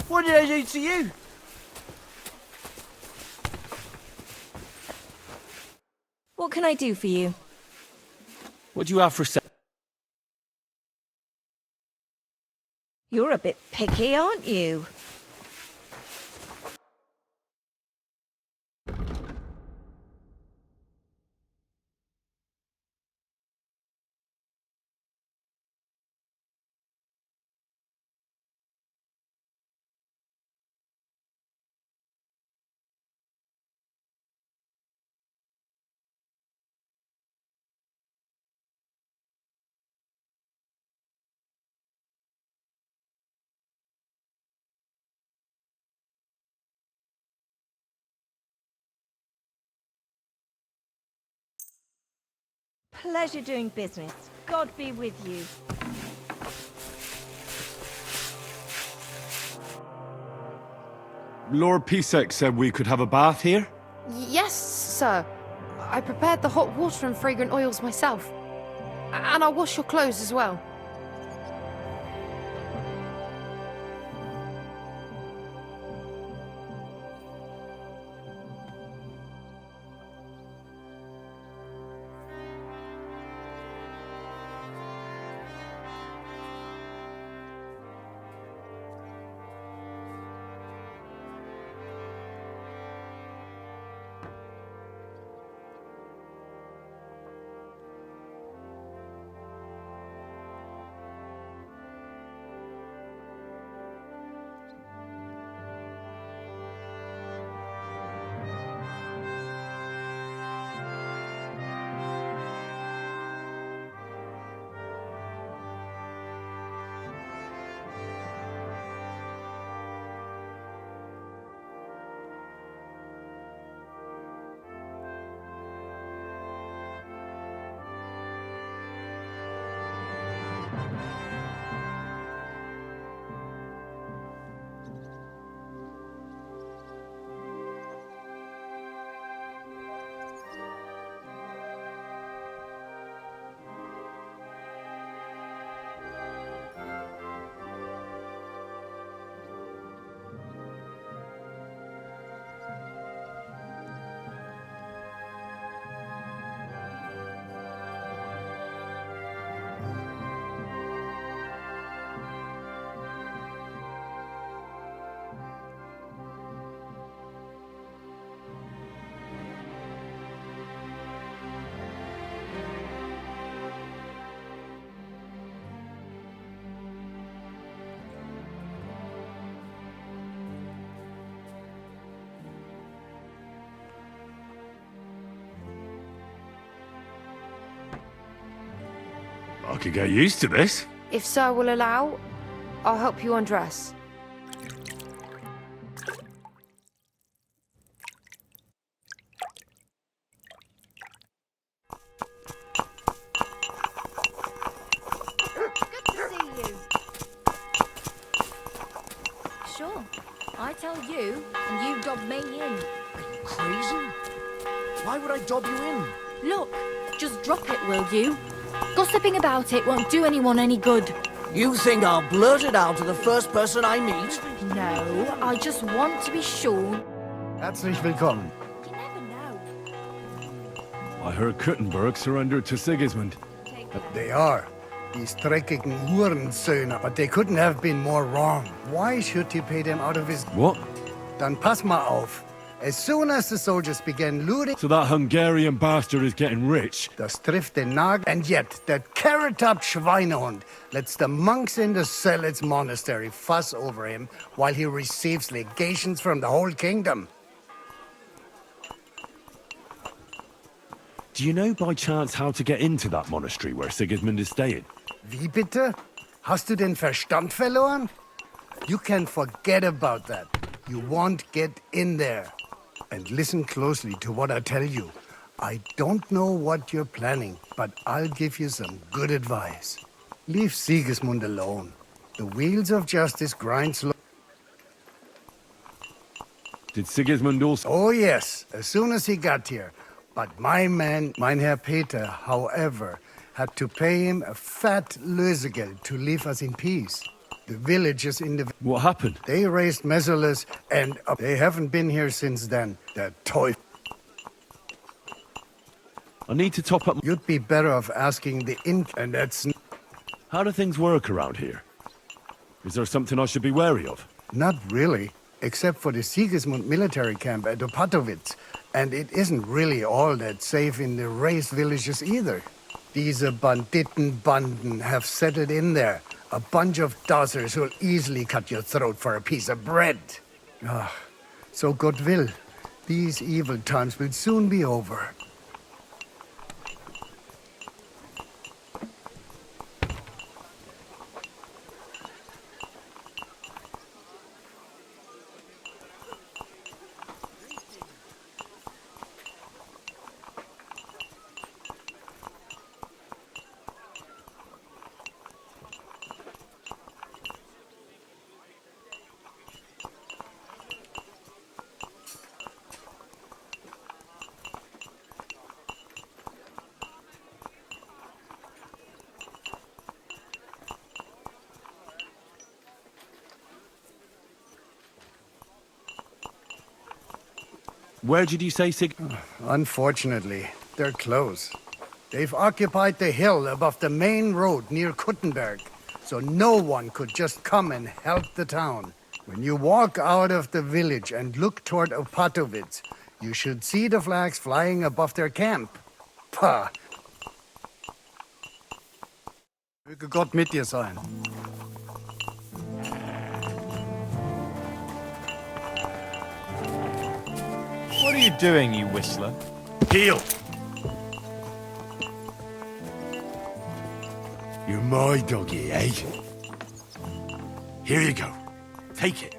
What did I do to you? What can I do for you? What do you have for sale? You're a bit picky, aren't you? Pleasure doing business. God be with you. Lord Pisek said we could have a bath here? Yes, sir. I prepared the hot water and fragrant oils myself. And I'll wash your clothes as well. I could get used to this. If Sir will allow, I'll help you undress. Good to see you. Sure. I tell you, and you dob me in. Crazy? Why would I dob you in? Look, just drop it, will you? Gossiping about it won't do anyone any good. You think I'll blurt it out to the first person I meet? No, I just want to be sure. Herzlich willkommen. You never know. I heard Kuttenberg surrendered to Sigismund. They are. These dreckigen Hurensöhne, but they couldn't have been more wrong. Why should he pay them out of his... What? Dann pass mal auf. As soon as the soldiers began looting... So that Hungarian bastard is getting rich? Das trifft den Nagel. And yet, that carrot-top Schweinehund lets the monks in the Selets monastery fuss over him while he receives legations from the whole kingdom. Do you know by chance how to get into that monastery where Sigismund is staying? Wie bitte? Hast du den Verstand verloren? You can forget about that. You won't get in there. And listen closely to what I tell you. I don't know what you're planning, but I'll give you some good advice. Leave Sigismund alone. The wheels of justice grind slow. Did Sigismund also... Oh, yes, as soon as he got here. But my man, mein Herr Peter, however, had to pay him a fat Lösegeld to leave us in peace. The villagers in the... What happened? They raised Messerless, and they haven't been here since then. The toy... I need to top up... You'd be better off asking the and that's... How do things work around here? Is there something I should be wary of? Not really, except for the Sigismund military camp at Opatowitz. And it isn't really all that safe in the raised villages either. These Banditenbanden have settled in there. A bunch of dossers who'll easily cut your throat for a piece of bread. Ah, so God will. These evil times will soon be over. Where did you say Unfortunately, they're close. They've occupied the hill above the main road near Kuttenberg, so no one could just come and help the town. When you walk out of the village and look toward Opatowitz, you should see the flags flying above their camp. Pah! Möge Gott mit dir sein. What are you doing, you whistler? Heel! You're my doggy, eh? Here you go. Take it.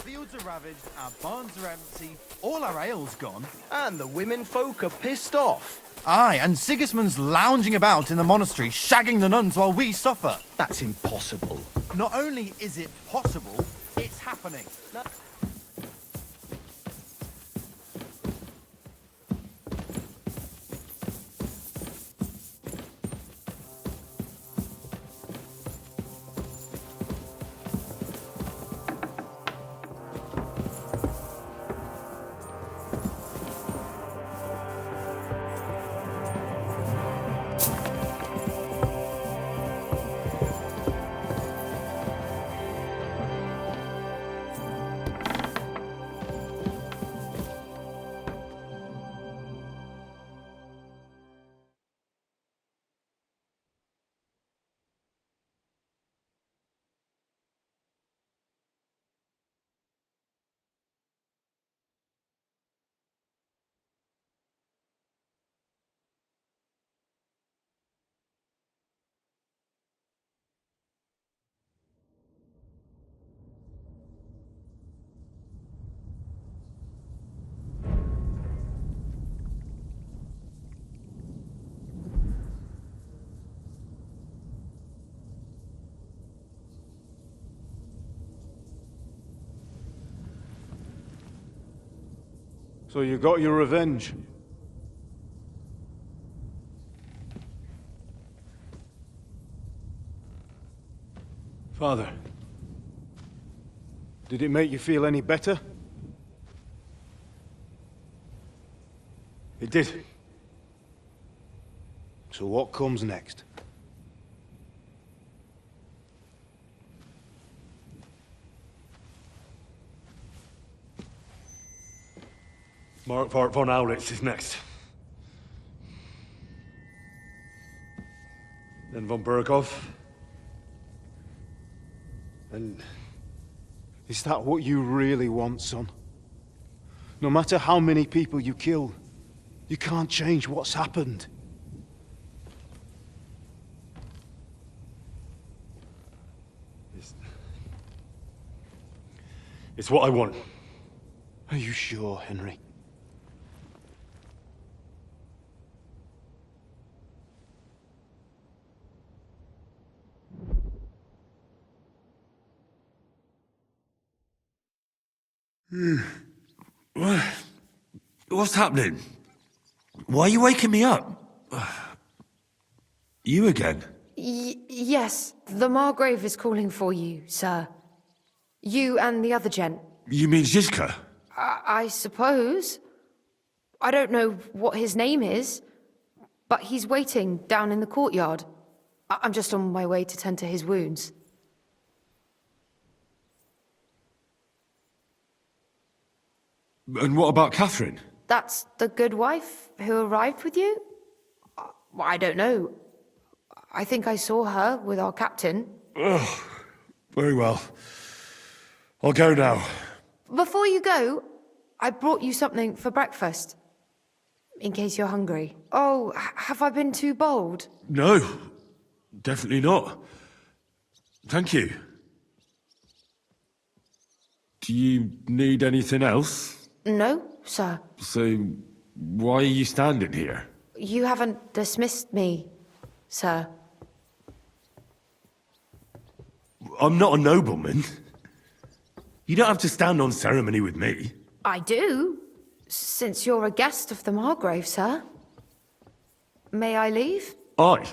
fields are ravaged, our barns are empty, all our ale's gone. And the women folk are pissed off. Aye, and Sigismund's lounging about in the monastery, shagging the nuns while we suffer. That's impossible. Not only is it possible, it's happening. So you got your revenge? Father, did it make you feel any better? It did. So what comes next? Mark von Aulitz is next. Then von Berghoff. And is that what you really want, son? No matter how many people you kill, you can't change what's happened. It's what I want. Are you sure, Henry? What's happening? Why are you waking me up? You again? Yes, the Margrave is calling for you, sir. You and the other gent. You mean Zizka? I suppose. I don't know what his name is, but he's waiting down in the courtyard. I'm just on my way to tend to his wounds. And what about Catherine? That's the good wife who arrived with you? I don't know. I think I saw her with our captain. Oh, very well. I'll go now. Before you go, I brought you something for breakfast. In case you're hungry. Oh, have I been too bold? No, definitely not. Thank you. Do you need anything else? No, sir. So, why are you standing here? You haven't dismissed me, sir. I'm not a nobleman. You don't have to stand on ceremony with me. I do, since you're a guest of the Margrave, sir. May I leave? Aye.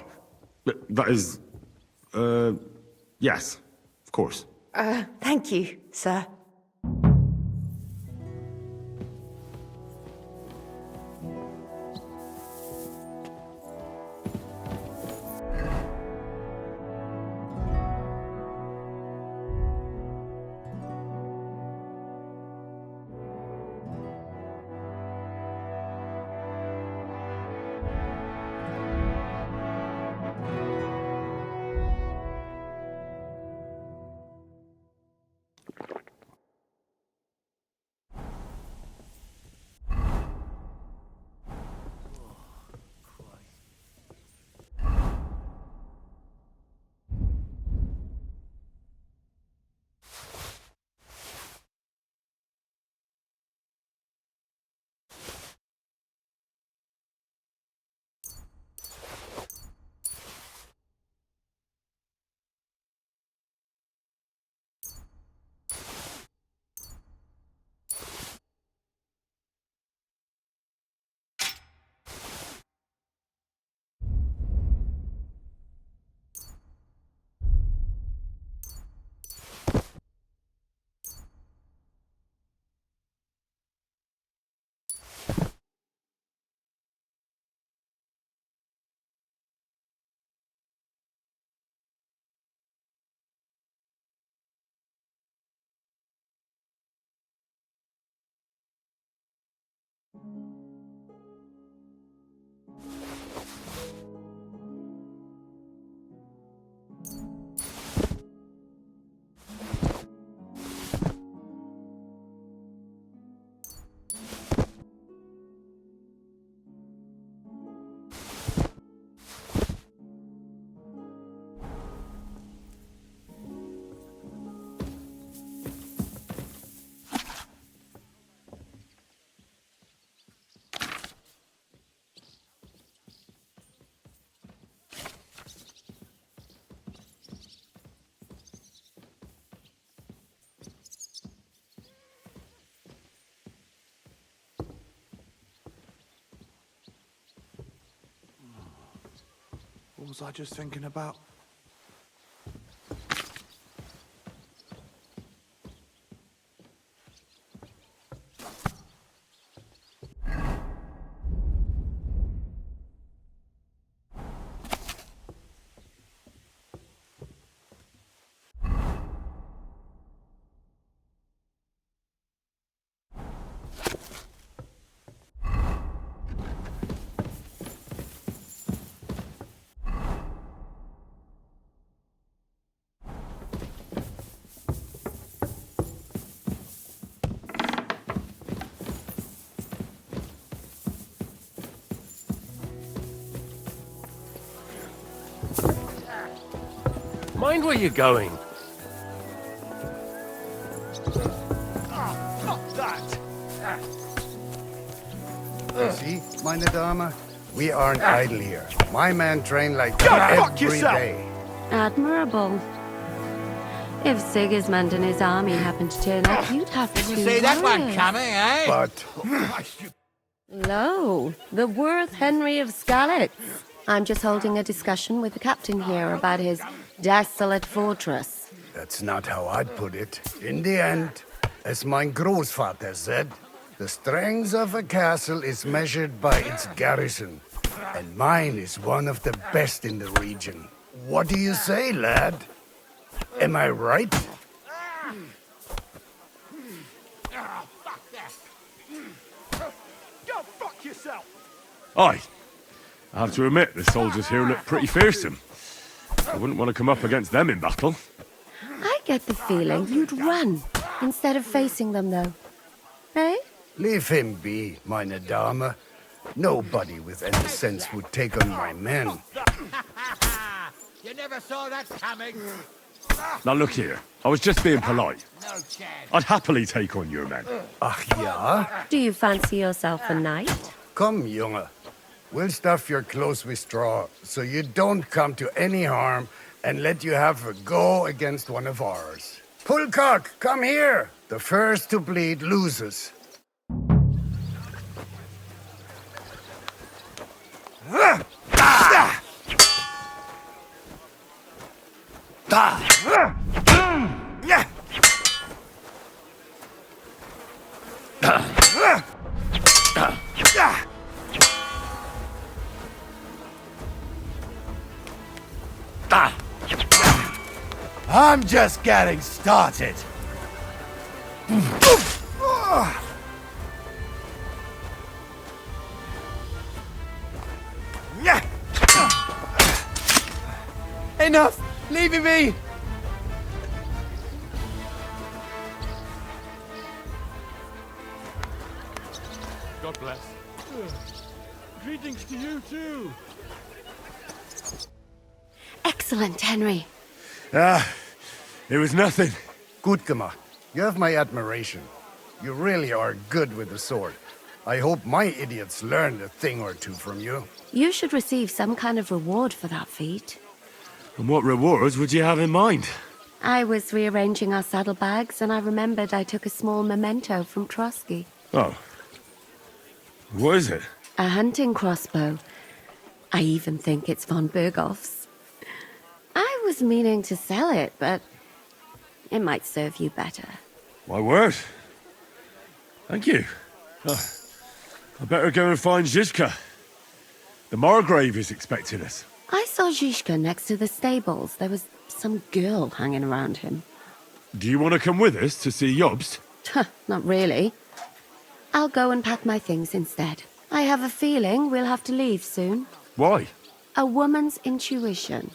That is... yes, of course. Thank you, sir. What was I just thinking about? Mind where you're going. See, meine Dame? We aren't idle here. My men train like that every day. Admirable. If Sigismund and his army happened to turn up, you'd have to See that one coming, eh? But Lo, the worth Henry of Skalitz. I'm just holding a discussion with the captain here about his desolate fortress. that's not how I'd put it. In the end, as mein Großvater said, the strength of a castle is measured by its garrison. And mine is one of the best in the region. What do you say, lad? Am I right? Go fuck yourself! Aye. I have to admit, the soldiers here look pretty fearsome. I wouldn't want to come up against them in battle. I get the feeling you'd run instead of facing them, though. Eh? Leave him be, meine Dame. Nobody with any sense would take on my men. You never saw that coming. Now look here, I was just being polite. I'd happily take on your men. Ach ja? Do you fancy yourself a knight? Come, Junge. We'll stuff your clothes with straw, so you don't come to any harm, and let you have a go against one of ours. Pulcock, come here! The first to bleed loses. I'm just getting started. Enough! Leave me be! God bless. Greetings to you too. Excellent, Henry. It was nothing. Gut gemacht. You have my admiration. You really are good with the sword. I hope my idiots learned a thing or two from you. You should receive some kind of reward for that feat. And what rewards would you have in mind? I was rearranging our saddlebags, and I remembered I took a small memento from Trotsky. Oh. What is it? A hunting crossbow. I even think it's von Berghoff's. I was meaning to sell it, but it might serve you better. My word. Thank you. I better go and find Zizka. The Margrave is expecting us. I saw Zizka next to the stables. There was some girl hanging around him. Do you want to come with us to see Jobst? Not really. I'll go and pack my things instead. I have a feeling we'll have to leave soon. Why? A woman's intuition.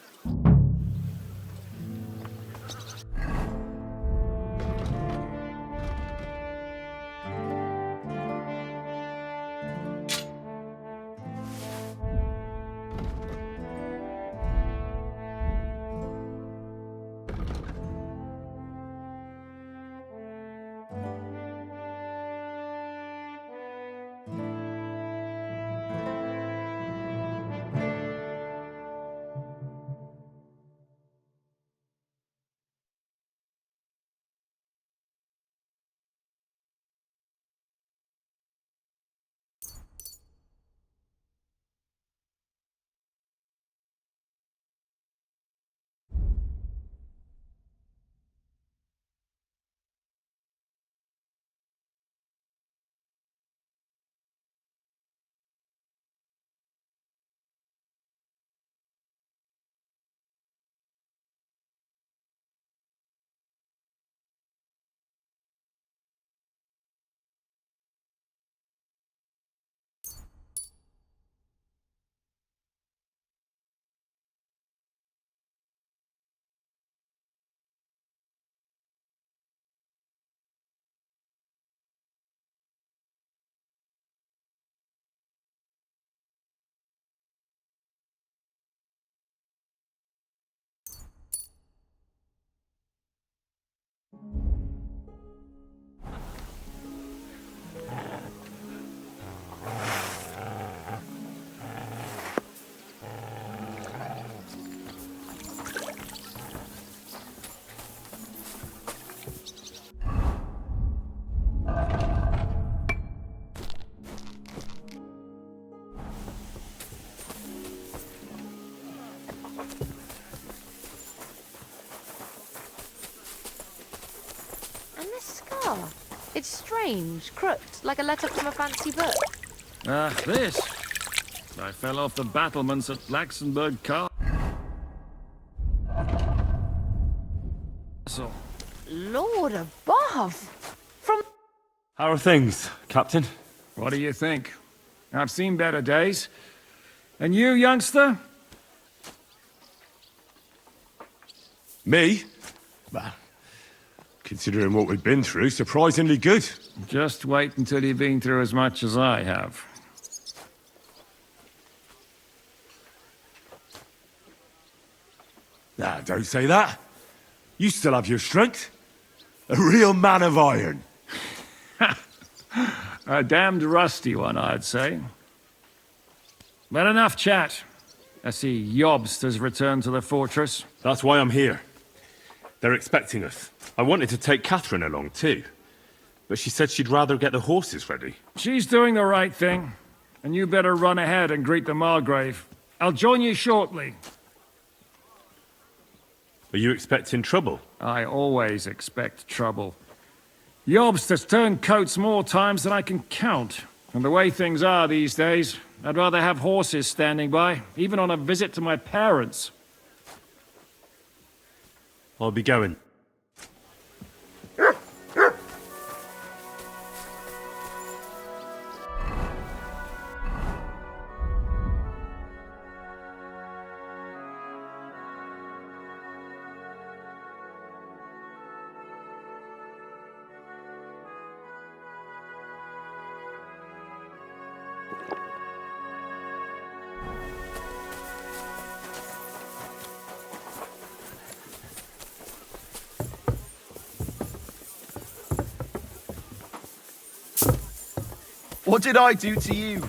It's strange, crooked, like a letter from a fancy book. Ah, this. I fell off the battlements at Laxenburg Castle. Lord above! From... How are things, Captain? What do you think? I've seen better days. And you, youngster? Me? Well, considering what we've been through, surprisingly good. Just wait until you've been through as much as I have. Nah, don't say that. You still have your strength. A real man of iron. A damned rusty one, I'd say. But enough chat. I see Jobst has returned to the fortress. That's why I'm here. They're expecting us. I wanted to take Catherine along too, but she said she'd rather get the horses ready. She's doing the right thing, and you better run ahead and greet the Margrave. I'll join you shortly. Are you expecting trouble? I always expect trouble. Jobst has turned coats more times than I can count. And the way things are these days, I'd rather have horses standing by, even on a visit to my parents. I'll be going. What did I do to you?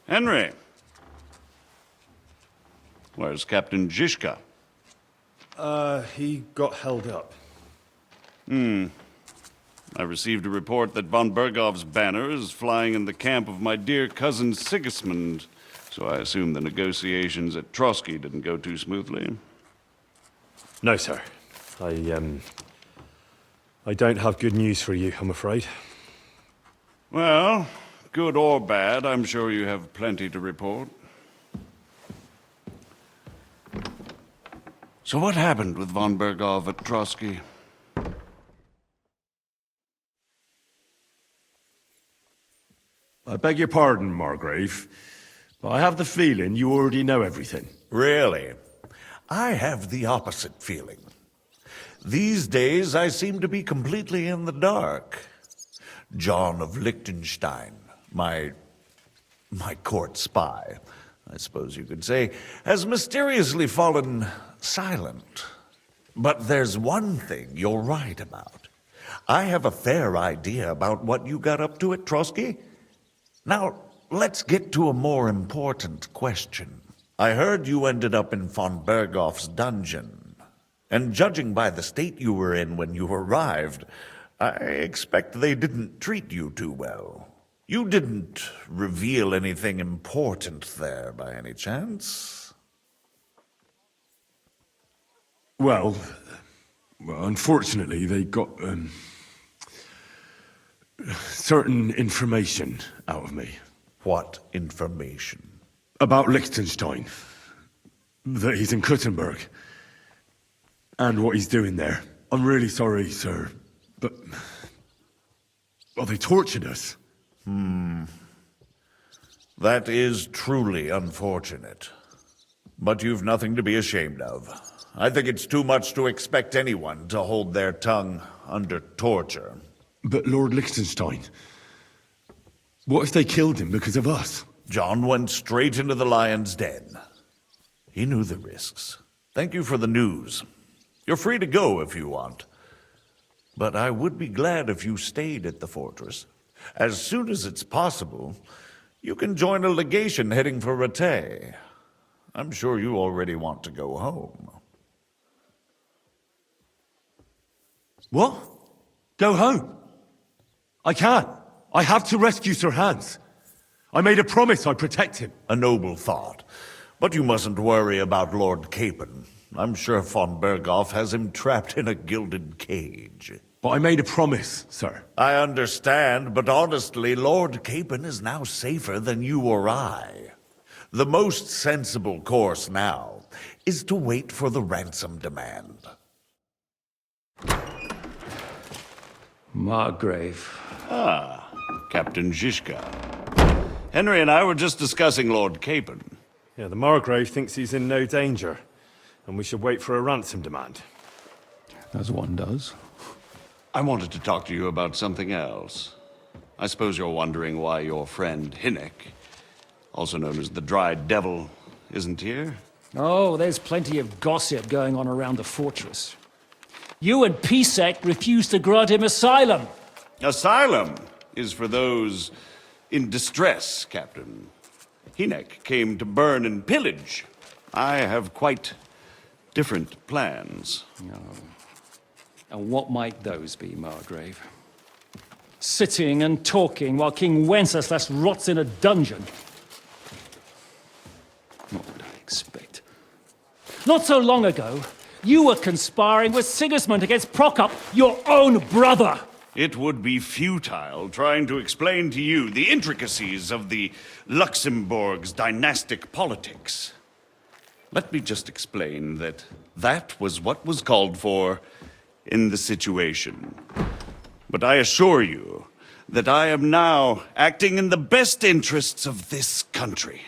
Henry. Where's Captain Zizka? He got held up. I received a report that von Bergov's banner is flying in the camp of my dear cousin Sigismund, so I assume the negotiations at Trotsky didn't go too smoothly. No, sir. I don't have good news for you, I'm afraid. Well, good or bad, I'm sure you have plenty to report. So what happened with von Bergov at Trotsky? I beg your pardon, Margrave, but I have the feeling you already know everything. Really? I have the opposite feeling. These days, I seem to be completely in the dark. John of Liechtenstein, my court spy, I suppose you could say, has mysteriously fallen silent. But there's one thing you're right about. I have a fair idea about what you got up to at Trotsky. Now, let's get to a more important question. I heard you ended up in von Bergov's dungeon, and judging by the state you were in when you arrived, I expect they didn't treat you too well. You didn't reveal anything important there by any chance? Well, unfortunately, they got certain information out of me. What information? About Liechtenstein. That he's in Kuttenberg. And what he's doing there. I'm really sorry, sir, but... well, they tortured us. That is truly unfortunate. But you've nothing to be ashamed of. I think it's too much to expect anyone to hold their tongue under torture. But Lord Liechtenstein... What if they killed him because of us? John went straight into the lion's den. He knew the risks. Thank you for the news. You're free to go if you want. But I would be glad if you stayed at the fortress. As soon as it's possible, you can join a legation heading for Rattay. I'm sure you already want to go home. What? Go home? I can't. I have to rescue Sir Hans. I made a promise I'd protect him. A noble thought. But you mustn't worry about Lord Capon. I'm sure von Berghoff has him trapped in a gilded cage. But I made a promise, sir. I understand, but honestly, Lord Capon is now safer than you or I. The most sensible course now is to wait for the ransom demand. Margrave. Ah, Captain Zizka. Henry and I were just discussing Lord Capon. Yeah, the Margrave thinks he's in no danger, and we should wait for a ransom demand. As one does. I wanted to talk to you about something else. I suppose you're wondering why your friend Hinnek, also known as the Dried Devil, isn't here? Oh, there's plenty of gossip going on around the fortress. You and Pisek refused to grant him asylum. Asylum is for those in distress, Captain. Hinnek came to burn and pillage. I have quite different plans. No. And what might those be, Margrave? Sitting and talking while King Wenceslas rots in a dungeon. What would I expect? Not so long ago, you were conspiring with Sigismund against Prokop, your own brother. It would be futile trying to explain to you the intricacies of the Luxembourg's dynastic politics. Let me just explain that that was what was called for in the situation. But I assure you that I am now acting in the best interests of this country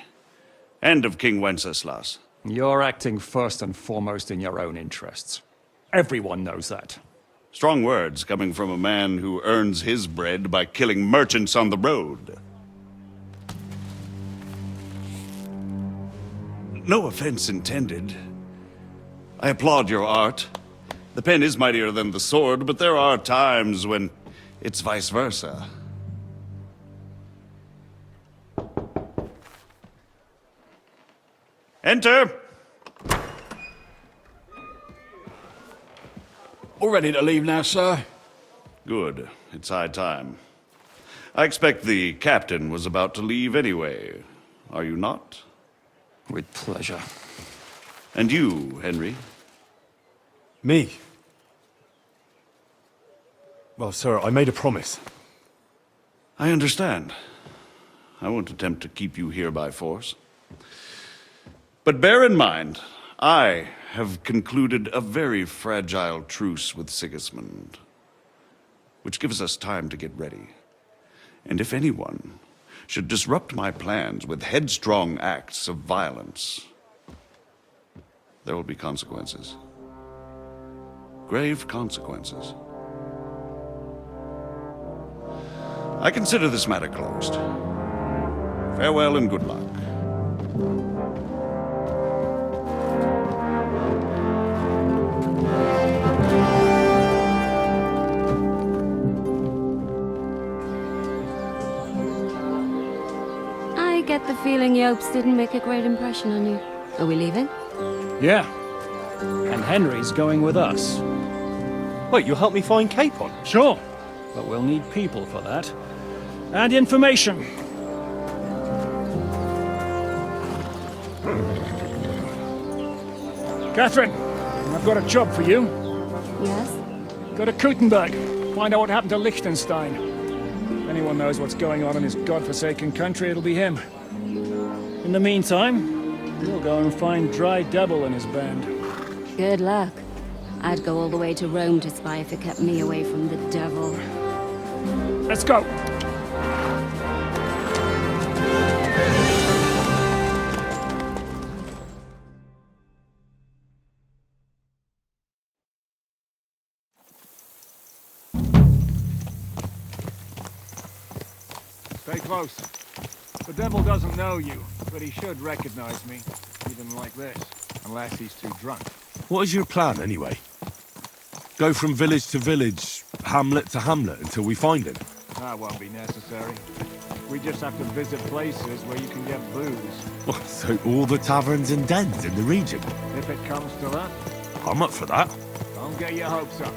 and of King Wenceslas. You're acting first and foremost in your own interests. Everyone knows that. Strong words coming from a man who earns his bread by killing merchants on the road. No offense intended. I applaud your art. The pen is mightier than the sword, but there are times when it's vice versa. Enter! All ready to leave now, sir? Good. It's high time. I expect the captain was about to leave anyway. Are you not? With pleasure. And you, Henry? Me? Well, sir, I made a promise. I understand. I won't attempt to keep you here by force. But bear in mind, I have concluded a very fragile truce with Sigismund, which gives us time to get ready. And if anyone should disrupt my plans with headstrong acts of violence, there will be consequences. Grave consequences. I consider this matter closed. Farewell and good luck. I get the feeling Yopes didn't make a great impression on you. Are we leaving? Yeah. And Henry's going with us. Wait, you'll help me find Capon? Sure. But we'll need people for that. And information. Catherine, I've got a job for you. Yes? Go to Kuttenberg. Find out what happened to Liechtenstein. If anyone knows what's going on in his godforsaken country, it'll be him. In the meantime, we'll go and find Dry Devil and his band. Good luck. I'd go all the way to Rome to spy if it kept me away from the devil. Let's go! Stay close. The devil doesn't know you, but he should recognize me, even like this, unless he's too drunk. What is your plan, anyway? Go from village to village, hamlet to hamlet, until we find him? That won't be necessary. We just have to visit places where you can get booze. Oh, so all the taverns and dens in the region? If it comes to that. I'm up for that. Don't get your hopes up.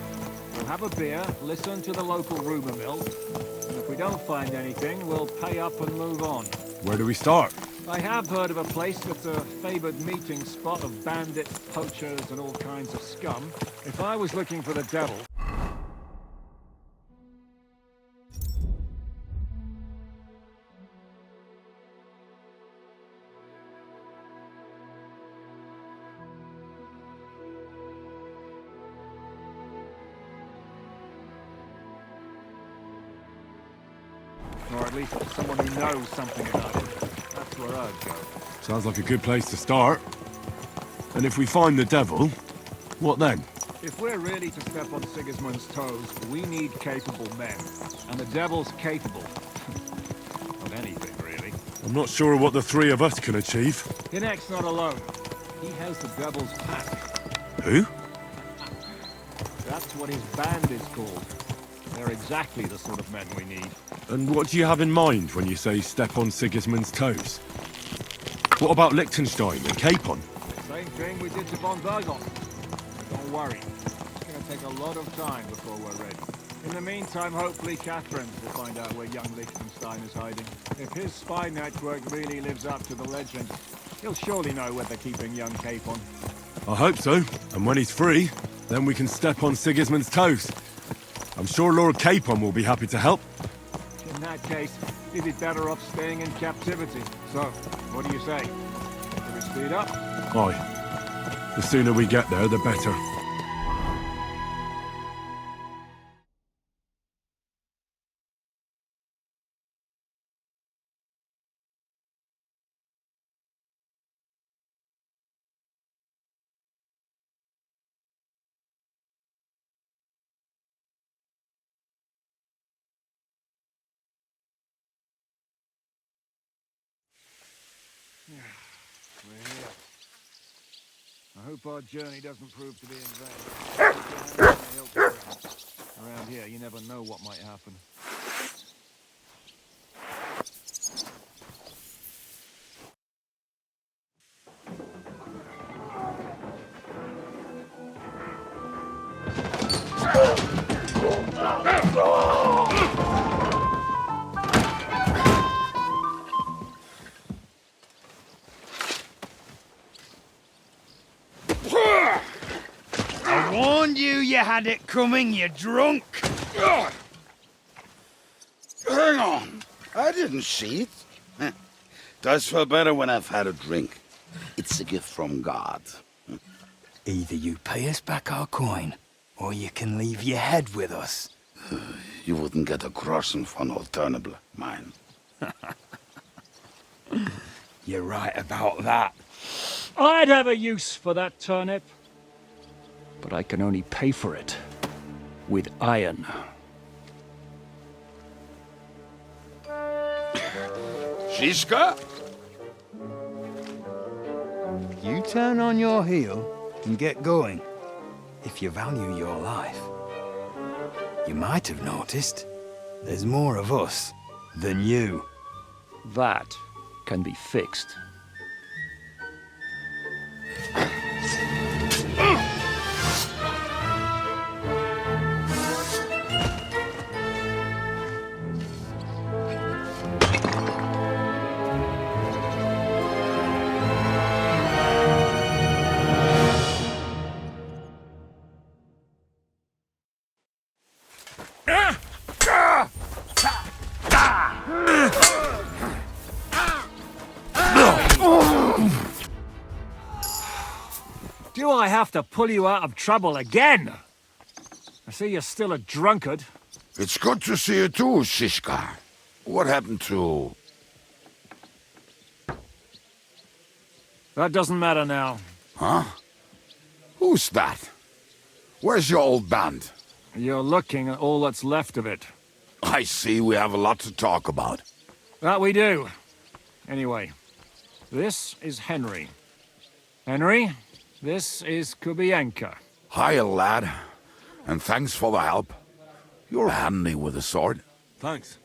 We'll have a beer, listen to the local rumour mill, and if we don't find anything, we'll pay up and move on. Where do we start? I have heard of a place that's a favoured meeting spot of bandits, poachers, and all kinds of scum. If I was looking for the devil... Or at least someone who knows something about it. That's where I'd go. Sounds like a good place to start. And if we find the devil, what then? If we're really to step on Sigismund's toes, we need capable men. And the devil's capable. Of anything, really. I'm not sure what the three of us can achieve. Hinek's not alone. He has the devil's pack. Who? That's what his band is called. They're exactly the sort of men we need. And what do you have in mind when you say step on Sigismund's toes? What about Liechtenstein and Capon? Same thing we did to von Berghoff. Don't worry. It's gonna take a lot of time before we're ready. In the meantime, hopefully Catherine's will find out where young Liechtenstein is hiding. If his spy network really lives up to the legend, he'll surely know where they're keeping young Capon. I hope so. And when he's free, then we can step on Sigismund's toes. I'm sure Lord Capon will be happy to help. In that case, he'd be better off staying in captivity. So, what do you say? Should we speed up? Aye. The sooner we get there, the better. We're here. I hope our journey doesn't prove to be in vain. Around here, you never know what might happen. I warned you had it coming, you drunk! Hang on. I didn't see it. Does feel better when I've had a drink. It's a gift from God. Either you pay us back our coin, or you can leave your head with us. You wouldn't get a crossing for an alternative, mine. You're right about that. I'd have a use for that turnip. But I can only pay for it with iron. Shiska? You turn on your heel and get going. If you value your life. You might have noticed there's more of us than you. That can be fixed. Do I have to pull you out of trouble again? I see you're still a drunkard. It's good to see you too, Shishka. What happened to... That doesn't matter now. Huh? Who's that? Where's your old band? You're looking at all that's left of it. I see we have a lot to talk about. That we do. Anyway, this is Henry. Henry, this is Kubienka. Hiya, lad. And thanks for the help. You're handy with a sword. Thanks.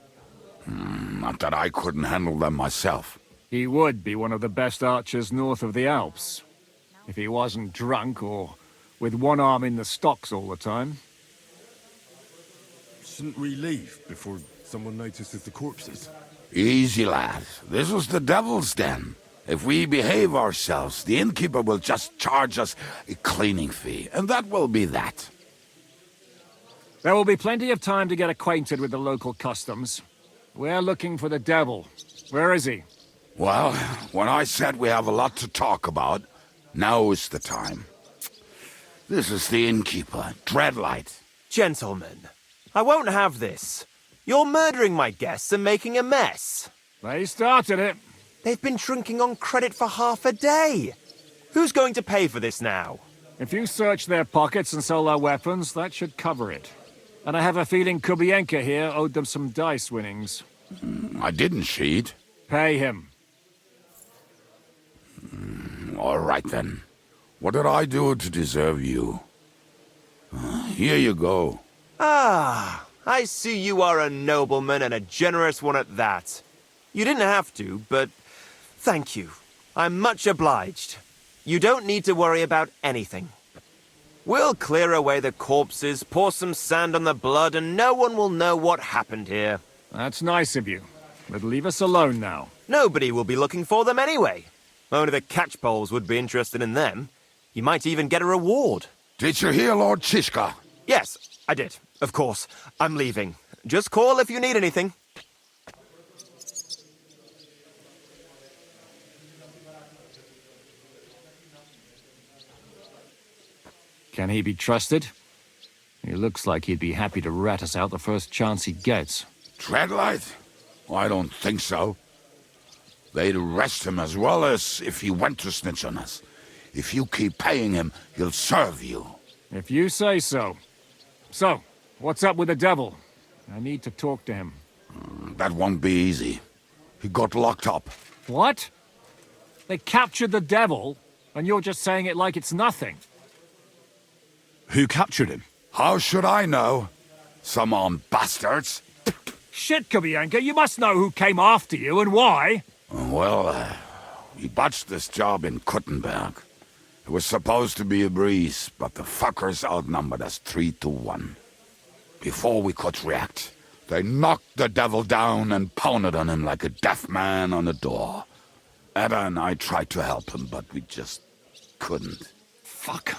Not that I couldn't handle them myself. He would be one of the best archers north of the Alps. If he wasn't drunk or with one arm in the stocks all the time. Shouldn't we leave before someone notices the corpses? Easy, lad. This was the devil's den. If we behave ourselves, the innkeeper will just charge us a cleaning fee, and that will be that. There will be plenty of time to get acquainted with the local customs. We're looking for the devil. Where is he? Well, when I said we have a lot to talk about, now is the time. This is the innkeeper, Dreadlight. Gentlemen, I won't have this. You're murdering my guests and making a mess. They started it. They've been drinking on credit for half a day. Who's going to pay for this now? If you search their pockets and sell their weapons, that should cover it. And I have a feeling Kubienka here owed them some dice winnings. I didn't cheat. Pay him. All right, then. What did I do to deserve you? Here you go. Ah, I see you are a nobleman and a generous one at that. You didn't have to, but thank you. I'm much obliged. You don't need to worry about anything. We'll clear away the corpses, pour some sand on the blood, and no one will know what happened here. That's nice of you. But leave us alone now. Nobody will be looking for them anyway. Only the catchpoles would be interested in them. You might even get a reward. Did you hear Lord Chishka? Yes, I did. Of course. I'm leaving. Just call if you need anything. Can he be trusted? He looks like he'd be happy to rat us out the first chance he gets. Dreadlight? I don't think so. They'd arrest him as well as if he went to snitch on us. If you keep paying him, he'll serve you. If you say so. So, what's up with the devil? I need to talk to him. That won't be easy. He got locked up. What? They captured the devil, and you're just saying it like it's nothing. Who captured him? How should I know? Some armed bastards. Shit, Kubienka, you must know who came after you and why. Well, we botched this job in Kuttenberg. It was supposed to be a breeze, but the fuckers outnumbered us 3-1. Before we could react, they knocked the devil down and pounded on him like a deaf man on a door. Ada and I tried to help him, but we just couldn't. Fuck.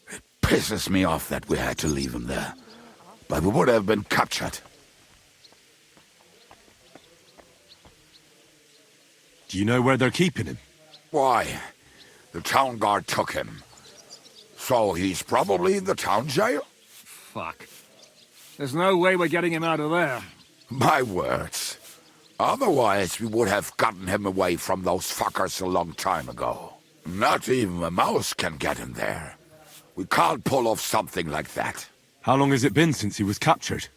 It pisses me off that we had to leave him there. But we would have been captured. Do you know where they're keeping him? Why? The town guard took him. So he's probably in the town jail? Fuck. There's no way we're getting him out of there. My words. Otherwise, we would have gotten him away from those fuckers a long time ago. Not even a mouse can get him there. We can't pull off something like that. How long has it been since he was captured?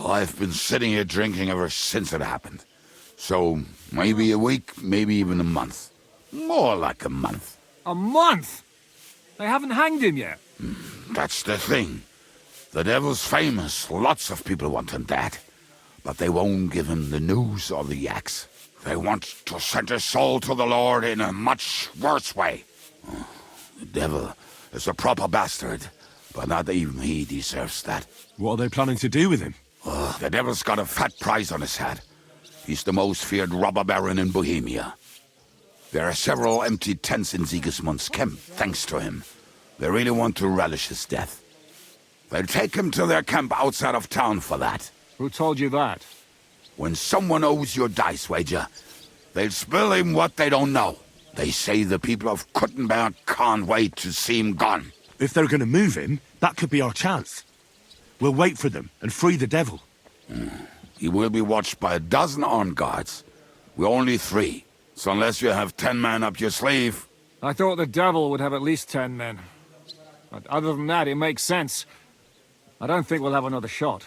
I've been sitting here drinking ever since it happened. So, maybe a week, maybe even a month. More like a month. A month? They haven't hanged him yet. That's the thing. The devil's famous. Lots of people want him dead. But they won't give him the news or the axe. They want to send his soul to the Lord in a much worse way. The devil is a proper bastard, but not even he deserves that. What are they planning to do with him? The devil's got a fat price on his head. He's the most feared robber baron in Bohemia. There are several empty tents in Sigismund's camp, thanks to him. They really want to relish his death. They'll take him to their camp outside of town for that. Who told you that? When someone owes your dice wager, they'll spill him what they don't know. They say the people of Kuttenberg can't wait to see him gone. If they're going to move him, that could be our chance. We'll wait for them and free the devil. He will be watched by a dozen armed guards. We're only 3. So unless you have 10 men up your sleeve... I thought the devil would have at least 10 men. But other than that, it makes sense. I don't think we'll have another shot.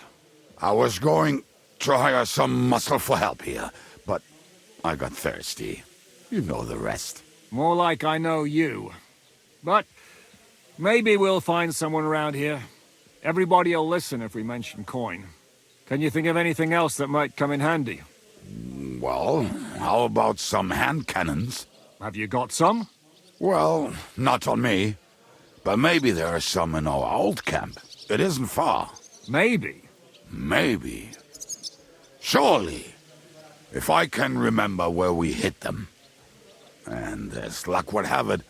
I was going to hire some muscle for help here, but I got thirsty. You know the rest. More like I know you. But maybe we'll find someone around here. Everybody'll listen if we mention coin. Can you think of anything else that might come in handy? Well, how about some hand cannons? Have you got some? Well, not on me. But maybe there are some in our old camp. It isn't far. Maybe? Maybe. Surely. If I can remember where we hid them. And as luck would have it,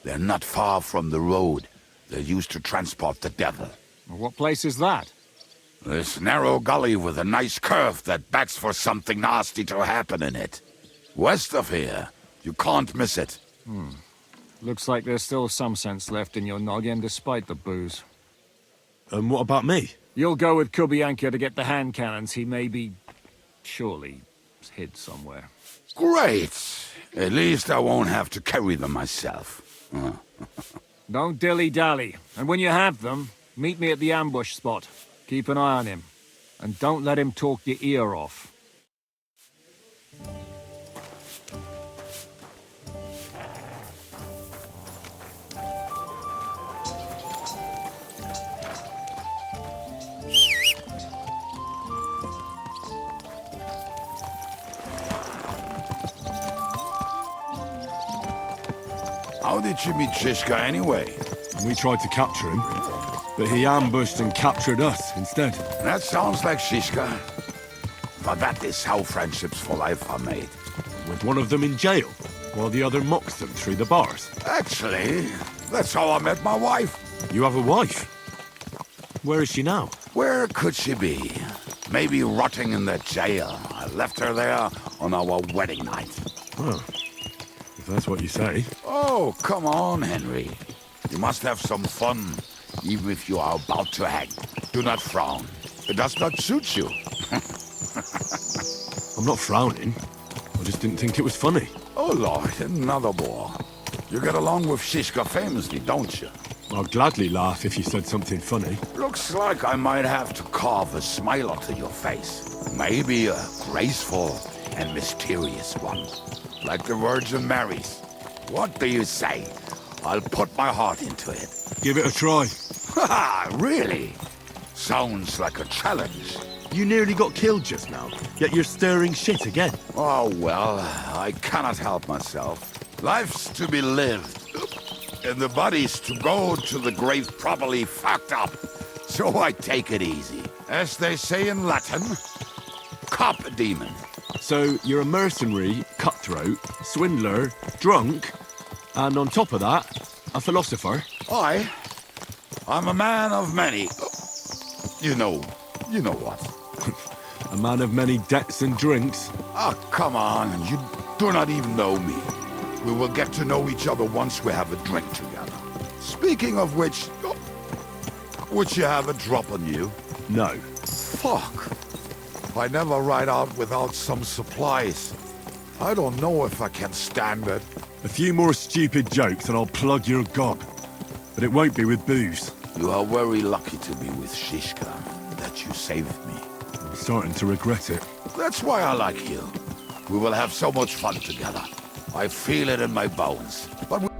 they're not far from the road that used to transport the devil. What place is that? This narrow gully with a nice curve that backs for something nasty to happen in it. West of here. You can't miss it. Looks like there's still some sense left in your noggin despite the booze. And what about me? You'll go with Kubianka to get the hand cannons. He may be... surely hid somewhere. Great! At least I won't have to carry them myself. Don't dilly-dally. And when you have them, meet me at the ambush spot. Keep an eye on him. And don't let him talk your ear off. How did you meet Shishka anyway? We tried to capture him, but he ambushed and captured us instead. That sounds like Shishka. But that is how friendships for life are made. With one of them in jail, while the other mocks them through the bars. Actually, that's how I met my wife. You have a wife? Where is she now? Where could she be? Maybe rotting in the jail. I left her there on our wedding night. Oh, if that's what you say. Oh, come on, Henry. You must have some fun, even if you are about to hang. Do not frown. It does not suit you. I'm not frowning. I just didn't think it was funny. Oh, Lord, another bore. You get along with Shishka famously, don't you? I'll gladly laugh if you said something funny. Looks like I might have to carve a smile onto your face. Maybe a graceful and mysterious one. Like the Virgin Mary's. What do you say? I'll put my heart into it. Give it a try. Ha! Really? Sounds like a challenge. You nearly got killed just now, yet you're stirring shit again. Oh, well, I cannot help myself. Life's to be lived. And the body's to go to the grave properly fucked up. So I take it easy. As they say in Latin, cop demon. So you're a mercenary, cutthroat, swindler, drunk, and on top of that, a philosopher? I'm a man of many... You know what. A man of many debts and drinks? Oh, come on, you do not even know me. We will get to know each other once we have a drink together. Speaking of which... Would you have a drop on you? No. Fuck. I never ride out without some supplies. I don't know if I can stand it. A few more stupid jokes and I'll plug your gob. But it won't be with booze. You are very lucky to be with Shishka, that you saved me. I'm starting to regret it. That's why I like you. We will have so much fun together. I feel it in my bones. But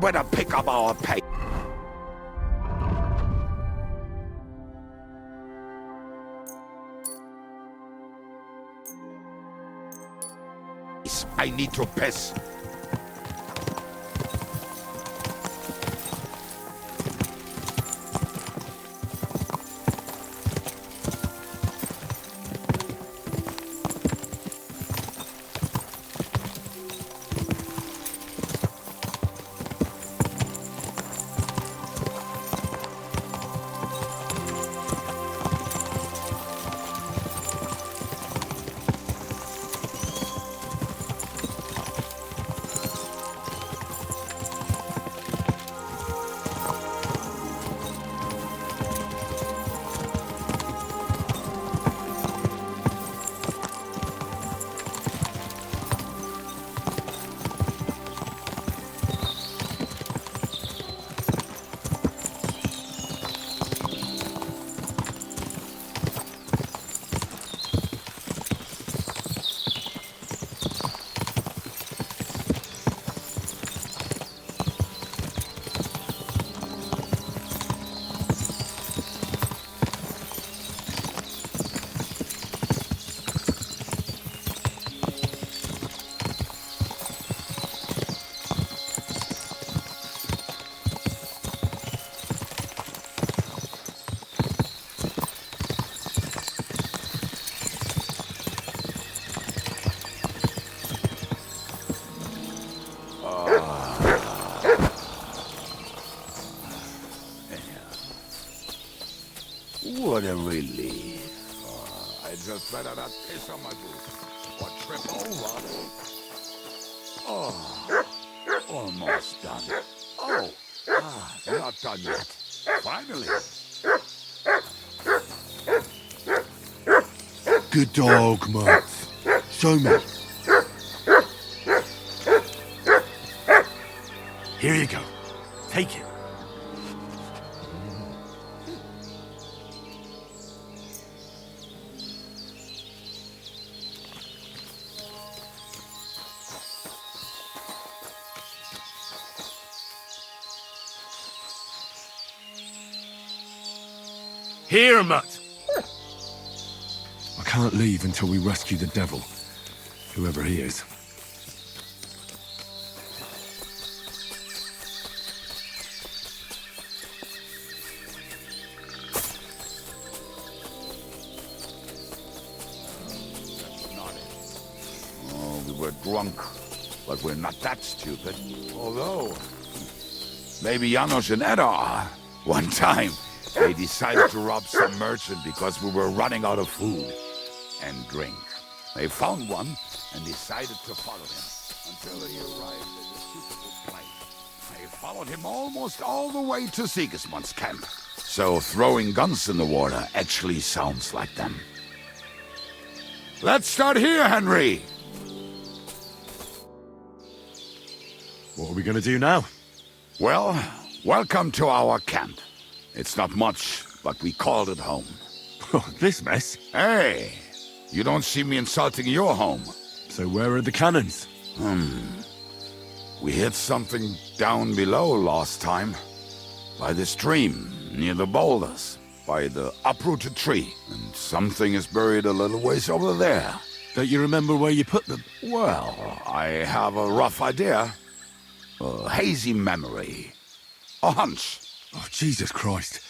better pick up our pace. I need to piss. What a relief. I just better not piss on my boots or trip over. Oh, almost done. Oh, not done yet. Finally. Good dog, Matt. Show me. Here you go. Take it. Here, Matt. I can't leave until we rescue the devil, whoever he is. Oh, we were drunk, but we're not that stupid. Although, maybe Janos and Edda are. One time, they decided to rob some merchant because we were running out of food and drink. They found one and decided to follow him until he arrived at the suitable place. They followed him almost all the way to Sigismund's camp. So throwing guns in the water actually sounds like them. Let's start here, Henry! What are we gonna do now? Well, welcome to our camp. It's not much, but we called it home. This mess? Hey, you don't see me insulting your home. So where are the cannons? We hit something down below last time. By the stream, near the boulders. By the uprooted tree. And something is buried a little ways over there. Don't you remember where you put them? Well, I have a rough idea. A hazy memory. A hunch. Oh, Jesus Christ.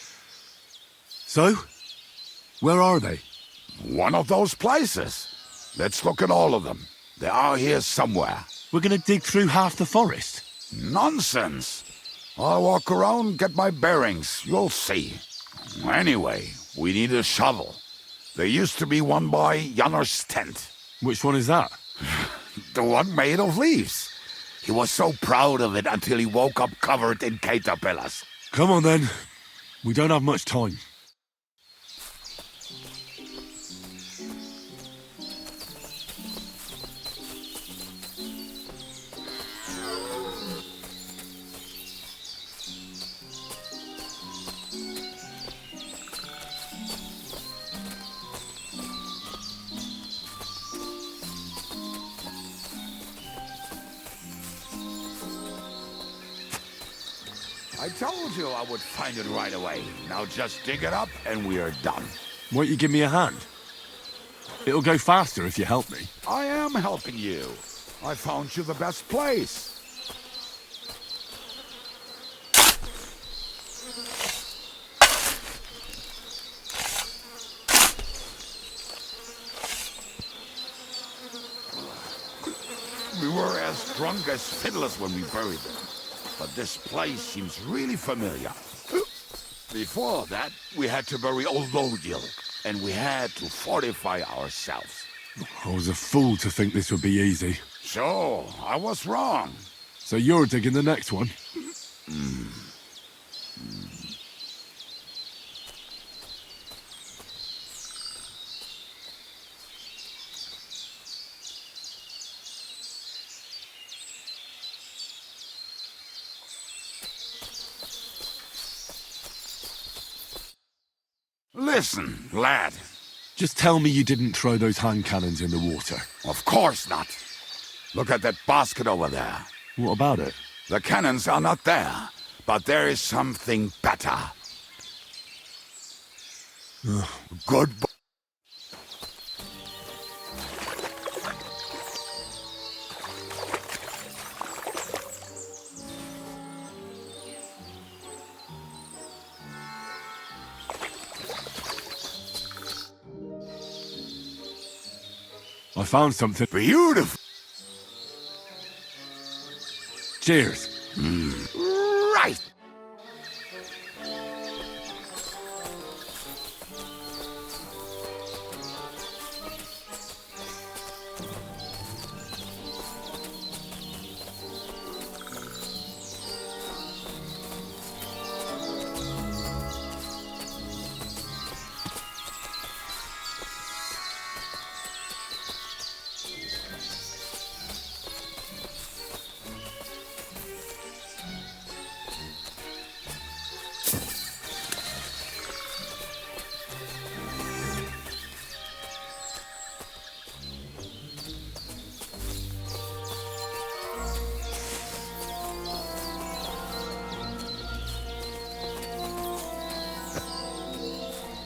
So? Where are they? One of those places. Let's look at all of them. They are here somewhere. We're gonna dig through half the forest. Nonsense. I'll walk around, get my bearings. You'll see. Anyway, we need a shovel. There used to be one by Janos' tent. Which one is that? The one made of leaves. He was so proud of it until he woke up covered in caterpillars. Come on then. We don't have much time. I told you I would find it right away. Now just dig it up and we are done. Won't you give me a hand? It'll go faster if you help me. I am helping you. I found you the best place. We were as drunk as fiddlers when we buried them. But this place seems really familiar. Before that, we had to bury old Lodiel, and we had to fortify ourselves. I was a fool to think this would be easy. So, I was wrong. So you're digging the next one? Listen, lad. Just tell me you didn't throw those hand cannons in the water. Of course not. Look at that basket over there. What about it? The cannons are not there, but there is something better. Good. I found something. Beautiful. Cheers. Right.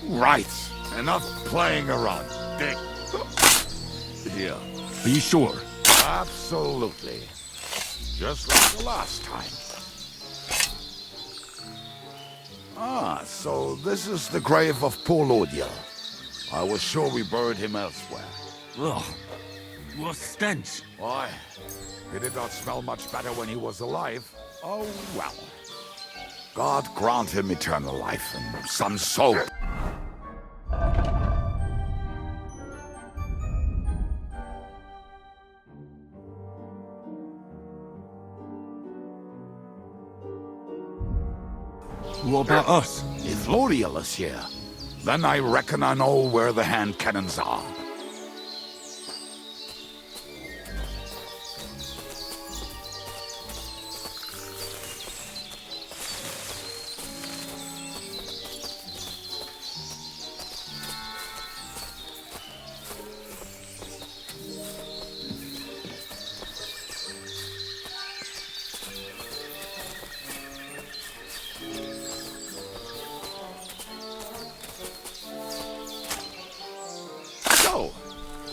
Right. Enough playing around, Dick. Here. Are you sure? Absolutely. Just like the last time. Ah, so this is the grave of poor Lodiel. I was sure we buried him elsewhere. Ugh. What stench. Why? He did not smell much better when he was alive. Oh, well. God grant him eternal life and some soul. What about us? If Lodiel is here, then I reckon I know where the hand cannons are.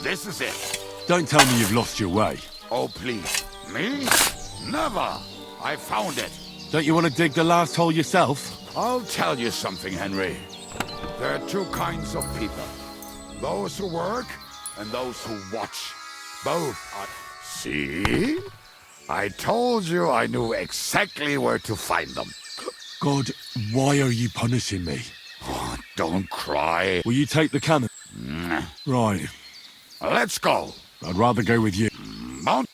This is it. Don't tell me you've lost your way. Oh, please. Me? Never. I found it. Don't you want to dig the last hole yourself? I'll tell you something, Henry. There are two kinds of people. Those who work and those who watch. Both are... See? I told you I knew exactly where to find them. God, why are you punishing me? Oh, don't cry. Will you take the cannon? Right. Let's go. I'd rather go with you. Mount.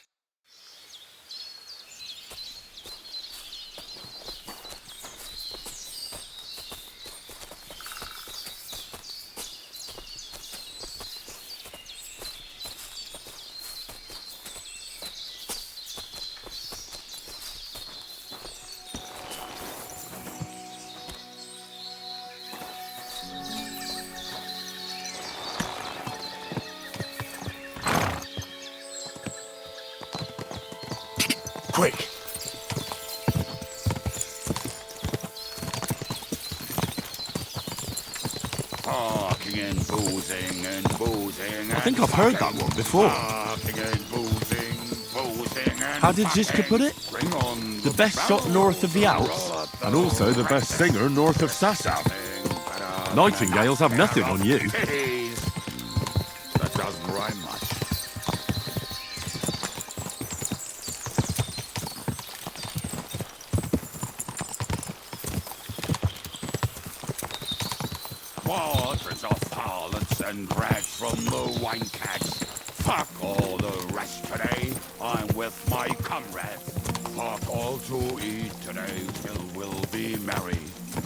Quick! Talking and boozing and boozing. I think I've heard that one before. Talking and boozing, How did Zizka put it? The best shot north of the Alps? And also the best singer north of Sasau. Nightingales have nothing on you. That doesn't rhyme much. Waters of harlots and drags from the wine kegs. Fuck all the rest today. I'm with my comrades. Fuck all to eat today till we'll be merry.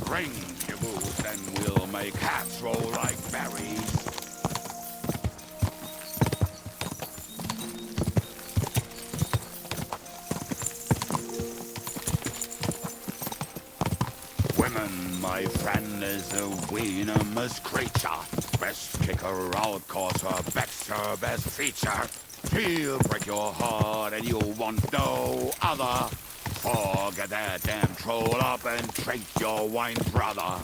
Bring your booze and we'll make hats roll like berries. Women, my friend, is a venomous creature. Best kicker out, cause her back's her best feature. She'll break your heart and you want no other. Forget that damn troll up and drink your wine, brother.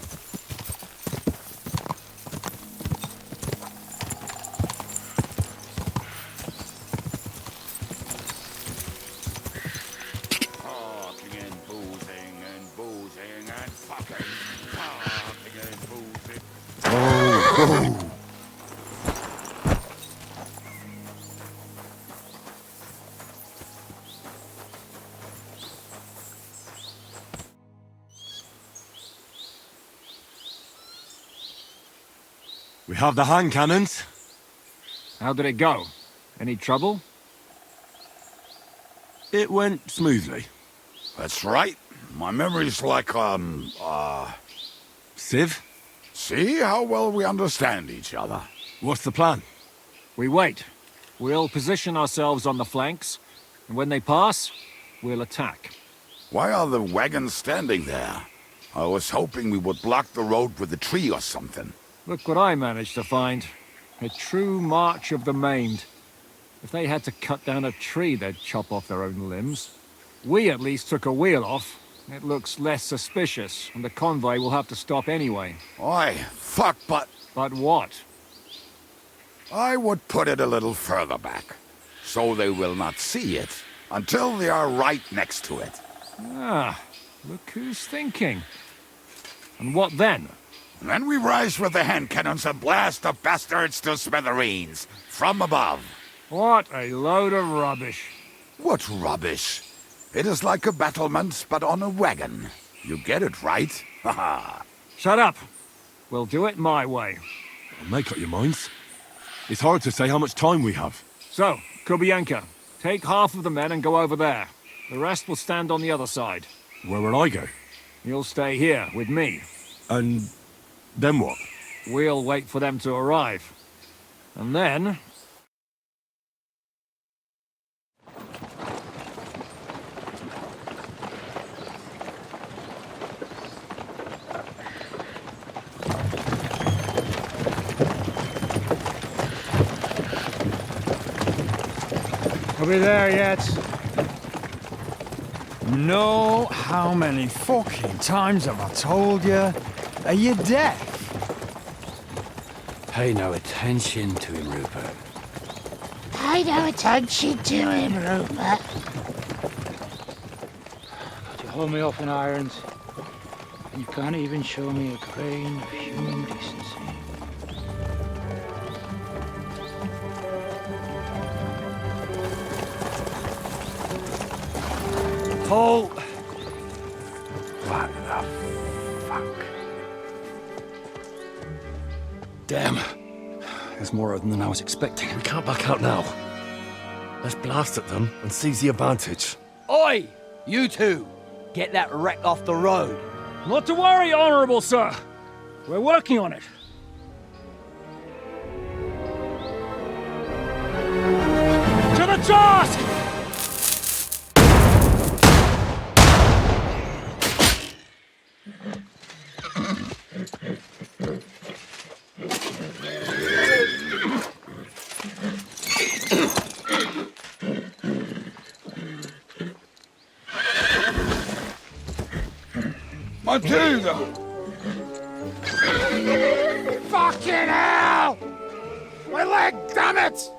Talking and boozing and boozing and fucking. Talking and boozing. Oh. We have the hand cannons. How did it go? Any trouble? It went smoothly. That's right. My memory's like, Civ? See how well we understand each other. What's the plan? We wait. We'll position ourselves on the flanks, and when they pass, we'll attack. Why are the wagons standing there? I was hoping we would block the road with a tree or something. Look what I managed to find. A true march of the maimed. If they had to cut down a tree, they'd chop off their own limbs. We at least took a wheel off. It looks less suspicious, and the convoy will have to stop anyway. Oi, fuck, but... But what? I would put it a little further back, so they will not see it until they are right next to it. Ah, look who's thinking. And what then? Then we rise with the hand cannons and blast the bastards to smithereens, from above. What a load of rubbish. What rubbish? It is like a battlement, but on a wagon. You get it, right? Haha. Shut up. We'll do it my way. Make up your minds. It's hard to say how much time we have. So, Kubienka, take half of the men and go over there. The rest will stand on the other side. Where will I go? You'll stay here, with me. And then what? We'll wait for them to arrive. And then... Are we there yet? No, how many fucking times have I told you? Are you deaf? Pay no attention to him, Rupert. Pay no attention to him, Rupert. You hold me up in irons, and you can't even show me a grain of human decency. Paul! What the fuck? Damn. There's more of them than I was expecting. We can't back out now. Let's blast at them and seize the advantage. Oi! You two! Get that wreck off the road. Not to worry, Honorable Sir. We're working on it. To the task! Matilda! Fucking hell! My leg, damn it!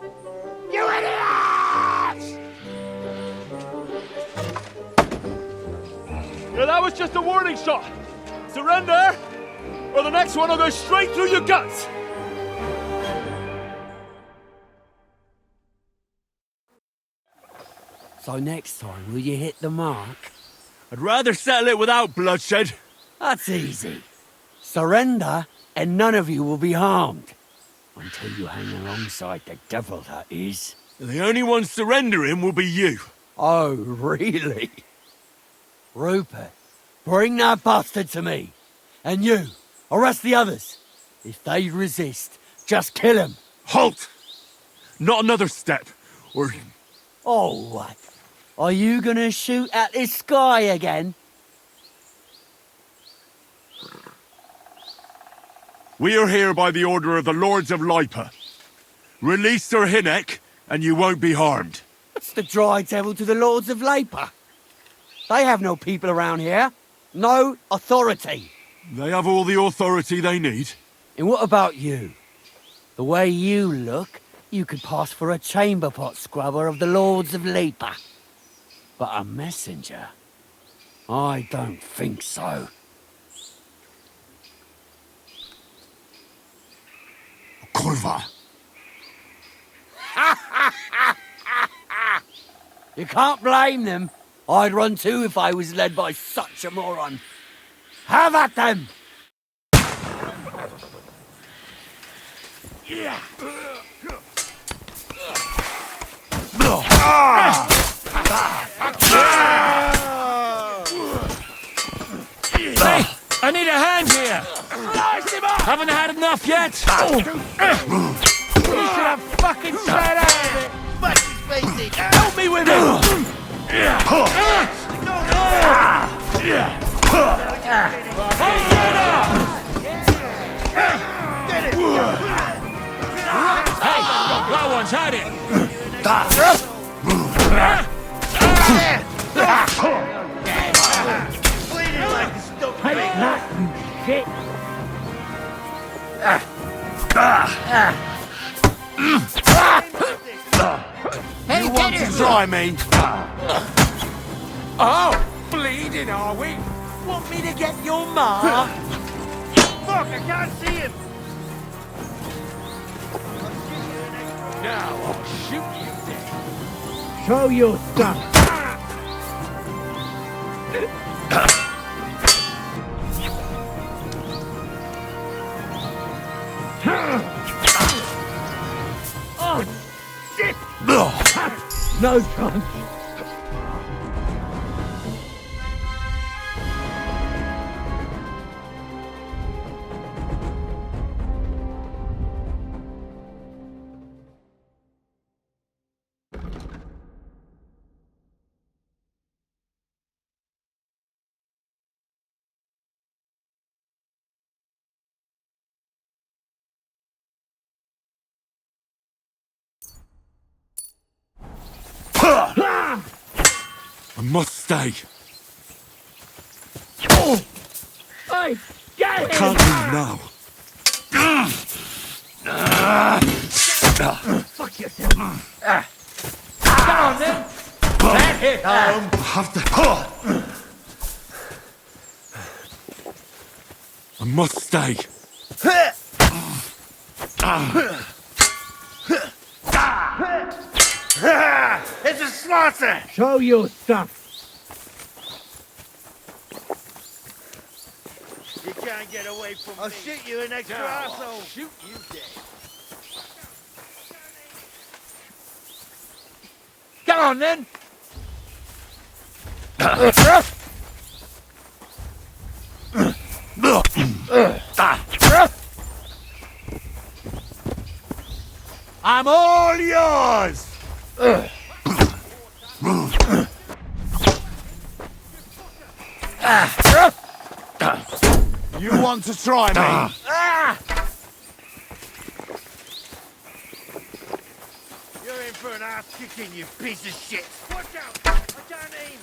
You idiots! Yeah, that was just a warning shot. Surrender, or the next one will go straight through your guts. So next time, will you hit the mark? I'd rather settle it without bloodshed. That's easy. Surrender, and none of you will be harmed. Until you hang alongside the devil, that is. The only one surrendering will be you. Oh, really? Rupert, bring that bastard to me. And you, arrest the others. If they resist, just kill them. Halt! Not another step, or... Oh, what? Are you gonna shoot at the sky again? We are here by the order of the Lords of Lipa. Release Sir Hinnek, and you won't be harmed. What's the dry devil to the Lords of Lipa? They have no people around here. No authority. They have all the authority they need. And what about you? The way you look, you could pass for a chamber pot scrubber of the Lords of Lipa. But a messenger? I don't think so. Kurva. You can't blame them. I'd run too if I was led by such a moron. Have at them! Yeah. Hey, I need a hand here. Haven't had enough yet. You should have fucking stayed out of it. Much is help me with it. Hey, that one's had it. Shit. You want to try me? Oh, bleeding, are we? Want me to get your mark? Fuck, I can't see him. Now I'll shoot you dead. Show your stuff. Oh, shit! No chance. I must stay. Hey, get I can't leave now. Fuck yourself. Come on, then. That hit home. I have to... I must stay. It's a slaughter! Show your stuff. You can't get away from me. I'll shoot you an extra asshole. Shoot you dead. Come on, then. I'm all yours! You want to try me? You're in for an ass kicking, you piece of shit! Watch out! I can't aim!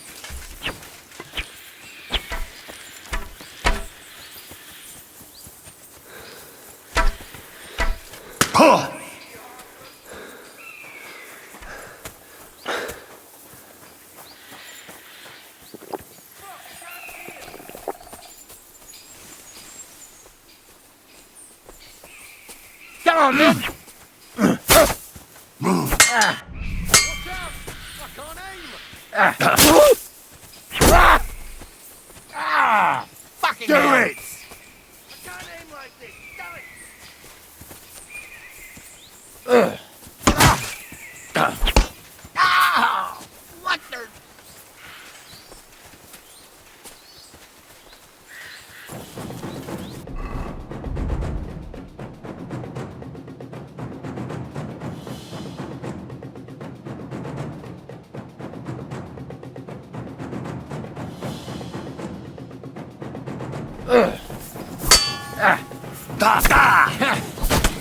on, then! Fucking Do hell. it! What the...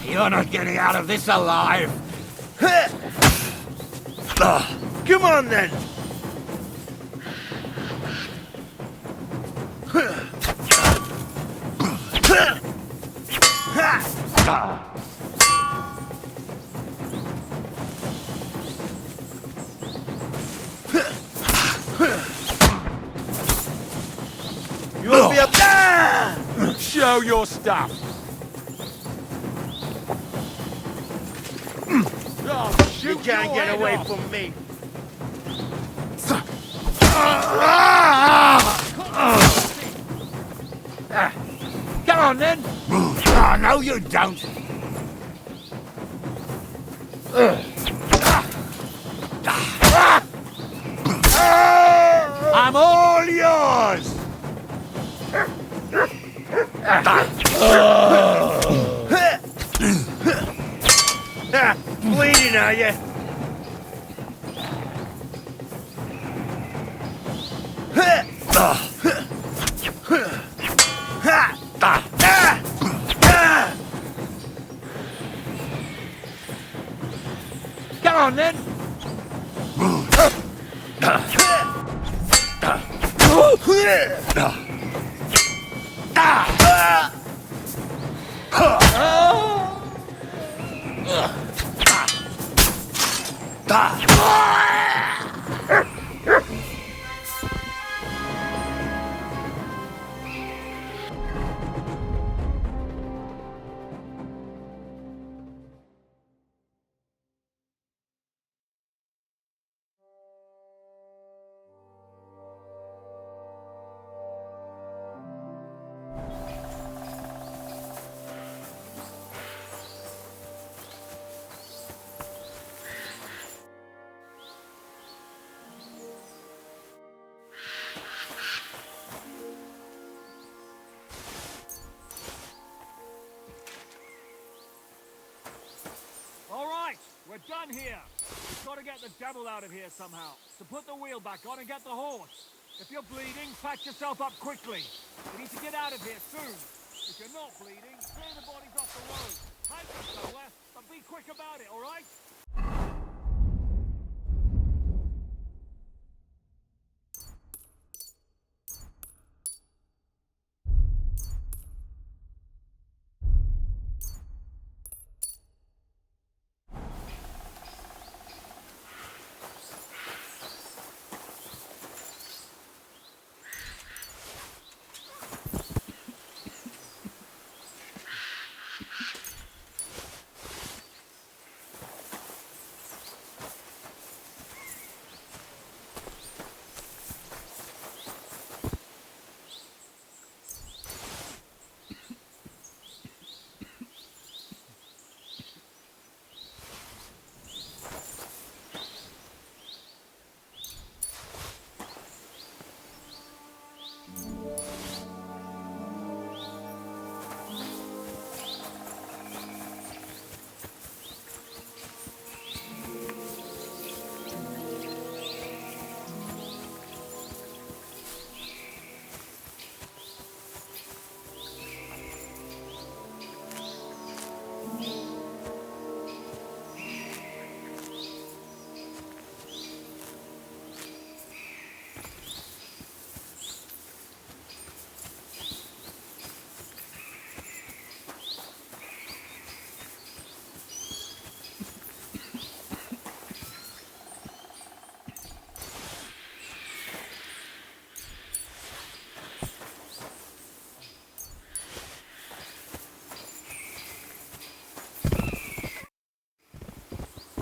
You're not getting out of this alive! Come on, then! You won't be up there! Show your stuff! You can't get away from me! Come on, then! Oh, no, you don't! I'm all yours! Bleeding, are you? Come on, then! All right, we're done here. We've got to get the devil out of here somehow. So put the wheel back on and get the horse. If you're bleeding, patch yourself up quickly. We need to get out of here soon. If you're not bleeding, clear the bodies off the road. Hide them somewhere, but be quick about it, all right?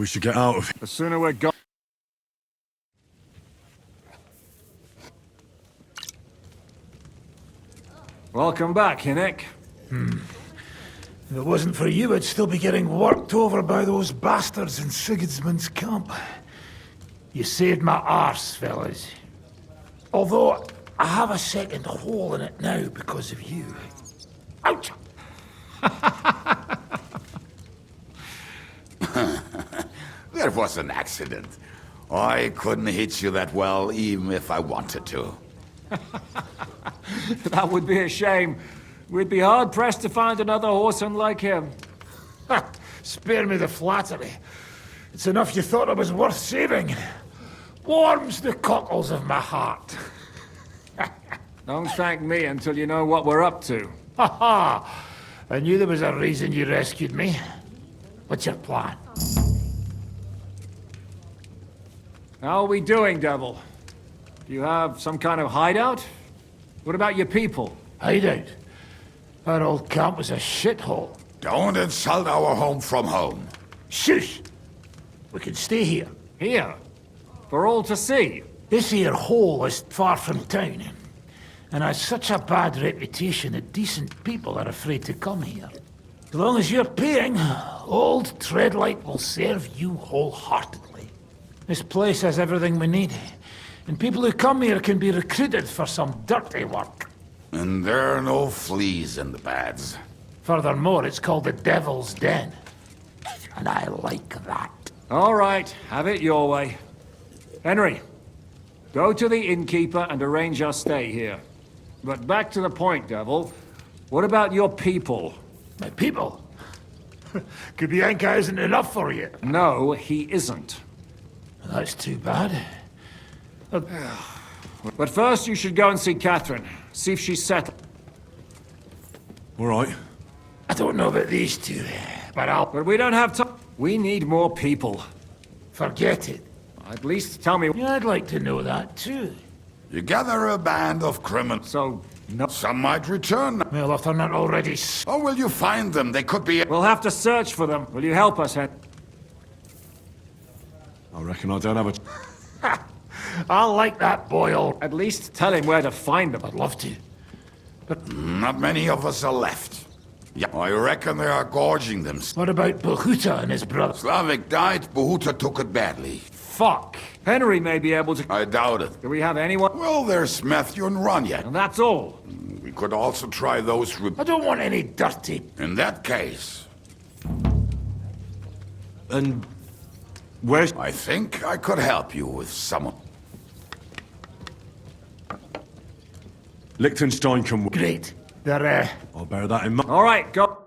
We should get out of here. The sooner we're gone. Welcome back, Hinnick. If it wasn't for you, I'd still be getting worked over by those bastards in Sigismund's camp. You saved my arse, fellas. Although, I have a second hole in it now because of you. Ouch! That was an accident. I couldn't hit you that well, even if I wanted to. That would be a shame. We'd be hard-pressed to find another horseman like him. Spare me the flattery. It's enough you thought I was worth saving. Warms the cockles of my heart. Don't thank me until you know what we're up to. Ha ha! I knew there was a reason you rescued me. What's your plan? How are we doing, Devil? Do you have some kind of hideout? What about your people? Hideout? Our old camp was a shithole. Don't insult our home from home. Shush! We can stay here. Here? For all to see? This here hole is far from town, and has such a bad reputation that decent people are afraid to come here. As long as you're paying, old Treadlight will serve you wholeheartedly. This place has everything we need, and people who come here can be recruited for some dirty work. And there are no fleas in the beds. Furthermore, it's called the Devil's Den, and I like that. All right, have it your way. Henry, go to the innkeeper and arrange our stay here. But back to the point, Devil. What about your people? My people? Kubianka isn't enough for you. No, he isn't. That's too bad. But first you should go and see Catherine. See if she's settled. All right. I don't know about these two, but But we don't have time. We need more people. Forget it. At least tell me... Yeah, I'd like to know that, too. You gather a band of criminals. So, no... Some might return. Well, if they're not already... Or will you find them? They could be... We'll have to search for them. Will you help us, Hen? I reckon I don't have a... I like that boy, old... At least tell him where to find them. I'd love to. But... Not many of us are left. Yeah, I reckon they are gorging them. What about Bahuta and his brother? Slavik died, Bahuta took it badly. Fuck. Henry may be able to... I doubt it. Do we have anyone? Well, there's Matthew and Ranya. And that's all. We could also try those... I don't want any dirty... In that case... And... where's... I think I could help you with someone. Liechtenstein can... Great. They're, I'll bear that in mind. All right, go.